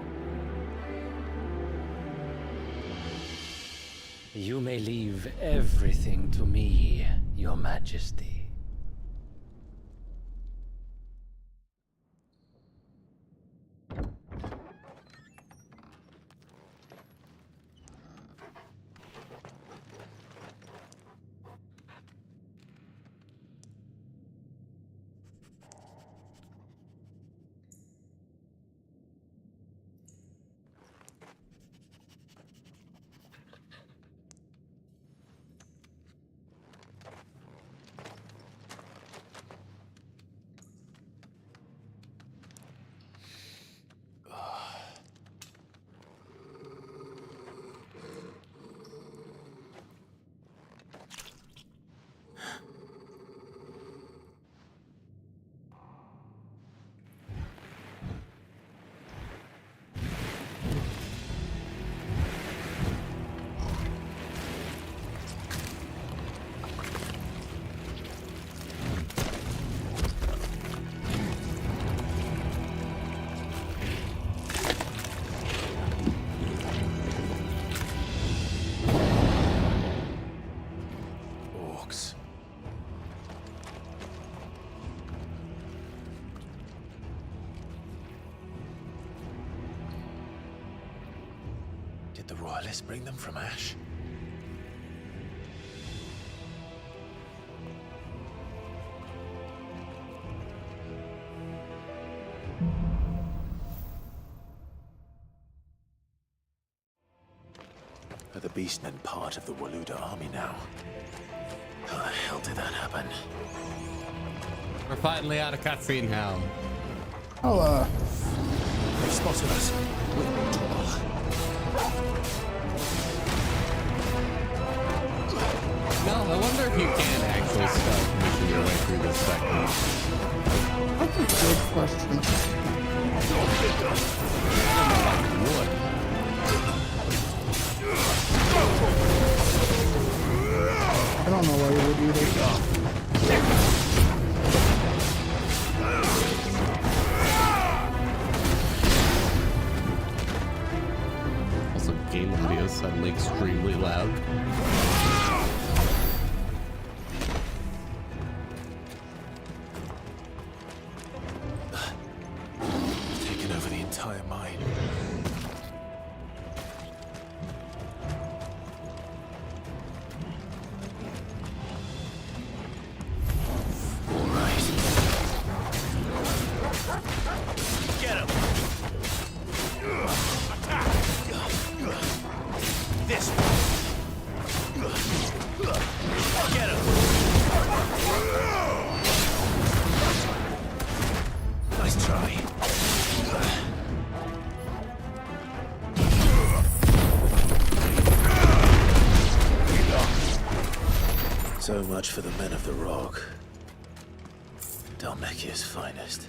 You may leave everything to me, Your Majesty. Did the Royalists bring them from Ash? Are the Beastmen part of the Waluda army now? How the hell did that happen? We're finally out of cutscene now. I'll, They spotted us. No, I wonder if you can actually start pushing your way through this second. That's a good question. Wood. I don't know why you would either. Also, game audio suddenly extremely loud. Taken over the entire mine. All right. Get him! Attack! This way! So much for the men of the rock. Dalmekia's finest.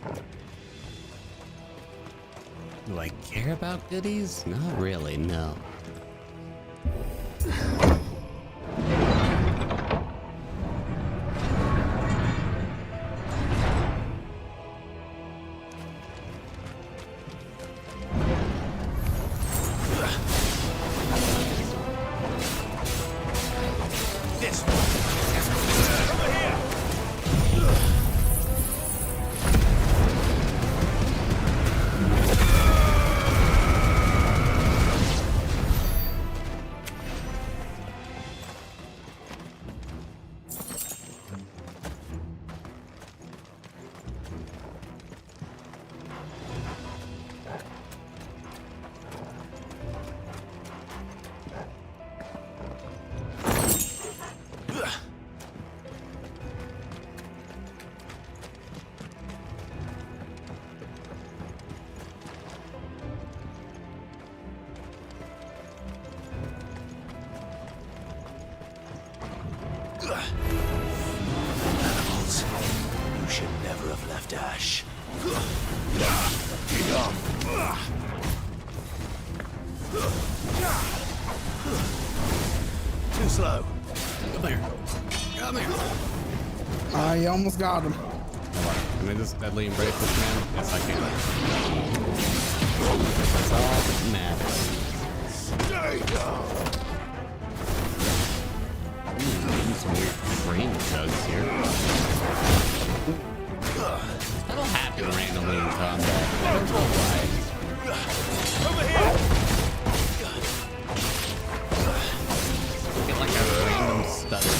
Do I care about goodies? Not really, no. Animals, you should never have left Ash. Too slow. Come here. Come here. I almost got him. Can I just deadly embrace this man? Yes, I can. That's all that matters. Some weird frame chugs here. That'll happen randomly in combat. I don't know why. Over here! Get like a random stutter.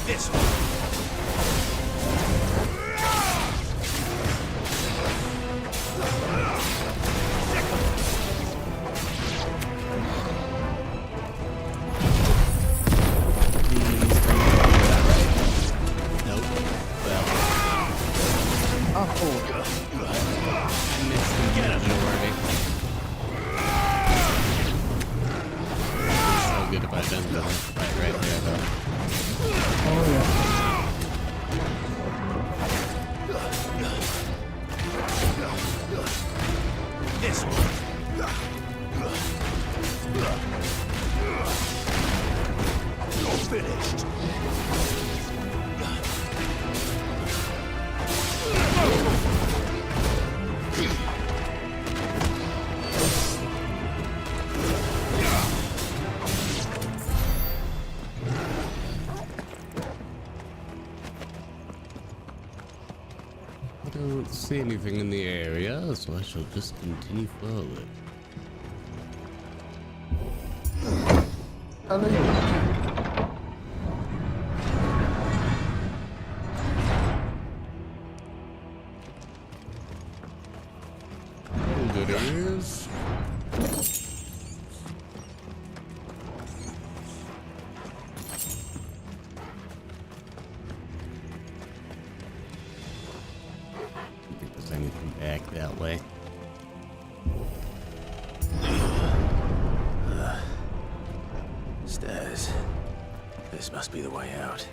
This one. See anything in the area, so I shall just continue forward. Good ears. Back that way. Stairs. This must be the way out.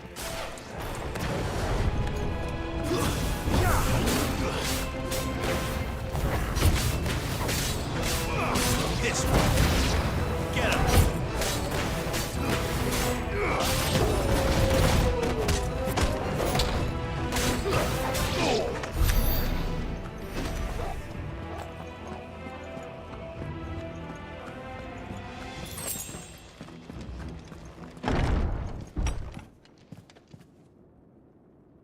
This one. Get him.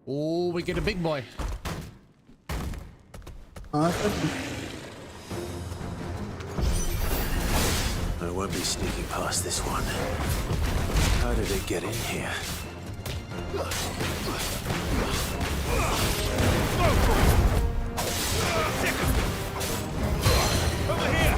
Oh, we get a big boy. I won't be sneaking past this one. How did it get in here? Over here!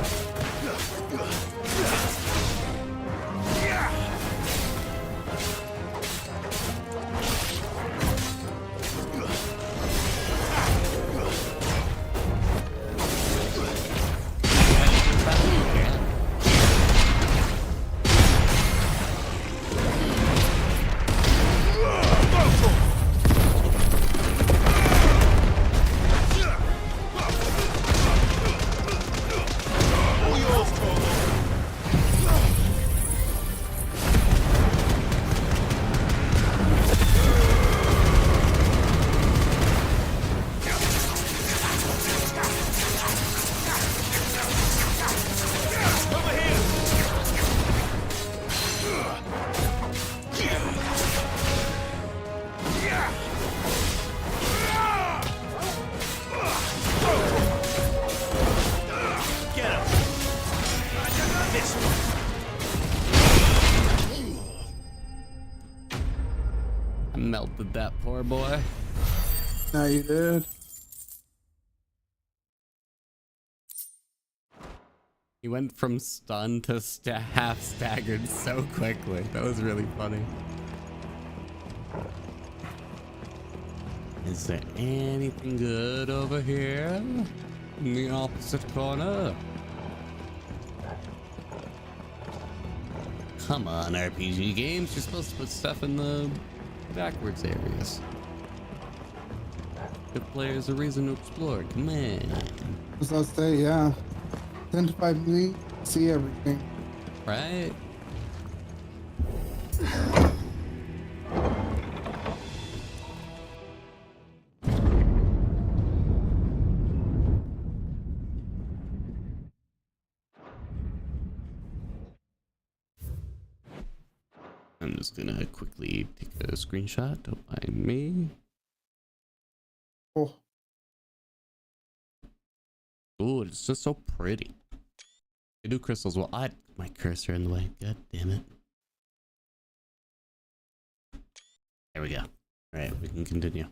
power, boy. No, you did. He went from stunned to half staggered so quickly. That was really funny. Is there anything good over here? In the opposite corner? Come on, RPG games. You're supposed to put stuff in the backwards areas. Give players a reason to explore. Come on. As I say, yeah. 10 to 5 minutes, see everything. Right? I'm just gonna quickly take a screenshot. Don't mind me. Oh. Ooh, it's just so pretty. They do crystals well. I my cursor in the way. God damn it. There we go. Alright, we can continue.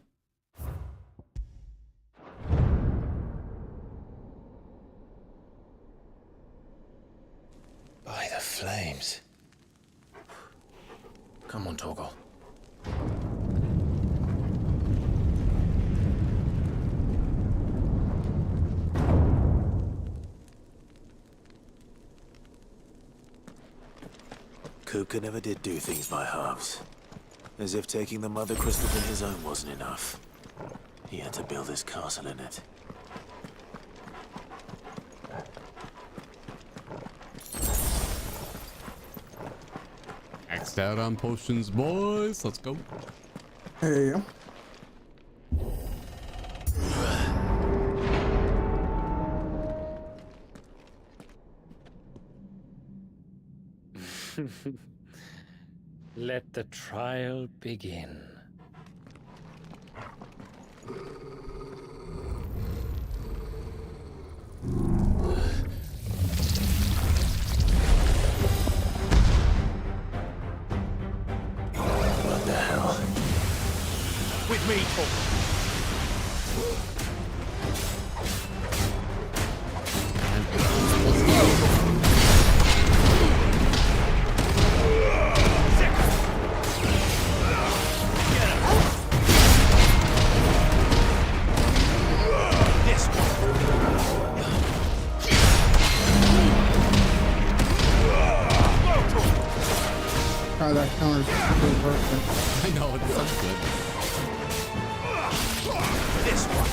By the flames. Come on, Torgal. Kuka never did do things by halves. As if taking the mother crystal in his own wasn't enough. He had to build his castle in it. Maxed out on potions, boys. Let's go. Hey. Let the trial begin. What the hell? With me, Torgal. God, that counter's really working. I know, it's so good. This one.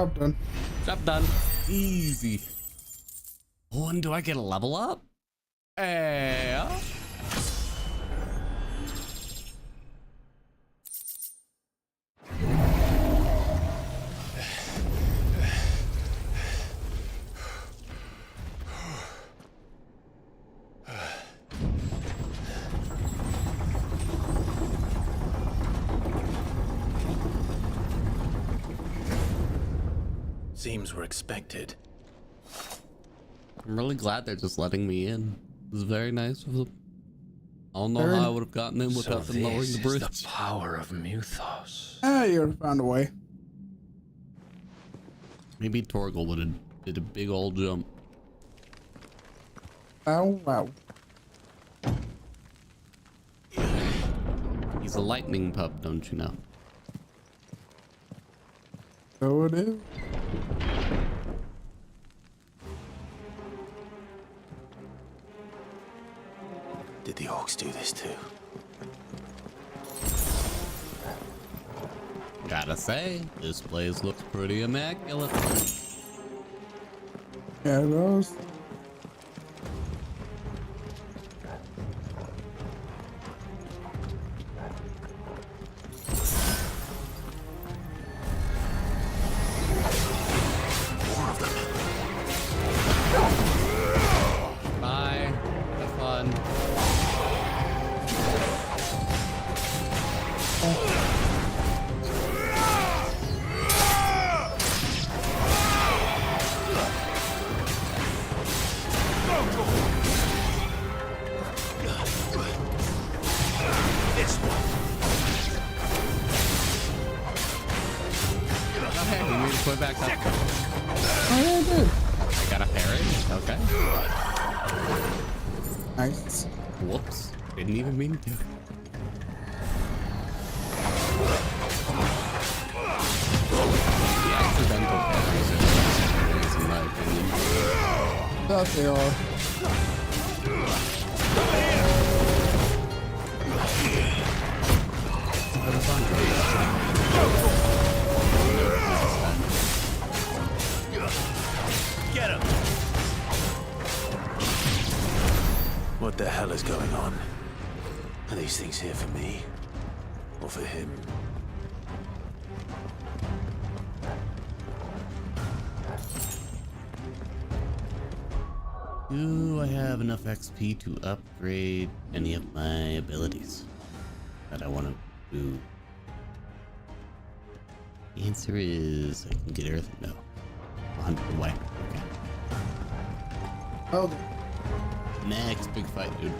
Job done. Job done. Easy. Oh, and do I get a level up? Yeah. Seems we're expected. I'm really glad they're just letting me in. was very nice of them. I don't know Very- how I would have gotten in without them lowering the bridge. The power of Muthos. Ah, you would have found a way. Maybe Torgal would have did a big old jump. Oh, wow. He's a lightning pup, don't you know? So it is. Did the orcs do this too? Gotta say, this place looks pretty immaculate. Yeah, it does. Bye. Have fun. Okay, we need to put it back up. Oh, yeah, I did. I got a parry. Okay. Nice. Whoops. Didn't even mean to. The accidental parries are just in my opinion. That they are. Get him! What the hell is going on? Are these things here for me? Or for him? Do I have enough XP to upgrade any of my abilities that I want to do? The answer is I can get everything. No. 100 away. Okay. Oh. Next big fight, dude.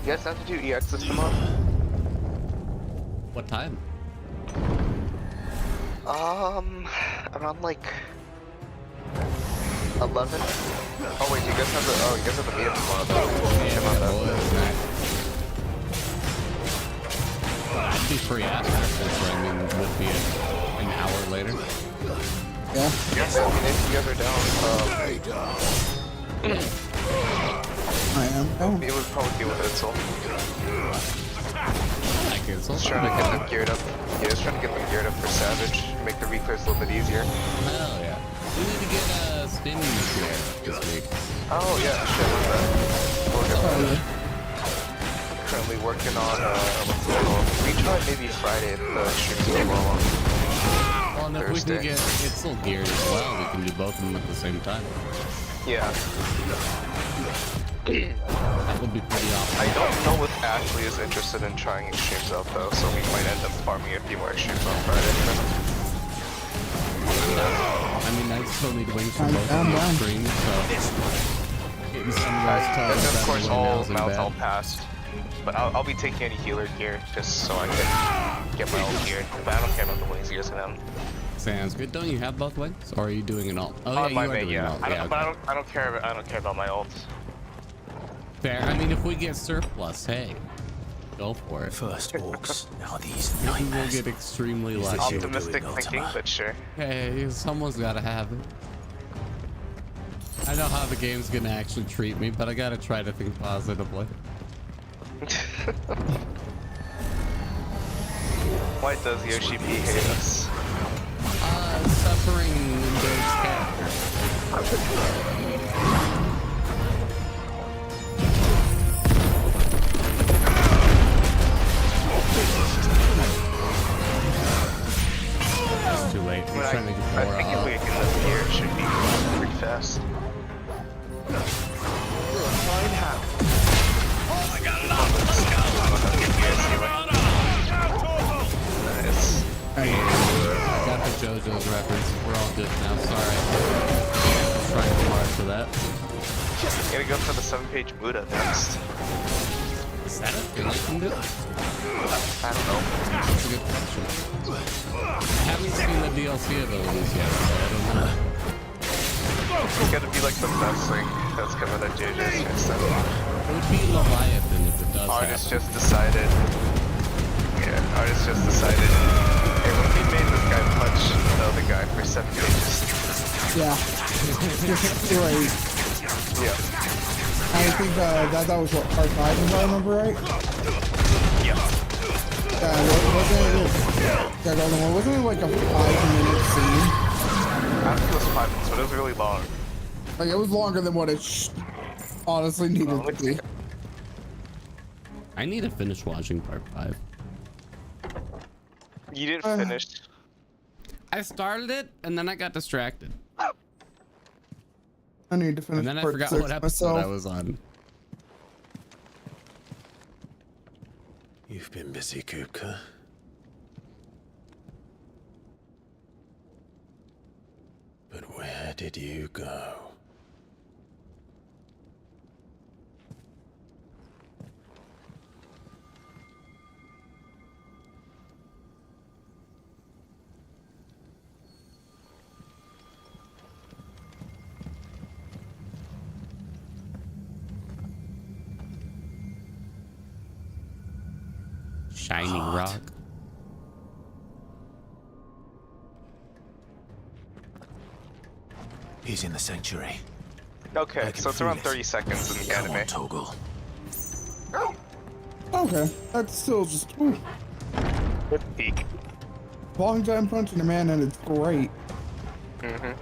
You guys have to do EXs tomorrow? What time? Around like 11. Oh wait, you guys have the meetup tomorrow though. I'd be free after this, I mean, would be an hour later. Yeah. Yes, I mean, if you guys are down, I am down. it would probably be with Itzel. I like Itzel. Just trying to get them geared up. Yeah, just trying to get them geared up for Savage. Make the reclays a little bit easier. Hell yeah. We need to get a spin here this week. Oh yeah, shit, what's that? Currently working on what's it called? We tried maybe Friday at the stream so long. Well, and if we can get Itzel geared as well, we can do both of them at the same time. Yeah. That would be pretty awesome. I don't know if Ashley is interested in trying extremes out though, so we might end up farming a few more extremes on Friday. I mean, I still need to win some both of the streams, so getting some of those And toes of course, all isn't mounts all bad. passed. But I'll be taking any healer gear just so I can get my own gear. But I don't care about the wings, you guys can have them. Sounds good. Don't you have both wings, or are you doing it all? Oh yeah, On you my are main, doing yeah. it all. I don't, Yeah, but okay. I don't care about my ults. Fair. I mean, if we get surplus, hey, go for it. First orcs, now these Maybe we'll nightmares. get extremely lucky. Optimistic thinking, but sure. Hey, someone's got to have it. I know how the game's gonna actually treat me, but I gotta try to think positively. Why does Yoshi P hate us? Suffering Dave's character. It's too late. I'm trying to get I more think if we get this gear, it should be pretty fast. Find how. Nice. Got the JoJo's reference. We're all good now. Sorry. Trying to for the 7-page Buddha next? Is that a thing you can do? I don't know. That's a good question. I haven't seen the DLC abilities yet, so I don't know. It's gonna be like the best thing that's coming out of JJ's next time. It would be Leviathan if it does Artist happen. just decided. Yeah, artist just decided. Hey, what if we made this guy punch the other guy for 7 pages? Yeah. Right. Yeah. I think that was what, part 5, if I remember right? Yeah. Wasn't it like a 5-minute scene? I don't think it was 5 minutes, but it was really long. Like, it was longer than what it honestly needed to be. I need to finish watching part 5. You didn't finish. I started it and then I got distracted. I need to finish. And then I part forgot 6 what episode myself. I was on. You've been busy, Kupka. But where did you go? Shiny rock. He's in the sanctuary. Okay, so it's around 30 seconds in the anime. Toggle. Okay, that's still just Good peak. long time punching a man, and it's great. Mm-hmm.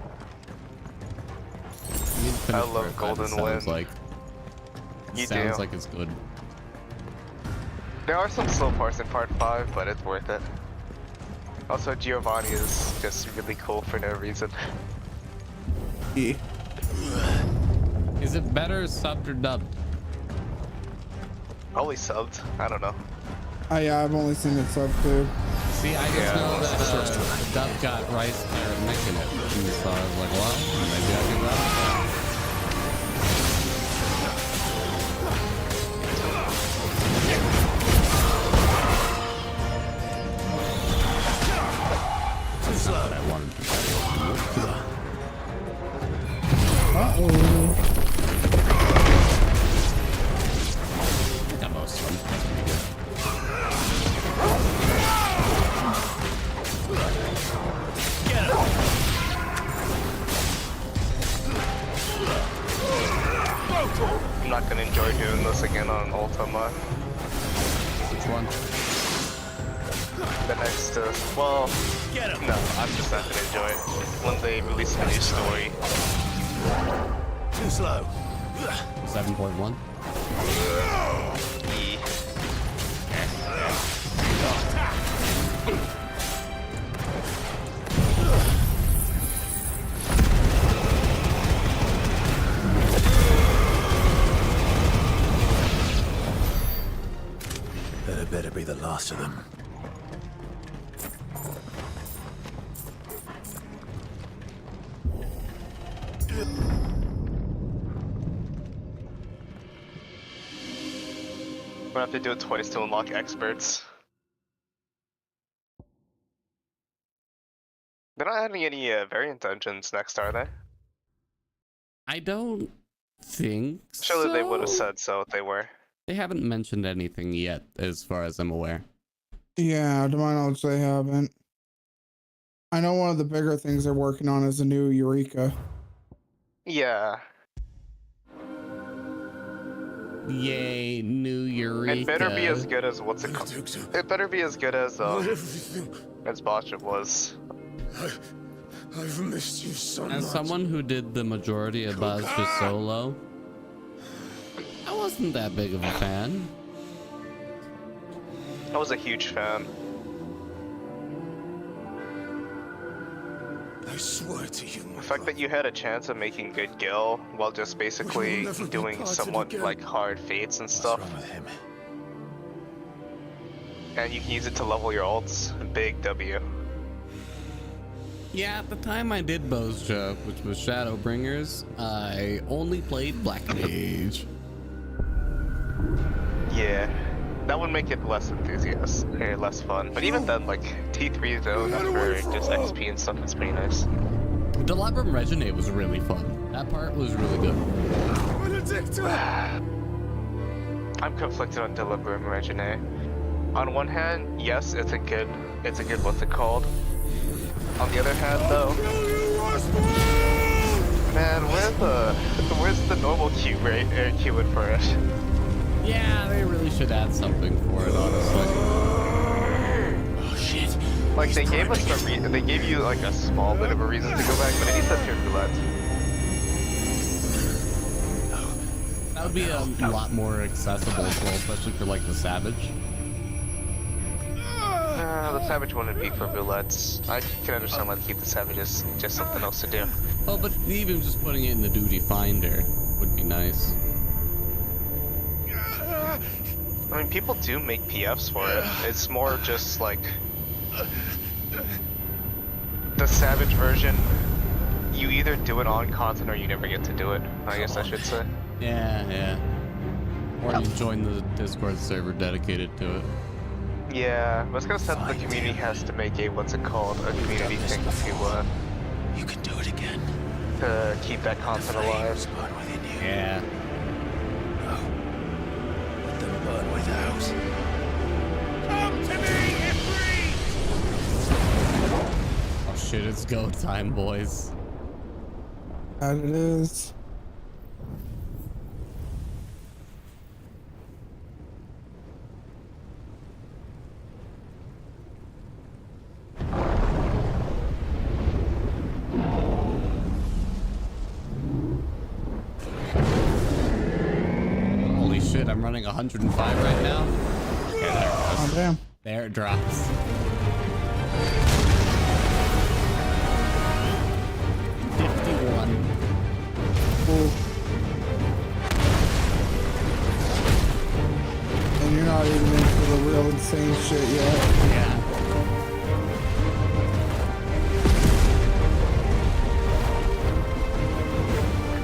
I love Golden Wind. Like, You sounds do. like it's good. There are some slow parts in part 5, but it's worth it. Also, Giovanni is just really cool for no reason. Yeah. Is it better subbed or dubbed? Probably subbed. I don't know. I've only seen it sub too. See, I just know that Dub got Rice there making it. And so I was like, well, maybe I'll give that a shot. That's not what I wanted to do. Got most of them. That's pretty good. Get him! I'm not gonna enjoy doing this again on Ultima. Which one? The next, well, no, I'm just not gonna enjoy it. When they release a new story. Too slow. 7.1. That better be the last of them. We're gonna have to do it twice to unlock experts. They're not adding any variant dungeons next, are they? I don't think Surely they would have so. said so if they were. They haven't mentioned anything yet, as far as I'm aware. Yeah, to my knowledge, they haven't. I know one of the bigger things they're working on is a new Eureka. Yeah. Yay, new Eureka. It better be as good as what's it called? It better be as good as Botcha was. I've missed you so much. As someone who did the majority of Bozja solo, I wasn't that big of a fan. I was a huge fan. I swear to you, The fact that you had a chance of making good Gil while just basically doing somewhat like hard fates and stuff. And you can use it to level your ults. Big W. Yeah, at the time I did Bozja, which was Shadowbringers, I only played Black Mage. Yeah, that would make it less enthusiastic, or less fun. But even then, like T3 zone for just XP and stuff is pretty nice. Delabrum Regine was really fun. That part was really good. I'm conflicted on Delabrum Regine. On one hand, yes, it's a good what's it called? On the other hand, though, man, where's the normal Q rate Q in for it? Yeah, they really should add something for it, honestly. Oh shit! Like they gave us they gave you like a small bit of a reason to go back, but it needs to pure roulette. That would be a lot more accessible as well, especially for like the Savage. The Savage wouldn't be for roulettes. I can understand why they keep the Savage as just something else to do. Oh, but even just putting it in the Duty Finder would be nice. I mean, people do make PFs for it. It's more just like the Savage version. You either do it on content or you never get to do it. I guess I should say. Yeah. Or you join the Discord server dedicated to it. Yeah, I was gonna say the community has to make a what's it called, a community thing to you can do it again. To keep that content alive. Yeah. Let them burn without. Come to me, Ifrit! Oh shit, it's go time, boys. That it is. Holy shit, I'm running 105 right now. Okay, there it goes. Oh, damn. There it drops. Cool. And you're not even into the real insane shit yet. Yeah.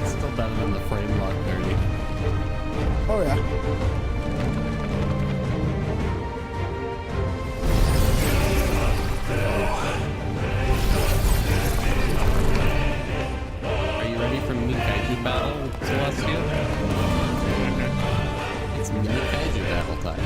It's still better than the frame lock 30. Oh yeah. Are you ready for mini kaiju battle with Celestia? It's mini kaiju battle time.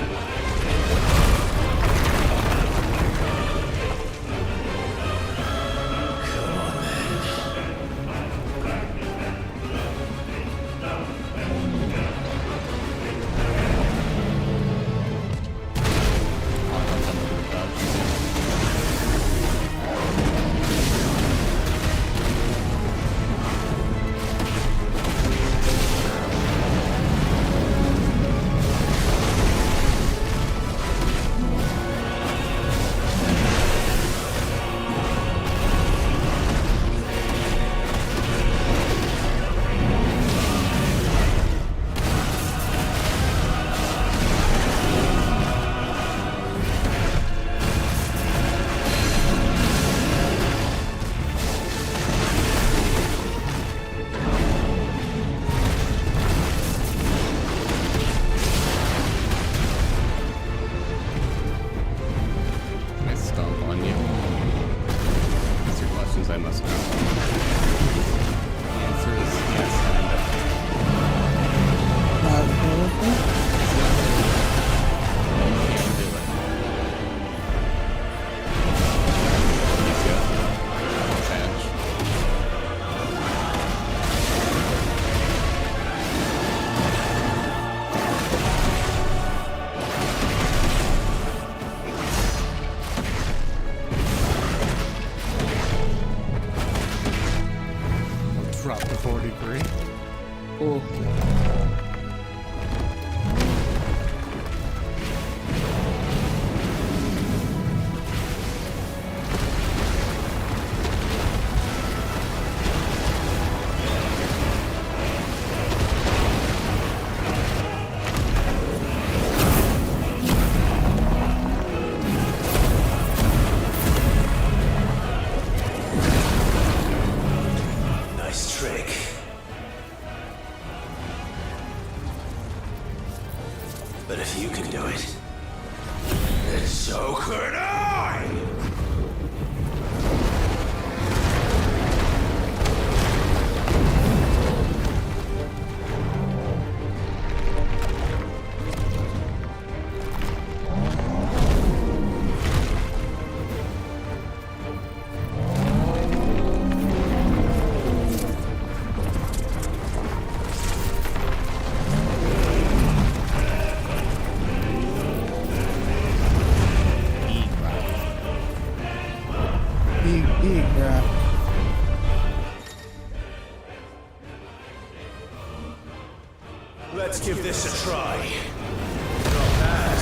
But if you can do it, then so could I! Let's give this a try. Not bad.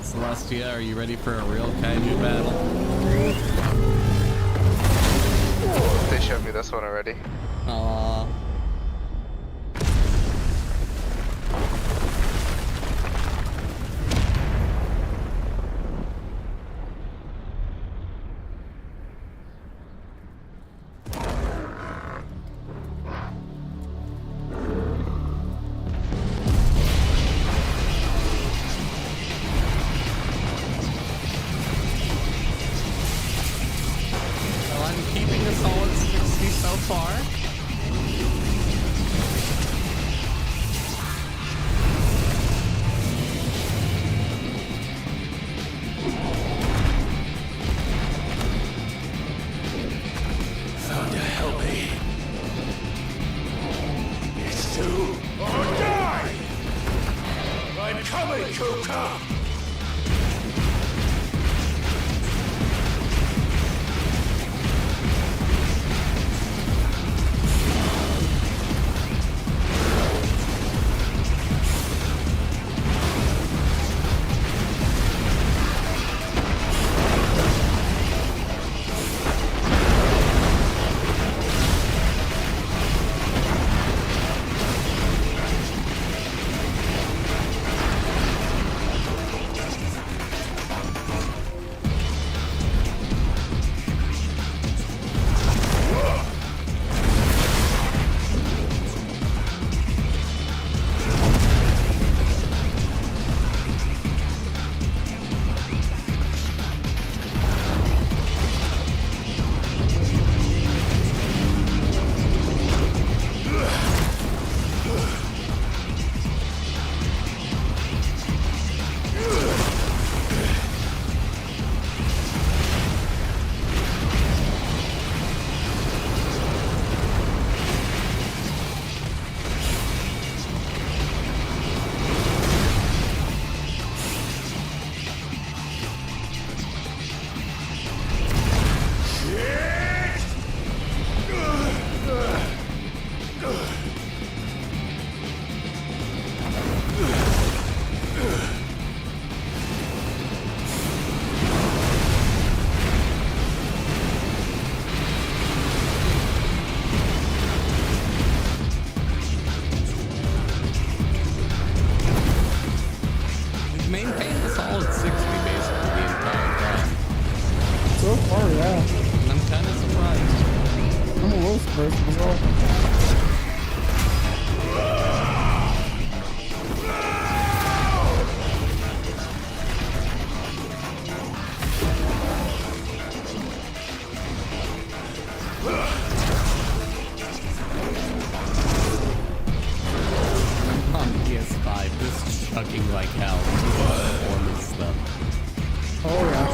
Celestia, are you ready for a real kaiju battle? They showed me this one already. Aww. Oh, yeah. And I'm kind of surprised. I'm a little surprised as well. On PS5, this is chugging like hell. Performance stuff. Oh, yeah.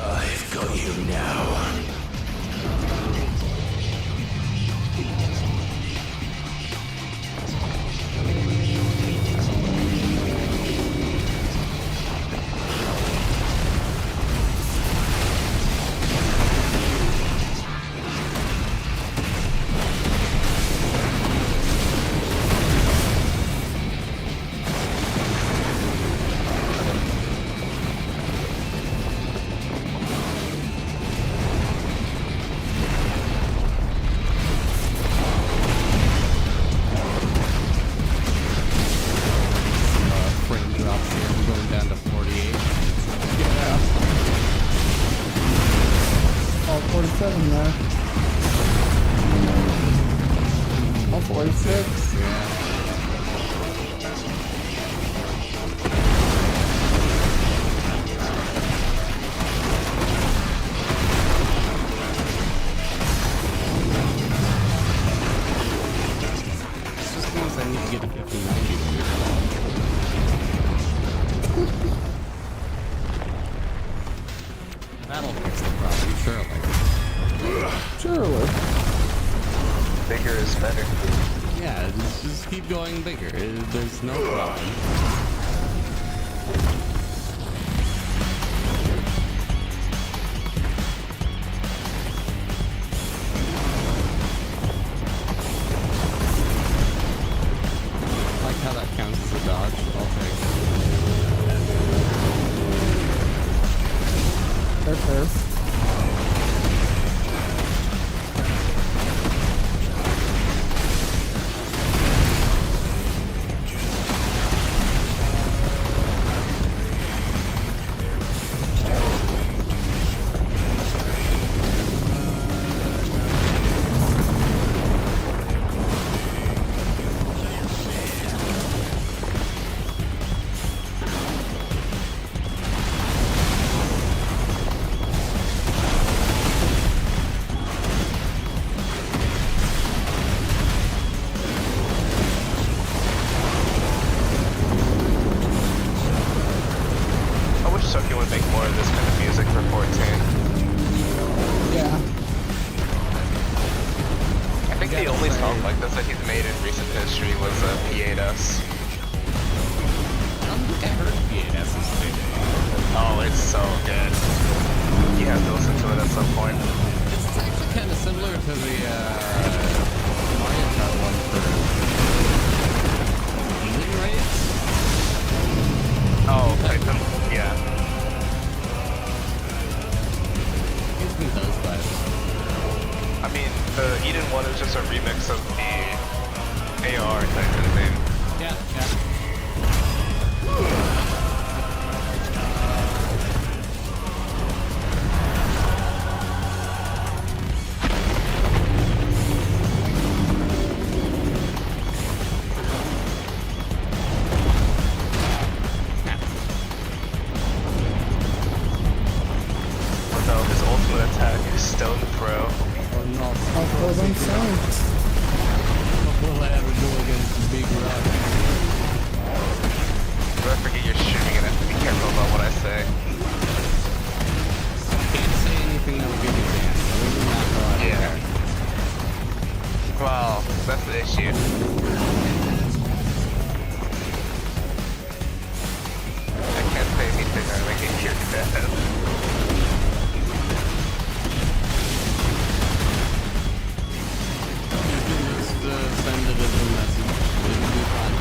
I've got you now. Frame drops here. I'm going down to 48. Yeah. Oh, 47 there. Oh, 46. Yeah. This just means I need to get a 5090 to move along. That'll fix the problem, surely. Surely. Bigger is better. Yeah, just keep going bigger. There's no problem. I like how that counts as a dodge. I'll take it. Fair, fair. I wish Soki would make more of this kind of music for 14. Yeah. I think the only song like this that he's made in recent history was Pietas. I don't think I heard Pietas' thing. Oh, it's so good. You have to listen to it at some point. It's actually kind of similar to the Mario Kart one for healing raids. Oh, Titan. Yeah. Gives me those vibes. I mean, the Eden one is just a remix of the AR Titan theme. Yeah, yeah. No, his ultimate attack is Stone Throw. Or not. I'll throw them stones. What will I ever do against the big rock? Don't forget you're shooting and I have to be careful about what I say. Can't say anything that will give you dance. Other than that, though, I don't care. Well, that's the issue. I can't say anything that will make it hear death. Send it as a message. It'll be fine.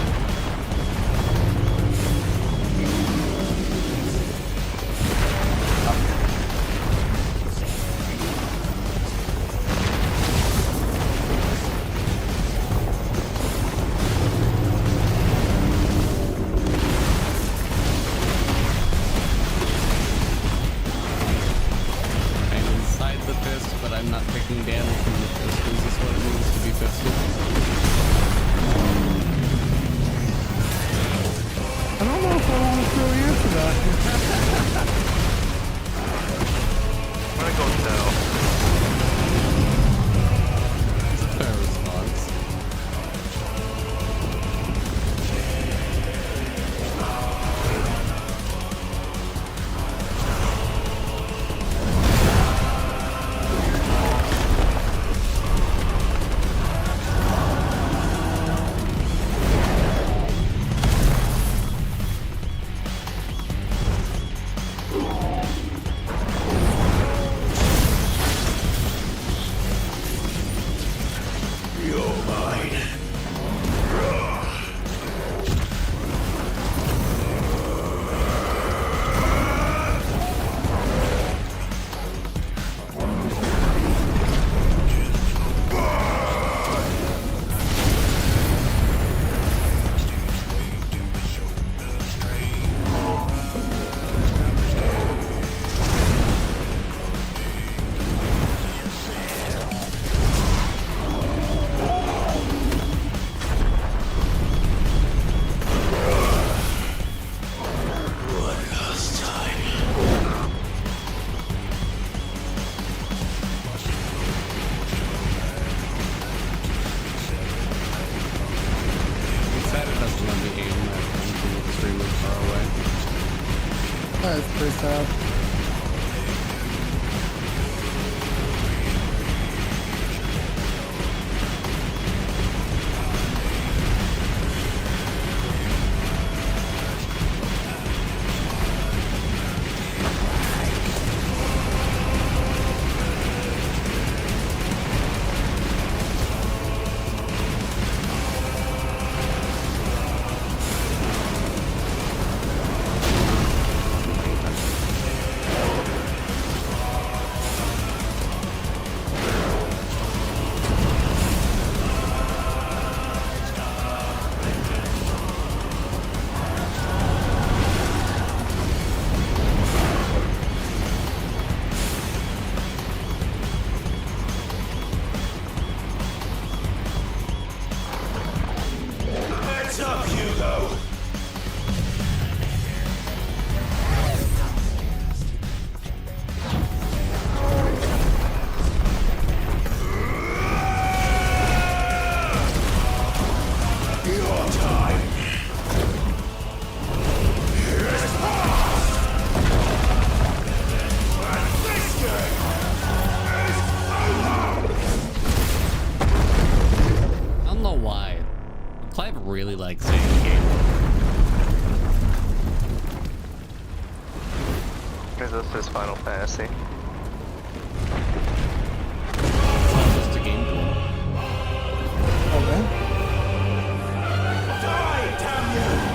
That's pretty sad. Really like seeing the game. Is this his Final Fantasy? Oh, just a game tool. Okay. Die, damn you!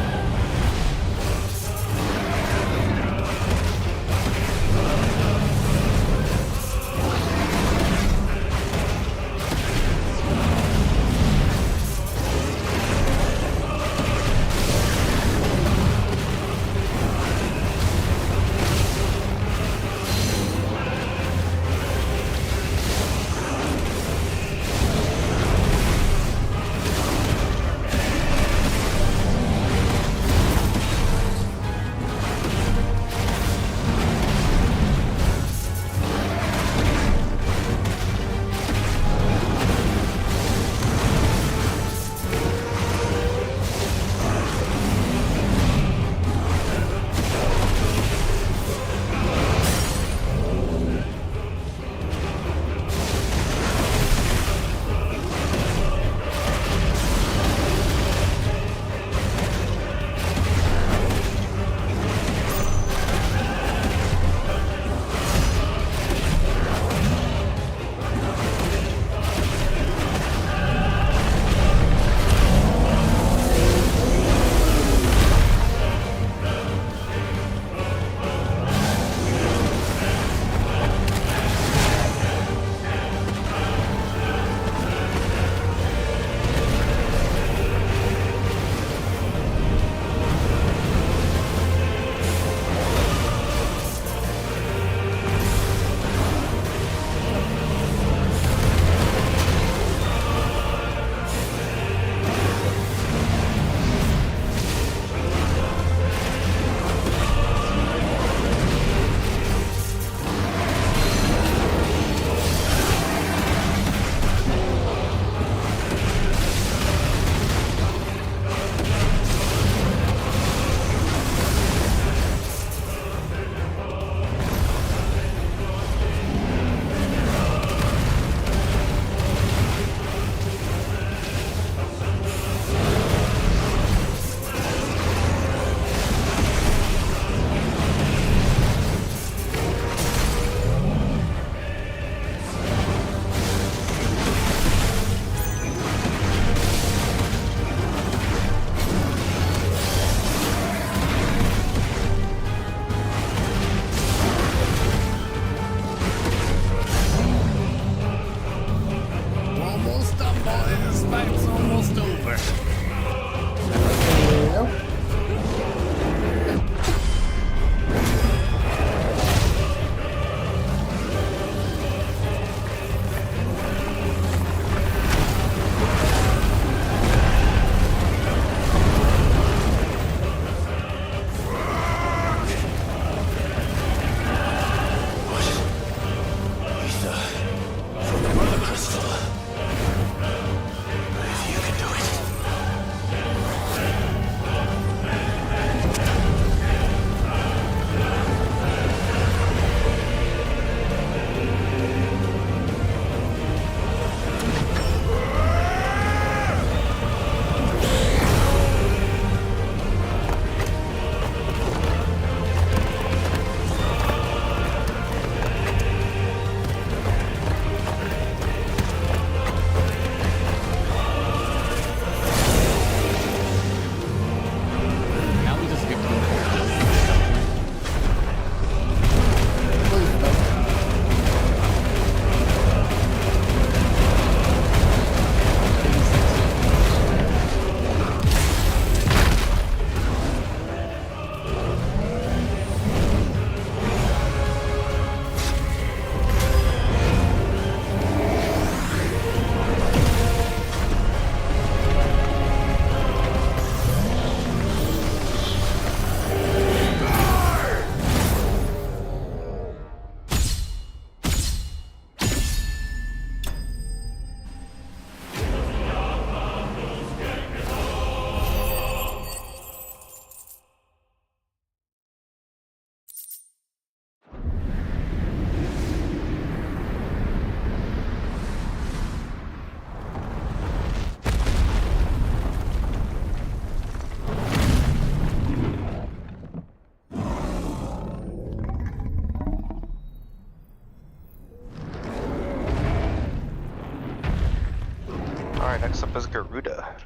Next up is Garuda.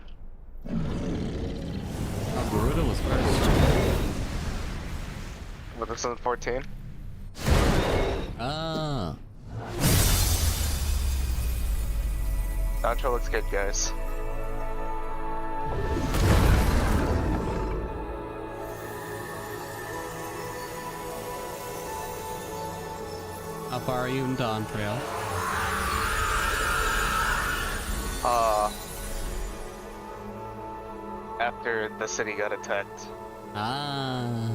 Oh, Garuda was first. What, this is 14? Ah. Outro looks good, guys. How far are you in Dawn Trail? After the city got attacked. Ah.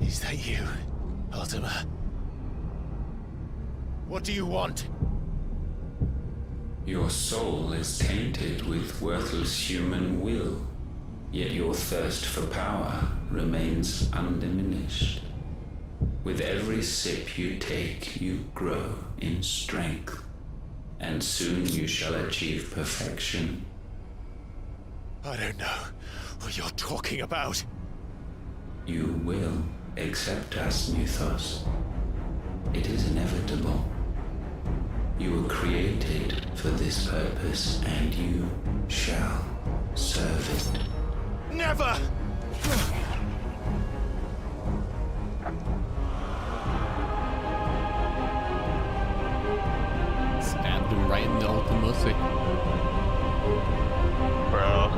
Is that you, Ultima? What do you want? Your soul is tainted with worthless human will, yet your thirst for power remains undiminished. With every sip you take, you grow in strength, and soon you shall achieve perfection. I don't know what you're talking about. You will accept us, Mythos. It is inevitable. You were created for this purpose, and you shall serve it. Never! Stabbed him right in the ultimacy. Bro.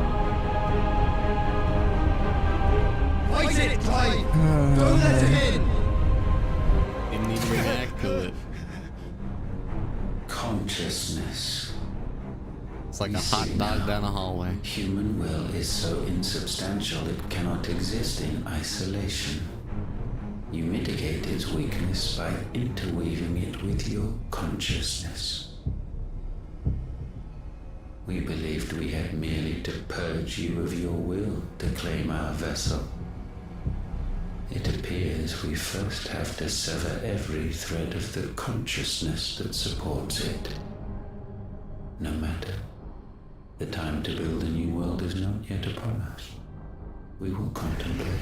Fight it, Clive! Don't let him in! Didn't even react to it. Consciousness. It's like a hot dog down a hallway. Human will is so insubstantial it cannot exist in isolation. You mitigate its weakness by interweaving it with your consciousness. We believed we had merely to purge you of your will to claim our vessel. It appears we first have to sever every thread of the consciousness that supports it. No matter. The time to build a new world is not yet upon us. We will contemplate.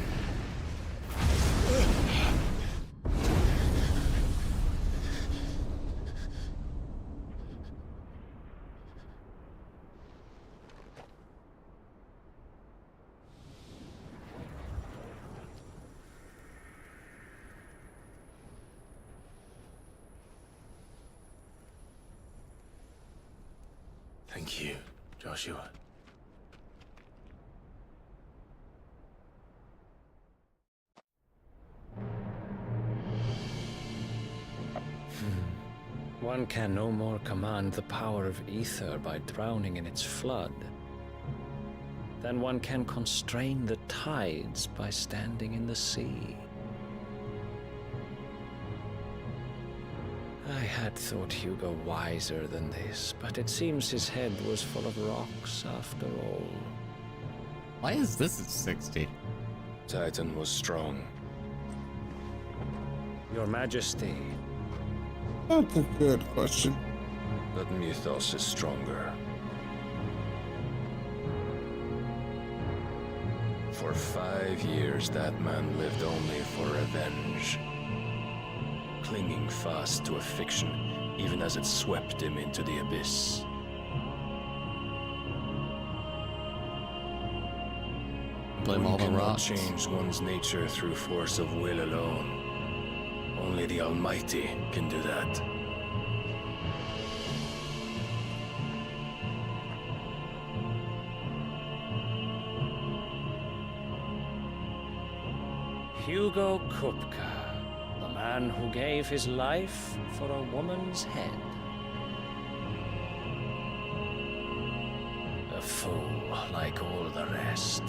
Thank you, Joshua. One can no more command the power of ether by drowning in its flood than one can constrain the tides by standing in the sea. I had thought Hugo wiser than this, but it seems his head was full of rocks after all. Why is this at 60? Titan was strong. Your Majesty. That's a good question. But Mythos is stronger. For 5 years, that man lived only for revenge. Clinging fast to a fiction, even as it swept him into the abyss. Blame all the One cannot rocks. change one's nature through force of will alone. Only the Almighty can do that. Hugo Kupka, the man who gave his life for a woman's head. A fool like all the rest.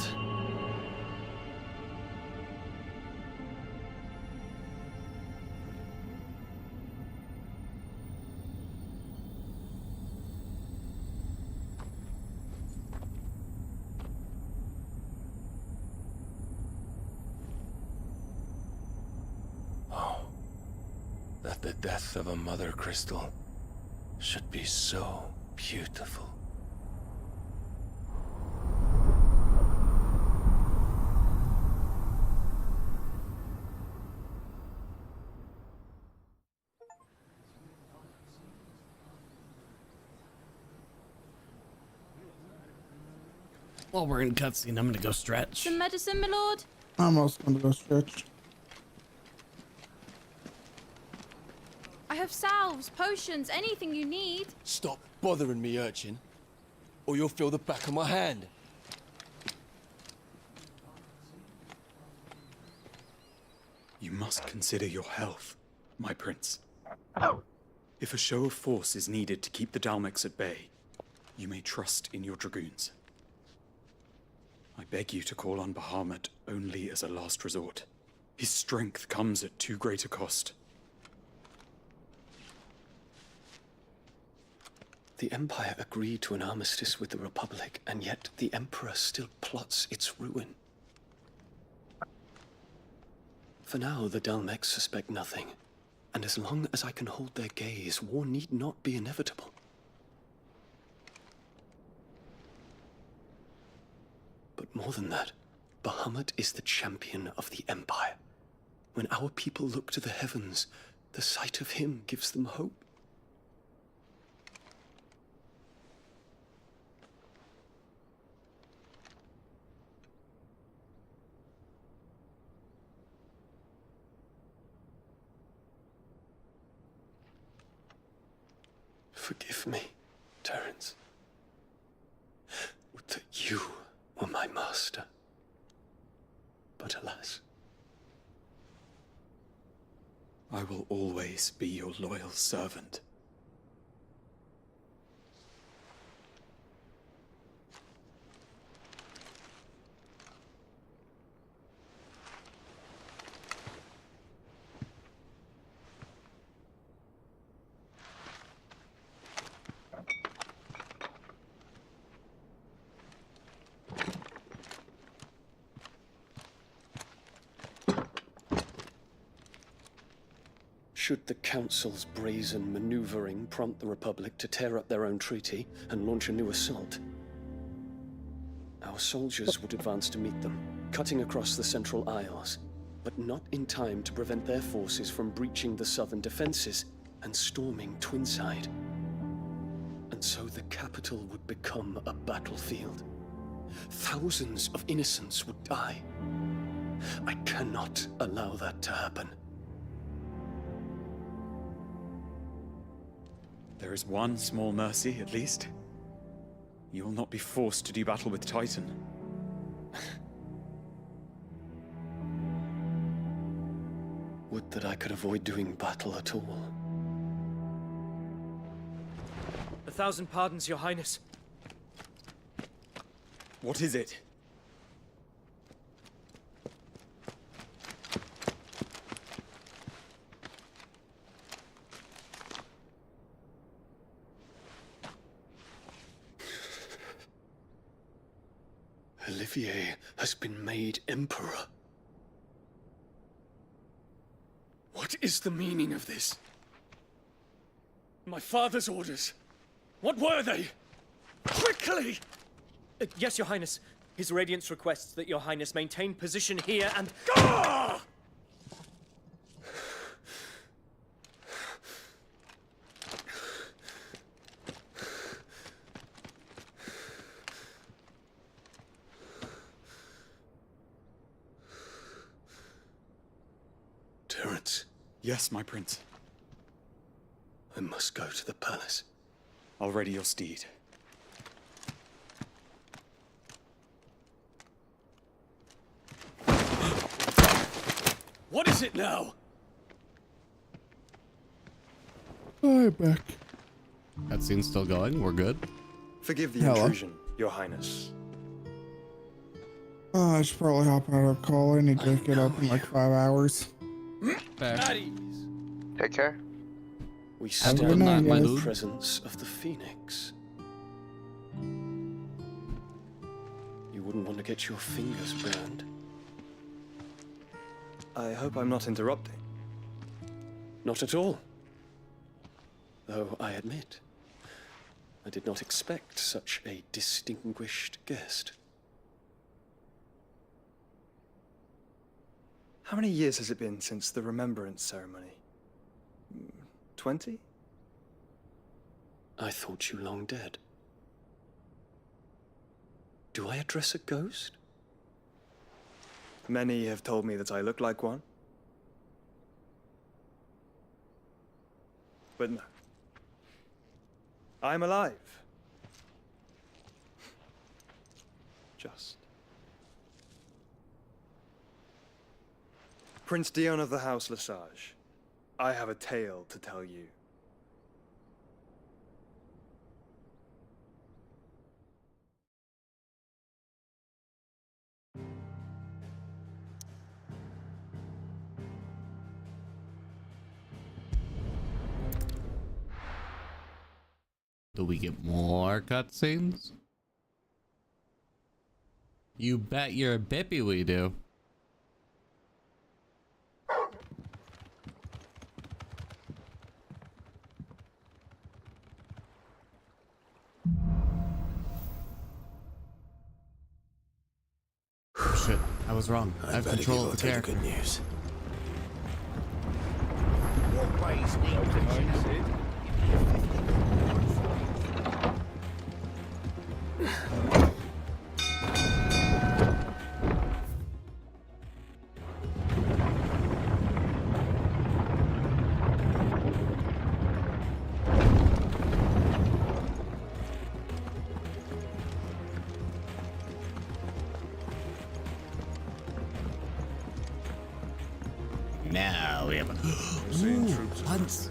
the death of a mother crystal should be so beautiful. While we're in cutscene, I'm gonna go stretch. Some medicine, my lord? I'm also gonna go stretch. I have salves, potions, anything you need. Stop bothering me, urchin, or you'll feel the back of my hand. You must consider your health, my prince. If a show of force is needed to keep the Dalmex at bay, you may trust in your dragoons. I beg you to call on Bahamut only as a last resort. His strength comes at too great a cost. The Empire agreed to an armistice with the Republic, and yet the Emperor still plots its ruin. For now, the Dalmex suspect nothing, and as long as I can hold their gaze, war need not be inevitable. But more than that, Bahamut is the champion of the Empire. When our people look to the heavens, the sight of him gives them hope. Forgive me, Terence. Would that you were my master. But alas. I will always be your loyal servant. Should the Council's brazen maneuvering prompt the Republic to tear up their own treaty and launch a new assault, our soldiers would advance to meet them, cutting across the Central Isles, but not in time to prevent their forces from breaching the southern defenses and storming Twinside. And so the capital would become a battlefield. Thousands of innocents would die. I cannot allow that to happen. There is one small mercy, at least. You will not be forced to do battle with Titan. Would that I could avoid doing battle at all. 1,000 pardons, Your Highness. What is it? Olivier has been made Emperor. What is the meaning of this? My father's orders. What were they? Quickly! Yes, Your Highness. His Radiance requests that Your Highness maintain position here and... Gah! Terence. Yes, my prince. I must go to the palace. I'll ready your steed. What is it now? Hi, Beck. Cutscene's still going. We're good. Forgive the Hello. intrusion, Your Highness. Oh, I should probably hop out of a call. I need to get up in like 5 hours. Take care. We Have a stand good in night, the guys. presence of the Phoenix. You wouldn't want to get your fingers burned. I hope I'm not interrupting. Not at all. though I admit I did not expect such a distinguished guest. How many years has it been since the remembrance ceremony? 20? I thought you long dead. Do I address a ghost? Many have told me that I look like one. But no. I'm alive. Just. Prince Dion of the House Lesage, I have a tale to tell you. Do we get more cutscenes? You bet you're a bippy we do. Shit, I was wrong. I have control of the character. Good news. Walkways need fixing. Now we have a hunts.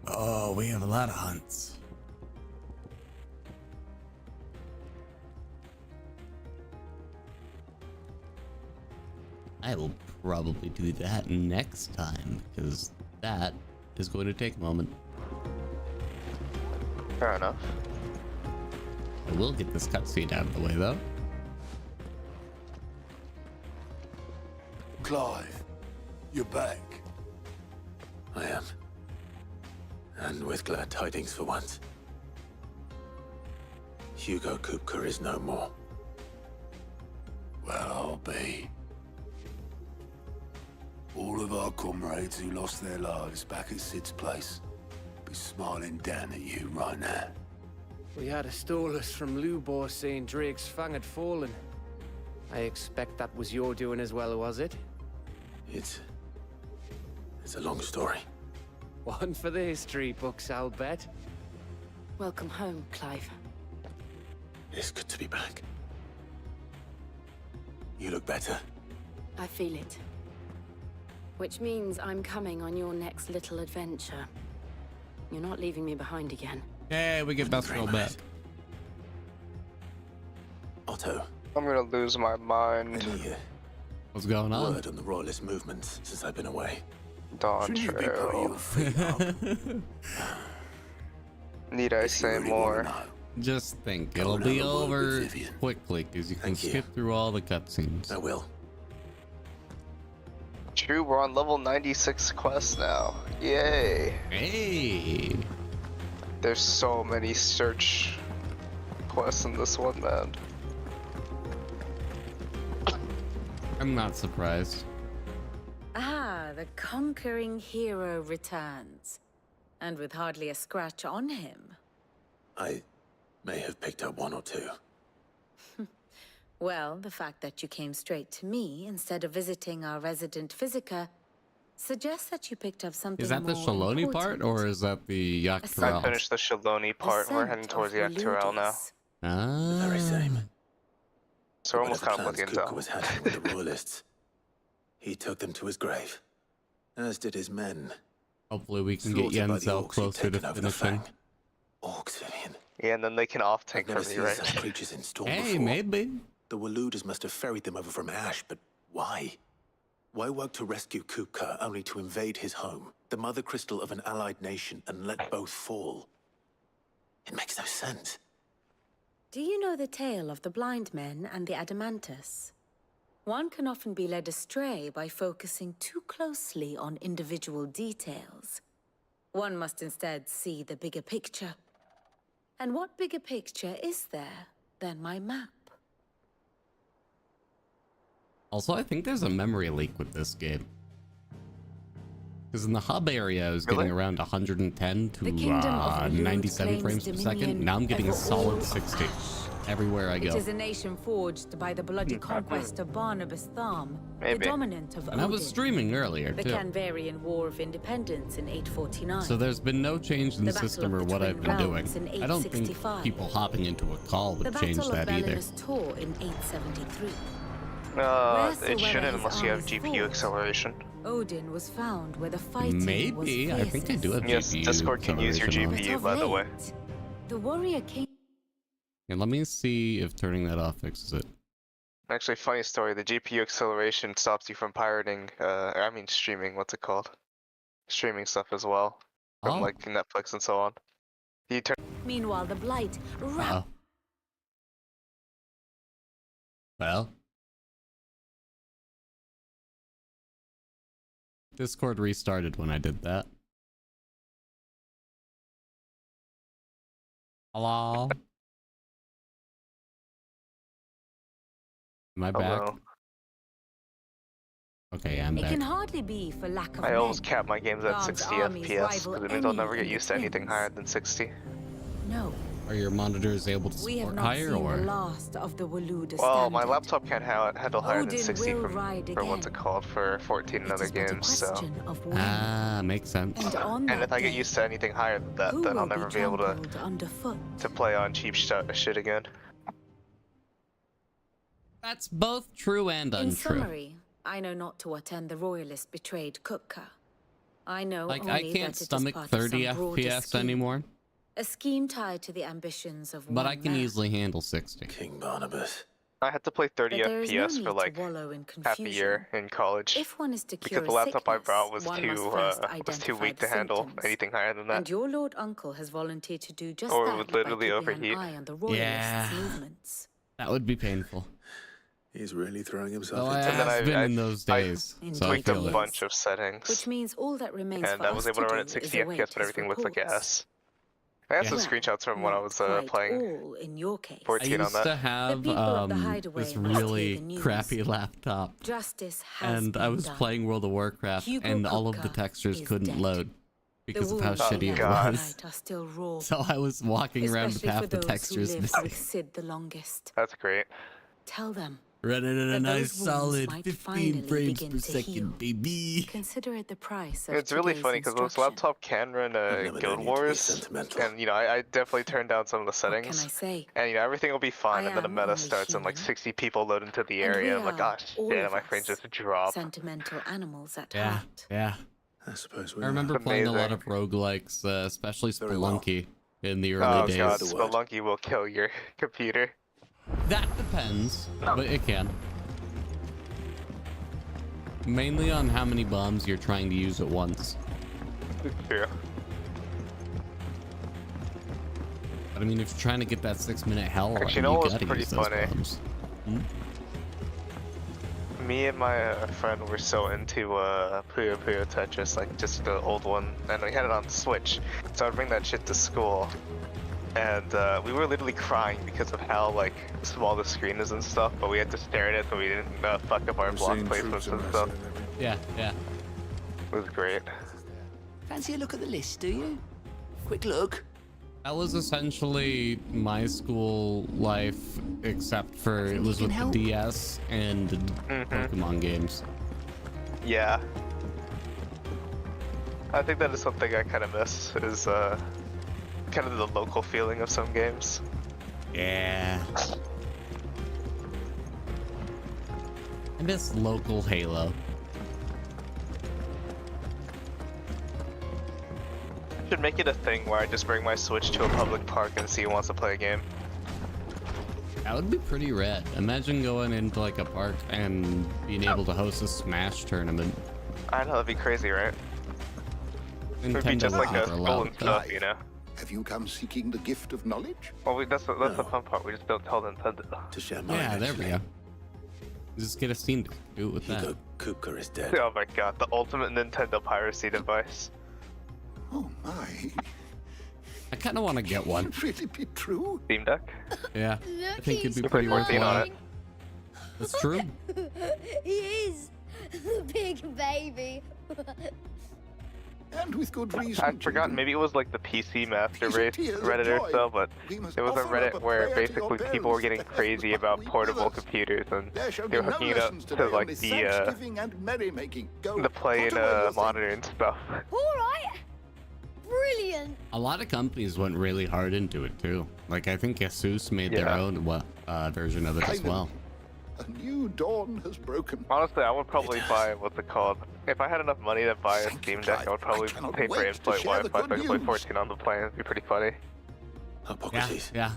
Oh, we have a lot of hunts. I will probably do that next time because that is going to take a moment. Fair enough. I will get this cutscene out of the way, though. Clive, you're back. I am. And with glad tidings for once. Hugo Kupka is no more. Well, I'll be. All of our comrades who lost their lives back at Sid's place be smiling down at you right now. We had a stolus from Lubor saying Drake's fang had fallen. I expect that was your doing as well, was it? It's a long story. One for the history books, I'll bet. Welcome home, Clive. It's good to be back. You look better. I feel it. Which means I'm coming on your next little adventure. You're not leaving me behind again. Hey, we get Bethel back. Otto. I'm gonna lose my mind. What's going on? Word on the royalist movements since I've been away. Don't you? Need I say more? Just think, it'll be over quickly because you can skip through all the cutscenes. I will. True, we're on level 96 quest now. Yay! Hey! There's so many search quests in this one, man. I'm not surprised. Ah, the conquering hero returns. And with hardly a scratch on him. I may have picked up one or two. Well, the fact that you came straight to me instead of visiting our resident Physica suggests that you picked up something. Is that the Shaloni part, or is that the Yaktarel? I finished the Shaloni part, and we're heading towards the Yaktarel now. Ah. The very same. So we're almost Whatever kind of with the plans Kupka intel. was hatching with the royalists, he took them to his grave, as did his men. Hopefully we can get Slaughtered by the Yenzel orcs closer who'd to taken over the finishing. Fang. Orcs, Vivian. Yeah, and then they can off tank I've never for me, seen right? such creatures in storm Hey, before. maybe. The Waluders must have ferried them over from Ash, but why? Why work to rescue Kupka only to invade his home, the mother crystal of an allied nation, and let both fall? It makes no sense. Do you know the tale of the blind men and the Adamantus? One can often be led astray by focusing too closely on individual details. One must instead see the bigger picture. And what bigger picture is there than my map? Also, I think there's a memory leak with this game. Because in the hub area, I was getting around 110 to 97 frames per second. Now I'm getting a solid 60 everywhere I go. It is a nation forged by the bloody conquest of Barnabas Thumb, the dominant of Odin. And I was streaming earlier, the too. Canvarian War of Independence in 849. So there's been no change in the system or what I've been doing. I don't think people hopping into a call would change that either. Tor in 873. It shouldn't unless you have GPU acceleration. Odin was found where the fighting Maybe. was I think they do have yes, GPU Discord can use your acceleration on it. GPU, by the way. The warrior king. And let me see if turning that off fixes it. Actually, funny story. The GPU acceleration stops you from pirating. I mean, streaming. What's it called? Streaming stuff as well, from like Netflix and so on. You turn. Meanwhile, the blight. Well. Discord restarted when I did that. Hello? Am I back? Okay, I'm back. It can hardly be for lack of I always men. cap my games at God's 60 armies FPS rival because it means I'll any never get in used the to anything twins. higher than 60. No. Are your monitors able to We have support not higher seen or? the last of the Waluda Well, my standard. laptop can't handle higher than Odin 60 will for ride what's it again. called for 14 and other games. So, Ah, makes sense. And if I get used to anything higher than that, then I'll never be able to play on cheap shit again. That's both true and In untrue. summary, I know not to what end the royalist betrayed Kupka. I know Like, only I can't that it is stomach part of 30 some broader FPS scheme. anymore, A scheme tied to the ambitions of but one I can man. easily handle 60. King Barnabas. I had to play 30 But there is no FPS for need like to wallow in half a year in college If one is to because cure the a laptop I sickness, brought was one too must first weak identify to handle symptoms. anything higher than that. And your Lord Uncle has volunteered to do just Or it that would by literally keeping overheat. an eye on the royalists' Yeah. movements. That would be painful. He's really throwing himself Well, I into have this. been in those days, so I tweaked a feel it. bunch of settings, Which means all that remains and for I was us able to run do at is 60 await FPS, but his everything looks like reports. ass. I have some Well, screenshots from when I was quite playing all in your case. 14 I on used that. to have people of the hideaway this must hear really the news. crappy laptop, Justice has and been I was done. playing World of Warcraft, Hugo and all of the Kupka textures is couldn't dead. load because the of how wounds shitty he it left was. tonight are still raw. So I was walking around with Especially half for the those textures who lived missing. with Sid the longest. That's great. Tell them. Running at a that nice those wounds solid might 15 finally frames begin per to heal. second, baby. Consider it the price of It's really today's funny because this instruction. laptop can run Guild Wars, and you know I definitely turned down some of the settings, Can I say? and you know everything will be fine, and then a am meta only starts and like human. 60 people load into the And area. we I'm like, are, gosh, all damn, of my frame us, just dropped. Sentimental animals at Yeah, heart. yeah. I suppose I remember playing a lot of roguelikes, especially Spelunky in the early days. God, Spelunky will kill your computer. That depends, but it can. Mainly on how many bombs you're trying to use at once. True. But I mean, if you're trying to get that 6-minute hell run, Actually, you know what was gotta pretty use those funny? bombs. Me and my friend were so into Puyo Puyo Tetris, like just the old one, and we had it on Switch. So I'd bring that shit to school, and we were literally crying because of how like small the screen is and stuff. But we had to stare at it so we didn't fuck up our block placements and stuff. Yeah, yeah. It was great. Fancy a look at the list, do you? Quick look. That was essentially my school life, except for it was with the DS and the Pokemon games. Yeah. I think that is something I kind of miss, is kind of the local feeling of some games. Yeah. I miss local Halo. Should make it a thing where I just bring my Switch to a public park and see who wants to play a game. That would be pretty rad. Imagine going into like a park and being able to host a Smash tournament. I know, that'd be crazy, right? It would be Nintendo just like would a never allow school and it. stuff, you know? Have you come seeking the gift of knowledge? Well, that's the fun part. We just don't tell Nintendo. To share Yeah, there we go. Just get a Steam Deck. Do it with that. Hugo Kupka is dead. Oh my god, the ultimate Nintendo piracy device. Oh my. I kind of want to get one. Could it really be true? Steam Deck? Yeah, I think it'd be Look, pretty he's working on worthwhile. it. That's true. He is the big baby. And with good reason. I've forgotten, maybe it was like the PC Master Race Reddit or so, but it was a Reddit where basically people were getting crazy about portable computers and they were hooking it up to like the play and monitor and stuff. Alright. Brilliant. A lot of companies went really hard into it too. Like I think Asus made their own version of it as well. A new dawn has broken. Honestly, I would probably buy, what's it called? If I had enough money to buy a Steam Deck, I would probably pay for in-flight Wi-Fi so I could play 14 on the plane. It'd be pretty funny. Yeah.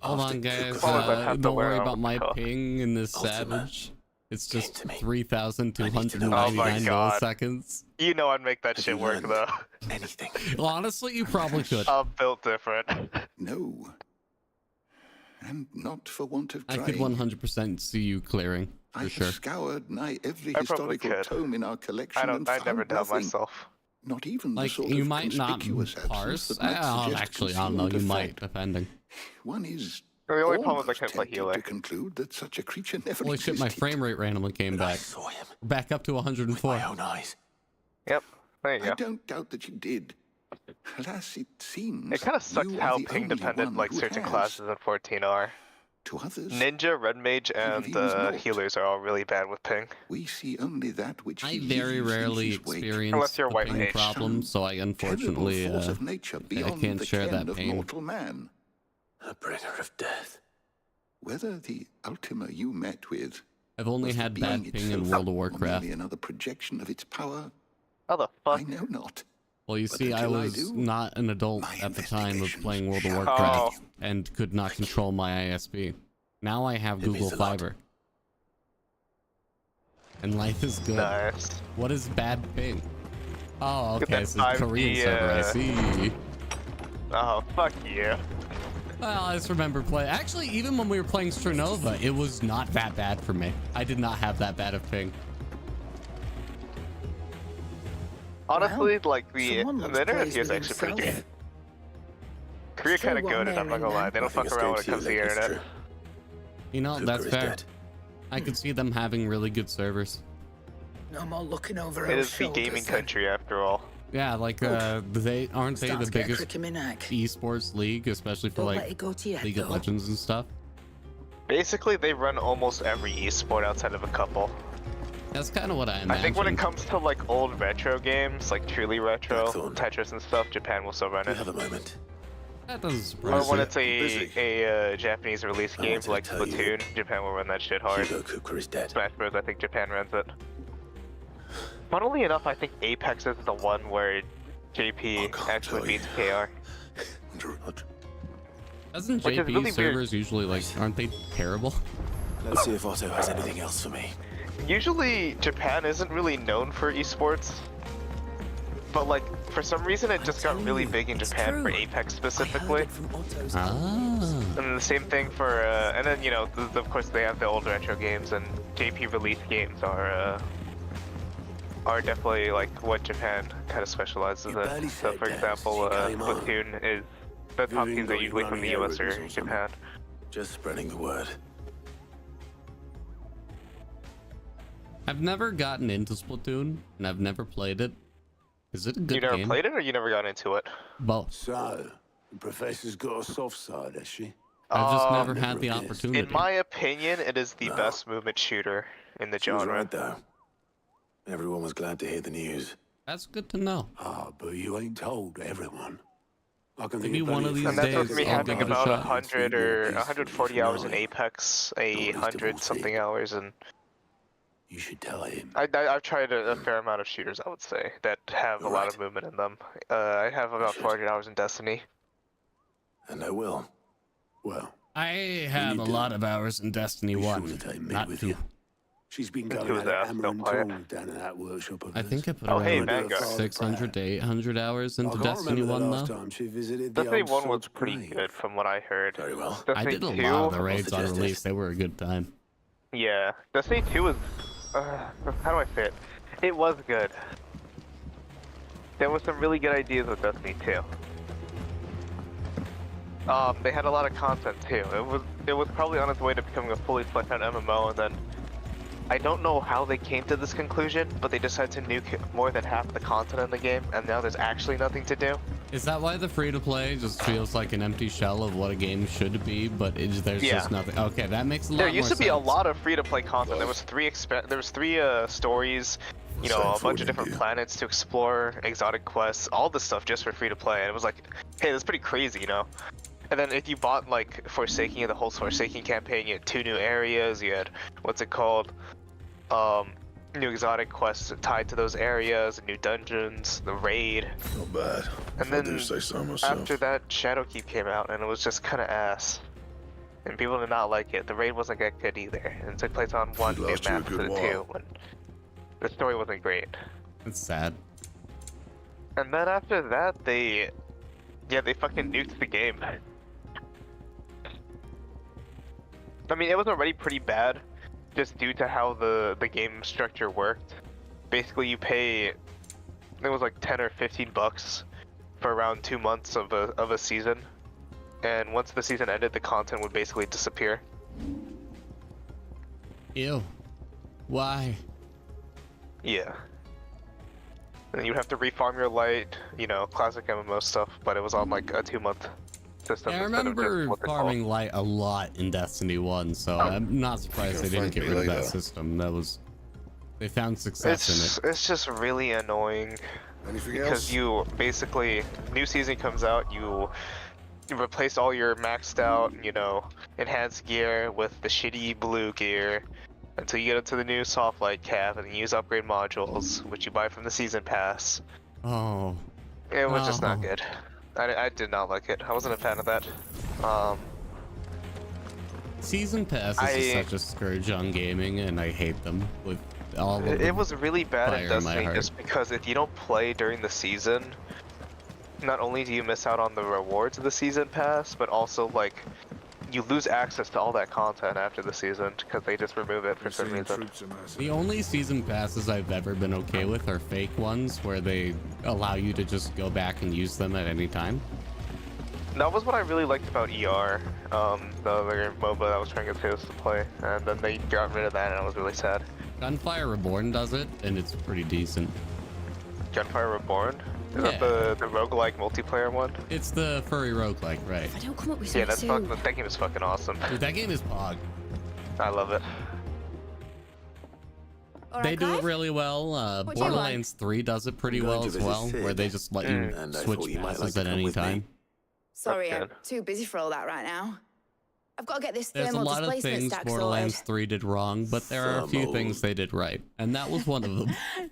Hold on, guys. have to Don't wear worry it about on my the cuff. ping in this Savage. It's just Oh 3,299 my god. milliseconds. You know I'd make that shit work though. Anything. Well, honestly, you probably could. I'm built different. No. And not for want of I trying. could 100% see you clearing, I for have sure. scoured nigh every I probably historical could. tome in our collection and I found never doubt nothing. myself. Not even the Like, sort you of might not conspicuous absence parse. that might suggest Actually, I don't know. concealment You of might, fact. depending. One is The only problem is I almost can't play tempted Healer. to conclude that such a creature never Holy shit, my existed. frame rate randomly came back. Back up to 104. My own eyes. Yep, there you I go. don't doubt that you did. Alas, it seems It kind of sucks you how are the ping only dependent one like who certain has. classes in 14 are. To others, Ninja, Red Mage, and he was not. healers are all really bad with ping. we see only that which I he very leaves in rarely his wake. experience Unless you're the white ping mage. problem, so I unfortunately Terrible force of nature I beyond can't the share ken that of pain. mortal man. A bringer of death. Whether the Ultima you met with I've only was the had being bad ping in itself, World of or Warcraft. merely another projection of its power, How the fuck? I know not. Well, you But see, I until I was do, not an adult my at the time of investigations playing World of shall Warcraft continue. and could not control my ISP. Now I have It Google means a lot. Fiber. And life is good. Nice. What is bad ping? Oh, Get okay, that so it's Korean 5G, server, I see. Oh, fuck you. Well, I just remember playing. Actually, even when we were playing Stronova, it was not that bad for me. I did not have that bad of ping. Honestly, like the someone looks internet pleased here is with actually pretty himself. good. Korea kind of Still good, and I'm not gonna lie. They don't Nothing fuck around when it escapes comes to you, the like, it's internet. true. You know, Hooker that's is fair. dead. I could see them having really good servers. No more looking over It is the gaming country after all. Yeah, like aren't they the biggest esports league, especially for Don't let like it go to your head, League of though. Legends and stuff? Basically, they run almost every esport outside of a couple. That's kind of what I imagine. I think when it comes to like old retro games, like truly retro, Tetris and stuff, Japan will still run it. Have a moment. That doesn't Or surprise when me. it's a Japanese release I game wanted to like tell you, Splatoon, Japan will run that shit hard. Hugo Kupka is dead. Smash Bros, I think Japan runs it. Funnily enough, I think Apex is the one where JP actually beats KR. Doesn't Which is JP really weird. servers usually like aren't they terrible? Let's see if Otto has anything else for me. Usually, Japan isn't really known for esports. But like, for some reason it just got really big in Japan for Apex specifically. Ah. And then the same thing for, and then, you know, of course they have the old retro games, and JP release games are definitely like what Japan kind of specializes in. So for example, Splatoon is, the top teams are usually from the US or Japan. Just spreading the word. I've never gotten into Splatoon and I've never played it. Is it a good You never game? played it, or you never got into it? Both. So, the professor's got a soft side, has she? I've just never never had the guessed. opportunity. In my opinion, it is the best movement shooter in the She was genre. right, though. Everyone was glad to hear the news. That's good to know. Ah, but you ain't told everyone. I can Maybe think one plenty of these And that's days with me I'll having give it a about shot. 100 or 140 hours in Apex, 100 something hours, and You should tell him. I've tried a fair amount of shooters, I would say, that have a lot of movement in them. I have about 400 hours in Destiny. And I will. Well, I have a lot of hours in Destiny 1, not 2. she's been Who going was at that? it hammer Don't and play it. tongs down in that workshop of I hers. think I put Oh, around hey, Vanguard. 600 to 800 hours into I can't Destiny remember 1 the last though. time she visited the Destiny old 1 was sod's pretty grave. good from what I heard. Very well. I Destiny did a 2, lot of the raids on suggest it. release. They were a good time. Yeah, Destiny 2 was, how do I say it? It was good. There was some really good ideas with Destiny 2. They had a lot of content too. It was probably on its way to becoming a fully fleshed out MMO, and then I don't know how they came to this conclusion, but they decided to nuke more than half the content in the game, and now there's actually nothing to do. Is that why the free-to-play just feels like an empty shell of what a game should be, but there's just nothing? Okay, that makes a lot more sense. There used to be a lot of free-to-play content. There was three stories, you know, a bunch of different planets to explore, exotic quests, all this stuff just for free-to-play, and it was like, hey, that's pretty crazy, you know? And then if you bought, like, Forsaken, the whole Forsaken campaign, you had 2 new areas, you had, what's it called? New exotic quests tied to those areas, new dungeons, the raid. Not bad. And then after that, Shadowkeep came out, and it was just kind of ass. And people did not like it. The raid wasn't that good either, and it took place on one new map instead of 2. When the story wasn't great. It's sad. And then after that, they fucking nuked the game. I mean, it was already pretty bad, just due to how the game structure worked. Basically, you pay, it was like 10 or 15 bucks for around 2 months of a season, and once the season ended, the content would basically disappear. Ew. Why? Yeah. And you'd have to refarm your light, you know, classic MMO stuff, but it was on like a 2-month system. Yeah, I remember farming light a lot in Destiny 1, so I'm not surprised they didn't get rid of that system. They found success in it. It's just really annoying. Because you basically, new season comes out, you replace all your maxed out, you know, enhanced gear with the shitty blue gear until you get into the new soft light cap and you use upgrade modules, which you buy from the season pass. Oh. It was just not good. I did not like it. I wasn't a fan of that. Season pass is just such a scourge on gaming, and I hate them with all of It was really bad fire in in my Destiny heart. just because if you don't play during the season, not only do you miss out on the rewards of the season pass, but also like you lose access to all that content after the season because they just remove it for some reason. The only season passes I've ever been okay with are fake ones where they allow you to just go back and use them at any time. That was what I really liked about ER, the other MOBA I was trying to get Tails to play, and then they got rid of that and I was really sad. Gunfire Reborn does it, and it's pretty decent. Gunfire Reborn? Is that the roguelike multiplayer one? It's the furry roguelike, right? I don't come up with Yeah, something that game is fucking awesome. Dude, that game is pog. I love it. They do it really well. What do you Borderlands 3 does it pretty well as well, where they just let you switch passes at any time. Sorry, I'm too busy for all that right now. I've got to get this There's a thermal lot of displacement things stack Borderlands sorted. 3 did wrong, but there are a few things they did right, and that was one of them.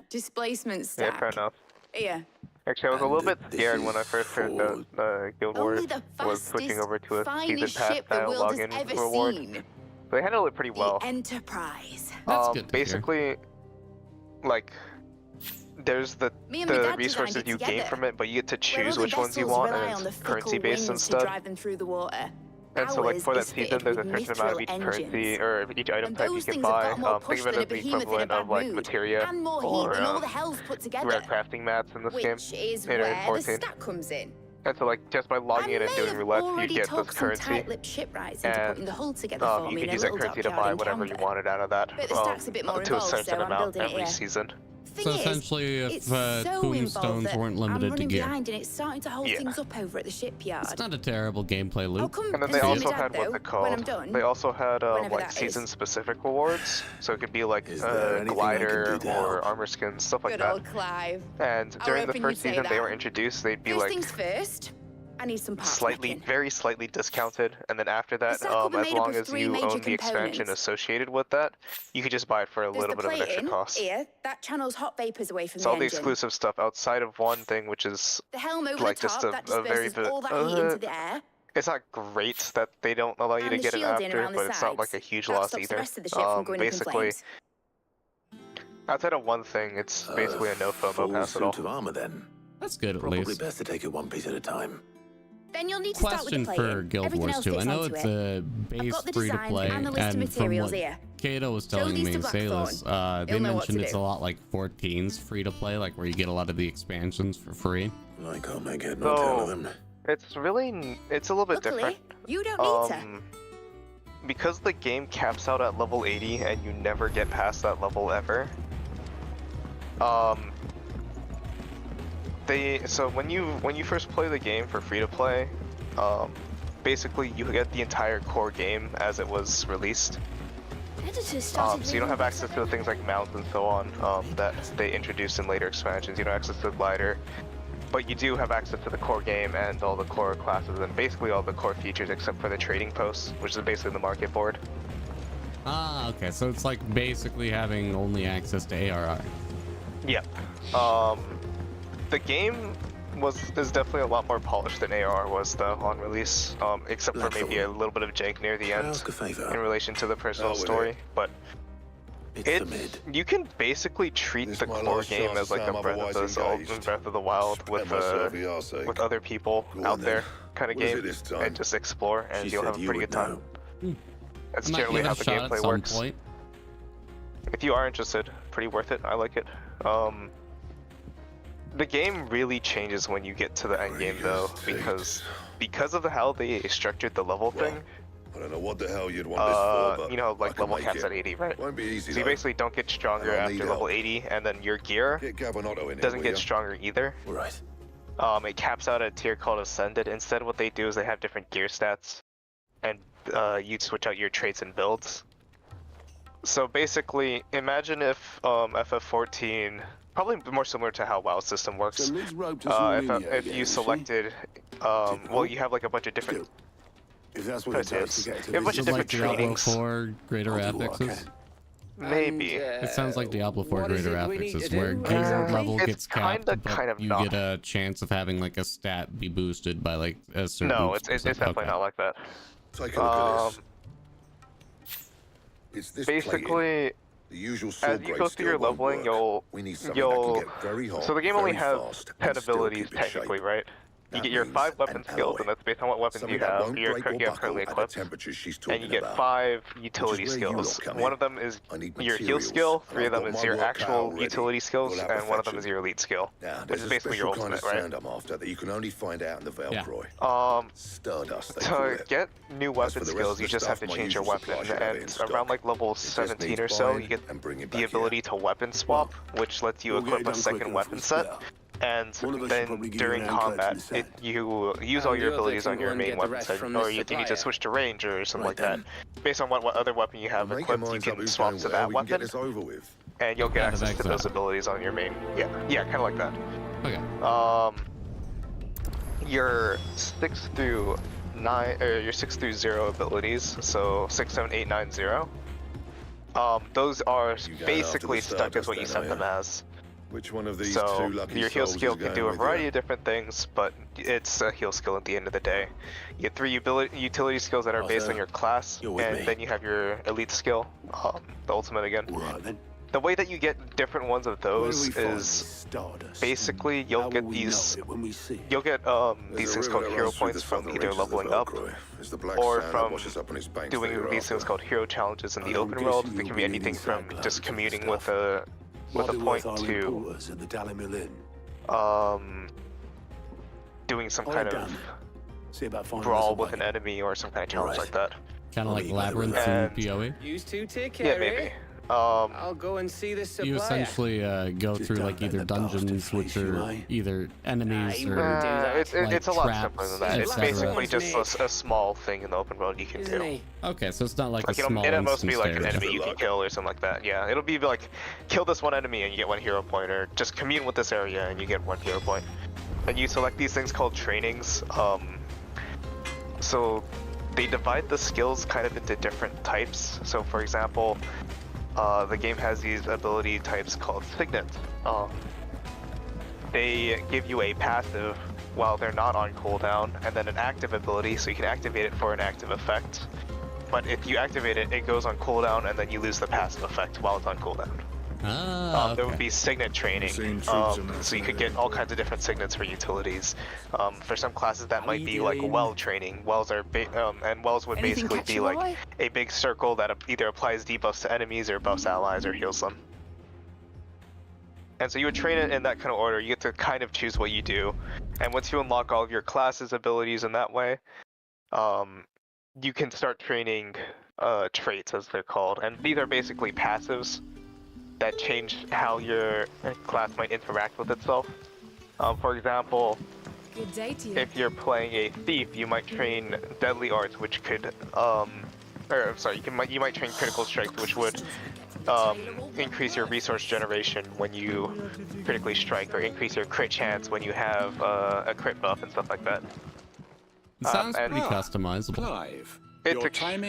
Displacement stack. Yeah, fair enough. Here. Actually, I was a little bit scared when I first heard that Guild Wars was switching over to a season finest pass ship the style world has login ever reward. seen. They handled it pretty well. Enterprise. That's good to basically, like, there's the Me and my dad resources designed it you gain together. from it, but you get to Where choose other which ones you vessels want, rely and on the it's fickle currency-based winds to instead. drive them through the water. And so, like, Ours for that is season, fitted there's a with certain amount of each mithril currency, engines. or each item And type you those can things have buy. got more Think push of it than a as the behemoth in a equivalent bad of, like, mood. materia, And more heat or than all the hells put together. rare crafting mats in this game. Which is in where the 14. stack comes in. And so, like, just by logging in and doing roulette, you Already get this talked some currency. tight-lipped shipwrights into putting the hull together for You me in could a use that little currency to dockyard buy in whatever you Camden. wanted out of that. But the stack's a bit more to a involved, certain so I'm amount building it every here. season. So essentially, if Tombstones weren't I'm limited to running gear. behind and it's starting to hold Yeah. things up over at the shipyard. It's not a terrible gameplay loop. And then they see also my dad, had what's though, it called? when I'm done. They also had Whenever like that is. season-specific rewards, so it could be like there anything I can glider do to or help? armor skins, stuff like Good that. old Clive. And I during was the hoping first you'd say season, they that. were introduced. They'd be First like things first, I need some parts slightly, very slightly discounted, and then after that, stack will be as made up long of as 3 you major own the expansion components. associated with that, you could just buy it for a There's little the bit of an extra plating cost. here that channels hot vapors away from It's the all the engine. exclusive stuff outside of one thing, which is The helm over like the just top that a very disperses all that heat into the air. It's not great that they don't allow you And to the get it shielding after, around the but it's not like a sides. huge That loss stops either. the rest of the ship from going up in Basically, flames. outside of one thing, it's basically a no FOMO Full pass at all. suit of armor then. That's good at Probably least. best to take it one piece at a time. Then you'll need to start with the Question for play-in. Guild Everything Wars else 2. I gets know onto it's it. a I've base got the free to design play, and the list of and from materials what here. Kato was Show telling these me to in Salus, Blackthorn. they He'll know what mentioned to it's do. a lot like 14's free to play, like where you get a lot of the expansions for free. I can't make head nor tail of them. It's really, it's a little bit different. You don't need to. Because the game caps out at level 80 and you never get past that level ever. So when you first play the game for free to play, basically you get the entire core game as it was released. So you don't have access to things like mounts and so on that they introduced in later expansions. You don't have access to the glider, but you do have access to the core game and all the core classes and basically all the core features except for the trading posts, which is basically the market board. Ah, okay, so it's like basically having only access to ARR. Yep. The game is definitely a lot more polished than AR was though on release, except for maybe a little bit of jank near the end in relation to the personal story. But you can basically treat the core game as like a Breath of the Wild with other people out there kind of game, and just explore, and you'll have a pretty good time. That's generally how the gameplay works. If you are interested, pretty worth it. I like it. The game really changes when you get to the end game though, because of how they structured the level thing. I don't know what the hell you'd want this for, but you know, like level caps at 80, right? Won't be easy, so you basically don't get stronger after level 80, and then your gear doesn't get stronger either. Right. It caps out at a tier called Ascended. Instead, what they do is they have different gear stats, and you switch out your traits and builds. So basically, imagine if FF14, probably more similar to how WoW system works. If you selected, well, you have like a bunch of different. If that's what it takes to get to you have a bunch of different Diablo trainings. 4 greater affixes. Maybe. It sounds like Diablo 4 greater affixes, where gear level gets capped, but you get a chance of having like a stat be boosted by like a certain. No, it's definitely not like that. Take a look at this. It's this basically, the usual as you go through your leveling, you'll so the game only has 10 abilities technically, right? You get your 5 weapon skills, and that's based on what weapons you have currently equipped. And you get 5 utility skills. One of them is your heal skill, 3 of them is your actual utility skills, and 1 of them is your elite skill, which is basically your ultimate, right? I'm after that you can only find out in the Velcroy. Stardust. To get new weapon skills, you just have to change your weapon, and around like level 17 or so, you get the ability to weapon swap, which lets you equip a second weapon set. And then during combat, you use all your abilities on your main weapon set, or you need to switch to range or something like that. Based on what other weapon you have equipped, you can swap to that weapon, and you'll get access to those abilities on your main. Yeah, kind of like that. Okay. Your 6 through 9, or your 6 through 0 abilities, so 6, 7, 8, 9, 0. Those are basically stuck as what you set them as. Which one of these so two lucky your heal souls skill is can going do a with variety you? of different things, but it's a heal skill at the end of the day. You get 3 utility skills that are based on your class, and then you have your elite skill, the ultimate again. The way that you get different ones of those is basically you'll get these things called hero points from either leveling up or from doing these things called hero challenges in the open world. It can be anything from just commuting with a point to doing some kind of brawl with an enemy or some kind of challenge like that. Kind of like Labyrinth in PoE? Use 2 take care. Yeah, maybe. I'll go and see the supplier. You essentially go through like either dungeons, which are either enemies or it's a lot simpler than that. It's basically etc. just a small thing in the open world you can do. Okay, so it's not like a it'll small at most be like an instance enemy you can kill or something like that. Yeah, it'll be like kill this one enemy and you get 1 hero point, or just commune with this area and you get 1 hero point. And you select these things called trainings. So they divide the skills kind of into different types. So for example, the game has these ability types called signets. They give you a passive while they're not on cooldown, and then an active ability, so you can activate it for an active effect. But if you activate it, it goes on cooldown, and then you lose the passive effect while it's on cooldown. There would be signet training, so you could get all kinds of different signets for utilities. For some classes that might be like well training. Wells are and wells would basically be like a big circle that either applies debuffs to enemies or buffs allies or heals them. And so you would train it in that kind of order. You get to kind of choose what you do, and once you unlock all of your classes abilities in that way, you can start training traits, as they're called, and these are basically passives that change how your class might interact with itself. For example, Good day to you. if you're playing a thief, you might train deadly arts, which could, you might train critical strikes, which would increase your resource generation when you critically strike, or increase your crit chance when you have a crit buff and stuff like that. It sounds pretty customizable. Clive, The is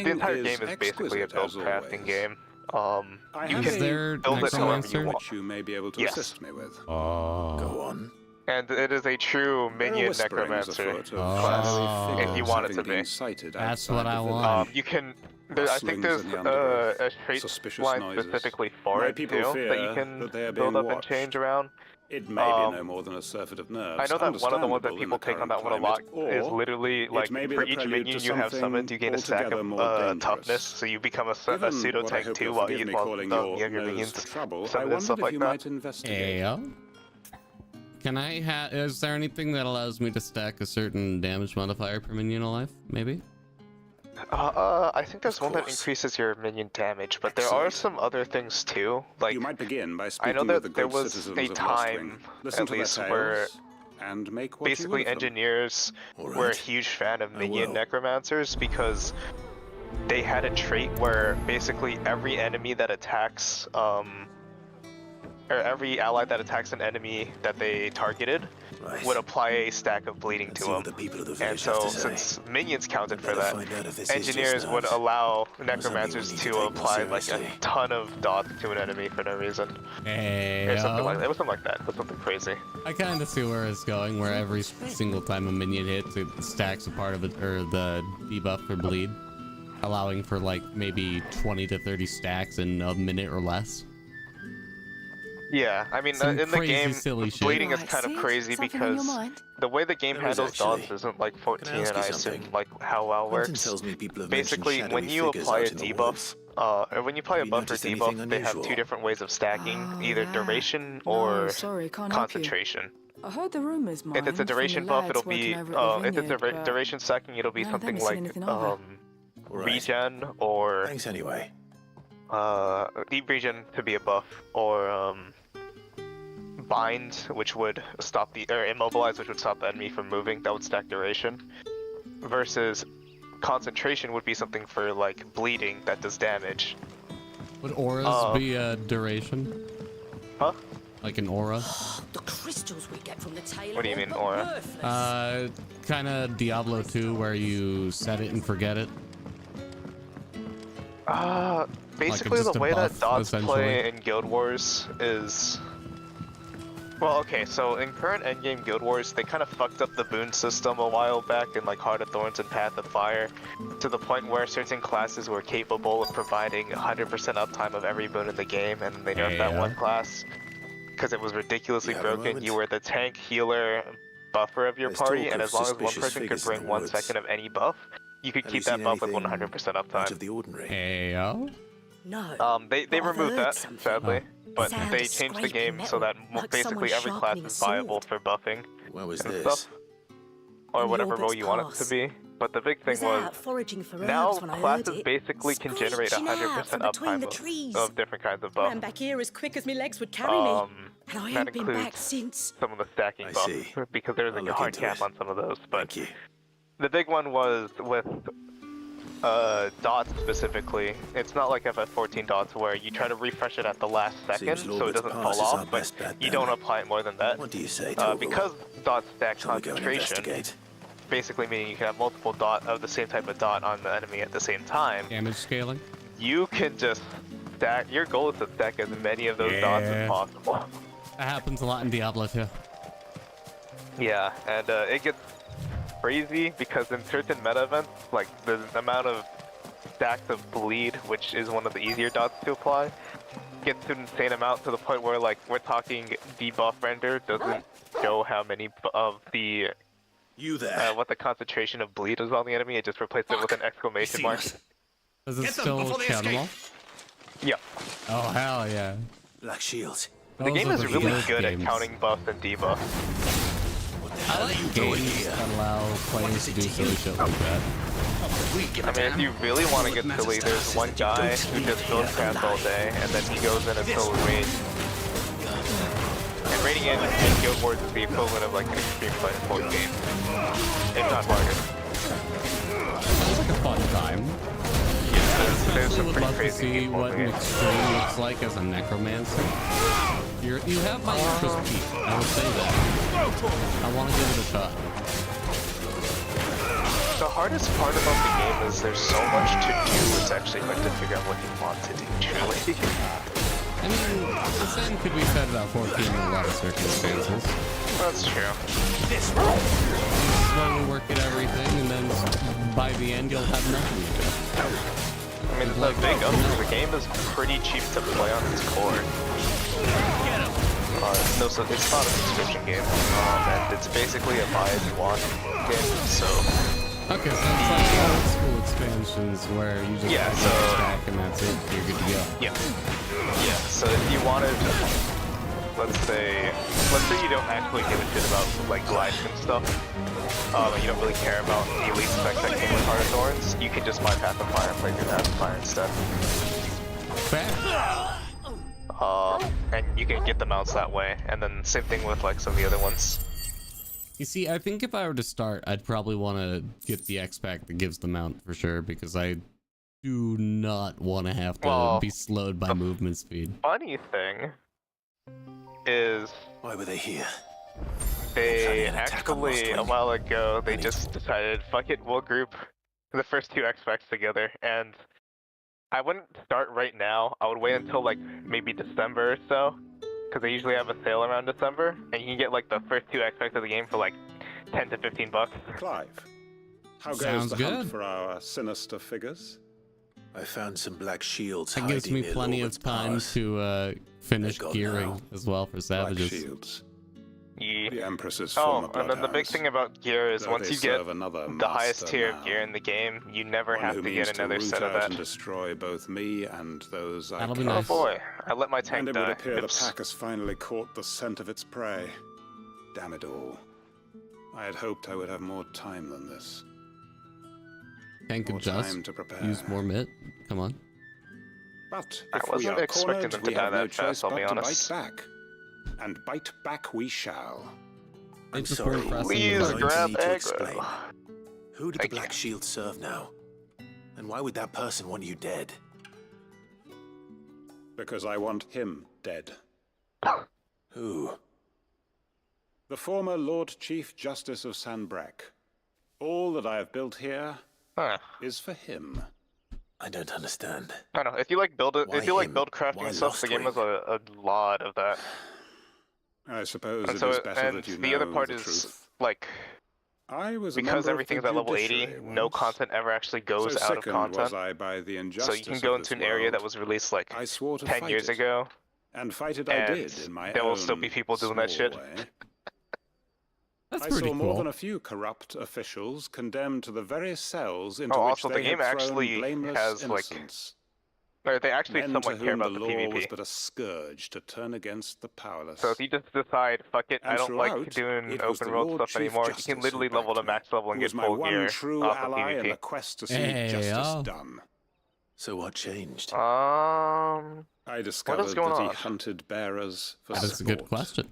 entire game is basically a exquisite, build as crafting game. You Is can there build it however you necromancer? want. which you may be able to Yes. assist me with. Oh. Go on. And it is a true minion whisperings necromancer afoot of class, shadowy if you figures want it having to been be. sighted That's outside what I the village. want. You can. I think Rustlings there's in the undergrowth, a trait suspicious line noises. specifically for My it people too fear that you can that they are build being up and change around. It may be no more than a surfeit of nerves. I know that one of the ones that understandable in people the take on current that one a lot climate, is or literally like it may be for the each prelude minion to you have something summoned, you gain a stack altogether of more dangerous. toughness, so you become a Given pseudo what I tank hope too you'll while forgive you me have calling your your minions nose for trouble, I summoned and stuff wondered if like you that. might investigate. Ayo. Can I is there anything that allows me to stack a certain damage modifier per minion alive? Maybe? I think there's one that increases your minion damage, but there are some other things too. Like You might begin by I speaking know with that the there good was citizens a of time, Lostwing. Listen at to their least, tales where and make what you basically will of them. engineers were a huge fan of minion necromancers because they had a trait where basically every enemy that attacks, or every ally that attacks an enemy that they targeted would apply a stack of bleeding to them. And so, since minions counted for that, engineers would allow necromancers to apply like a ton of dots to an enemy for no reason. Or something like that. It was something like that. It was something crazy. I kind of see where it's going, where every single time a minion hits, it stacks a part of it, or the debuff for bleed, allowing for like maybe 20 to 30 stacks in a minute or less. Yeah, I mean, Some in the crazy, game, silly shit. bleeding is kind of crazy because the way the game There is handles dots actually. isn't like 14, Can I ask and you I assume something? like how WoW Quentin works. tells me people have mentioned Basically, when shadowy you figures apply a out in the debuff, or when you apply a buff or noticed debuff, anything they have unusual? two different ways of stacking, either yeah. duration No, or sorry, can't help you. concentration. I heard the rumors, If it's a duration buff, it'll be if it's a but duration stacking, it'll be no, something haven't seen like anything of it. regen or Thanks anyway. deep regen to be a buff, or bind, which would stop or immobilize, which would stop the enemy from moving. That would stack duration. Versus concentration would be something for like bleeding that does damage. Would auras be a duration? Huh? Like an aura? The crystals we get from the tail. What do you mean, aura? Kind of Diablo 2, where you set it and forget it. Basically just the a way that buff, dots play essentially. in Guild Wars is... Well, okay, so in current endgame Guild Wars, they kind of fucked up the boon system a while back in like Heart of Thorns and Path of Fire, to the point where certain classes were capable of providing 100% uptime of every boon in the game, and they nerfed that one class because it was ridiculously broken. You were the tank, healer, buffer of your There's party, talk and of as long as one suspicious person could figures in bring the 1 woods. second of any buff, you could Have keep you that seen buff with anything 100% uptime. Out of the ordinary. Heyo. No. They but I've removed heard that, something. sadly, but Sound they of changed the scraping game so metal, that like basically someone every class sharpening is a viable sword. for buffing What was and this? stuff, or In whatever role Yorbert's you want it class. to be. But the big thing Was was, out foraging for now herbs when I heard classes it. basically can generate Screeching out 100% from between the uptime trees. of different kinds of buffs. Ran back here as quick as my legs would carry me, and I that ain't been back includes since. some of the stacking I buffs, see. because there's I'll a look hard into cap it. on some of those. But Thank you. the big one was with dots specifically. It's not like FF14 dots where you try to refresh it at the last second Seems so it Lorbert's doesn't pass fall is our off, but best bet you then. don't apply it more than that. What do you say, Torgal? Because dots stack Shall we go and concentration, investigate? basically meaning you can have multiple dot of the same type of dot on the enemy at the same time. Damage scaling? You can just stack, your goal is to stack as many of those dots Yeah. as possible. That happens a lot in Diablo 2. Yeah, and it gets crazy because in certain meta events, like the amount of stacks of bleed, which is one of the easier dots to apply, gets to an insane amount to the point where like we're talking debuff render doesn't show how many of the what the concentration of bleed is on the enemy. It just replaces it with an exclamation mark. Does it still count them all? Yeah. Oh hell yeah. Black shields. The game is really good at counting buffs and debuffs. I like games that allow players to do silly shit like that. I mean, if you really want to get silly, there's one guy who just builds crafts all day, and then he goes in until raid. And raiding in Guild Wars is the equivalent of like an extreme fight sport game, if not harder. Sounds like a fun time. Yeah, there's I some would pretty love to crazy see people what in an the game. extreme looks like as a necromancer. You have my interest peaked. I will say that. I want to give it a shot. The hardest part about the game is there's so much to do, it's actually hard to figure out what you want to do, truly. I mean, the same could be said about 14 in a lot of circumstances. That's true. Slowly work at everything, and then by the end you'll have nothing to do. I mean, the big the game is pretty cheap to play on its core. No, so it's not a subscription game, and it's basically a buy as you want game, so... Okay, so it's like old school expansions where you just stack and that's it, you're good to go. Yeah. Yeah, so if you wanted, let's say you don't actually give a shit about like life and stuff, and you don't really care about the elite specs that came with Heart of Thorns, you can just buy Path of Fire and play through Path of Fire instead. Fair. And you can get the mounts that way, and then same thing with like some of the other ones. You see, I think if I were to start, I'd probably want to get the X-Pack that gives the mount for sure, because I do not want to have to be slowed by movement speed. Funny thing is... Why were they here? They actually, a while ago, they just decided, fuck it, we'll group the first two X-Packs together, and I wouldn't start right now. I would wait until like maybe December or so, because they usually have a sale around December, and you can get like the first two X-Packs of the game for like 10 to 15 bucks. Clive, how Sounds goes the hunt good. for our sinister figures? I found some black shields. That gives me hiding near plenty Lorben's of time palace. to finish They're gone gearing now. as well for savages. Black shields. Yeah. The Empress's Oh, former and then the big bloodhounds. thing about gear is Though once they you get serve another the highest master tier now. of gear in the game, you never One have who to means get another root set of out that. and destroy both me and those I That'll be care nice. Oh boy, I let my tank And it die. would appear the Oops. pack has finally caught the scent of its prey. Damn it all. I had hoped I would have more time than this. Can't More adjust. time to prepare. Use more mitt. Come on. But I if we wasn't are expecting cornered, them to we die have no that fast, choice I'll but be to honest. bite back. And bite back we shall. I'm It's sorry. before Please Going to grab need to aggro. explain. Who do the Thank Black you. Shields serve now? And why would that person want you dead? Because I want him dead. Who? The former Lord Chief Justice of Sanbreque. All that I have built here is for him. I don't understand. I don't know. If you like build it, Why if you like him? build crafting Why and stuff, the game has a lot of that. I suppose And it so, is better and that you the know other part the is truth. like I was a because member of everything's the at level 80, judiciary no once. content ever actually goes So out of sickened was content. I by the So injustice you can go of into this an area world, that was released like I swore to 10 fight years it. ago, And fight it I and did in my there will own still be people doing that small shit. way. That's I pretty saw more cool. than a few corrupt officials condemned to the very cells into Oh, which also they the game had thrown actually blameless has like, innocents. or they actually Men somewhat to care whom about the the law was PvP. but a scourge to turn against the powerless. So if you just decide, fuck it, I And don't like throughout, doing it was open the world Lord stuff Chief anymore. You Justice can literally who level to backed max level and who get was my full one gear true off of ally in PvP. the quest to see Hey, justice oh. done. So what changed? I discovered going that he on? hunted bearers for That's a sport. good question.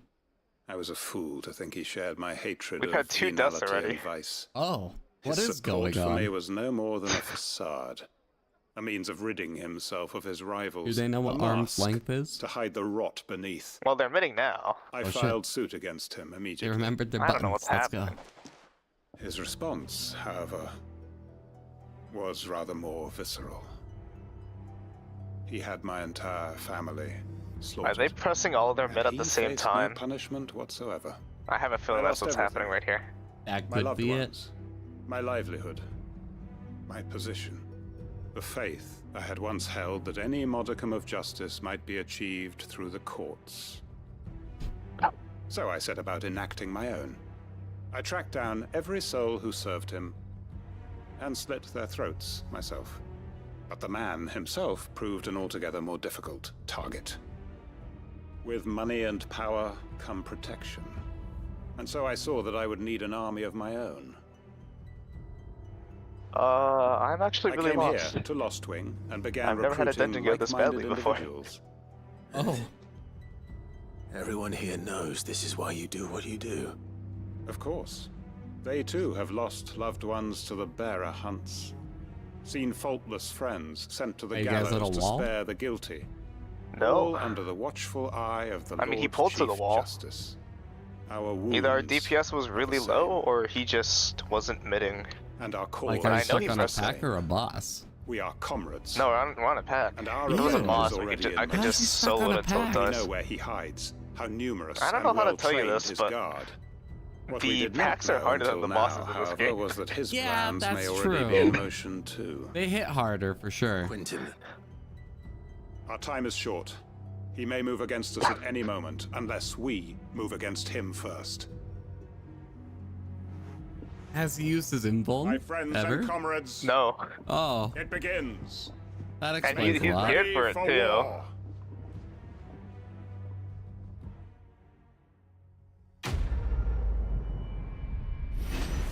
I was a fool to think he shared my hatred We've of had 2 deaths venality already. and vice. Oh, what His is support going for me on? was no more than a facade, a means of ridding himself of his rivals. Do they know a what arm's mask length is? to hide the rot beneath. Well, they're admitting now. I Oh, shit. filed suit against him They immediately. remembered their I don't know buttons. what's Let's go. happening. His response, however, was rather more visceral. He had my entire family slaughtered. Are they pressing all of their mid and at he the same faced time? No punishment whatsoever. I have a feeling I that's lost what's happening everything. right here. That My could loved be it. ones, my livelihood, my position. of faith I had once held that any modicum of justice might be achieved through the courts. So I set about enacting my own. I tracked down every soul who served him and slit their throats myself. But the man himself proved an altogether more difficult target. With money and power come protection. And so I saw that I would need an army of my own. I'm actually really lost. I lost. came here to Lostwing and began I've never had a dungeon go this badly before. individuals. Oh. Everyone here knows this is why you do what you do. Of course. They too have lost loved ones to the bearer hunts. Seen faultless friends sent to the gallows to spare the guilty. No. All under the watchful eye of the I mean, he Lord pulled to Chief the wall. Justice. Either our DPS was really low, or he just wasn't mitting. And our cause. Like, are you stuck on a pack or a boss? We are comrades. No, we're on a pack. And our if it was a revenge boss, is I already could just solo it until it We dies. know where he hides, how numerous I don't know and how to well tell you trained this, his but guard. What the we did not packs are know harder than until the bosses now, in this however, game. was that his Yeah, plans may that's already true. be in motion too. They hit harder for sure. Quentin. Our time is short. He may move against us at any moment, unless we move against him first. Has he used his invuln? My friends ever? and comrades. No. Oh. It begins. That And explains he's a lot. here for it too. War.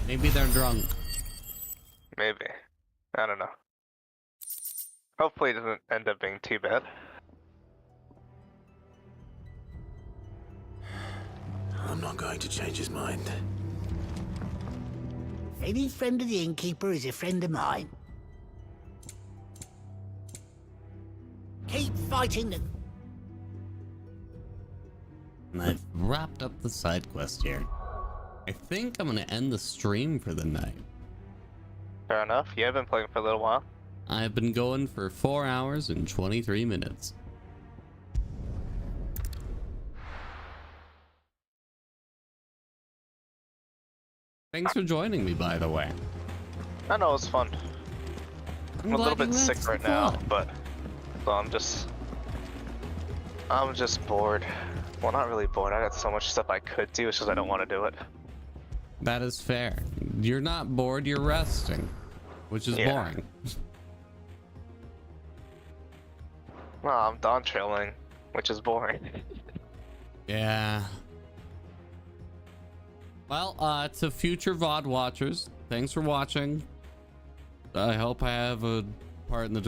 Maybe they're drunk. Maybe. I don't know. Hopefully it doesn't end up being too bad. I'm not going to change his mind. Any friend of the innkeeper is a friend of mine. Keep fighting them. And I've wrapped up the side quest here. I think I'm gonna end the stream for the night. Fair enough. You have been playing for a little while. I've been going for 4 hours and 23 minutes. Thanks for joining me, by the way. I know, it was fun. I'm a little glad bit you had sick some right now, fun. but so I'm just bored. Well, not really bored. I got so much stuff I could do. It's just I don't want to do it. That is fair. You're not bored, you're resting, which is boring. Well, I'm dawn trailing, which is boring. Yeah. Well, to future VOD watchers, thanks for watching. I hope I have a part in the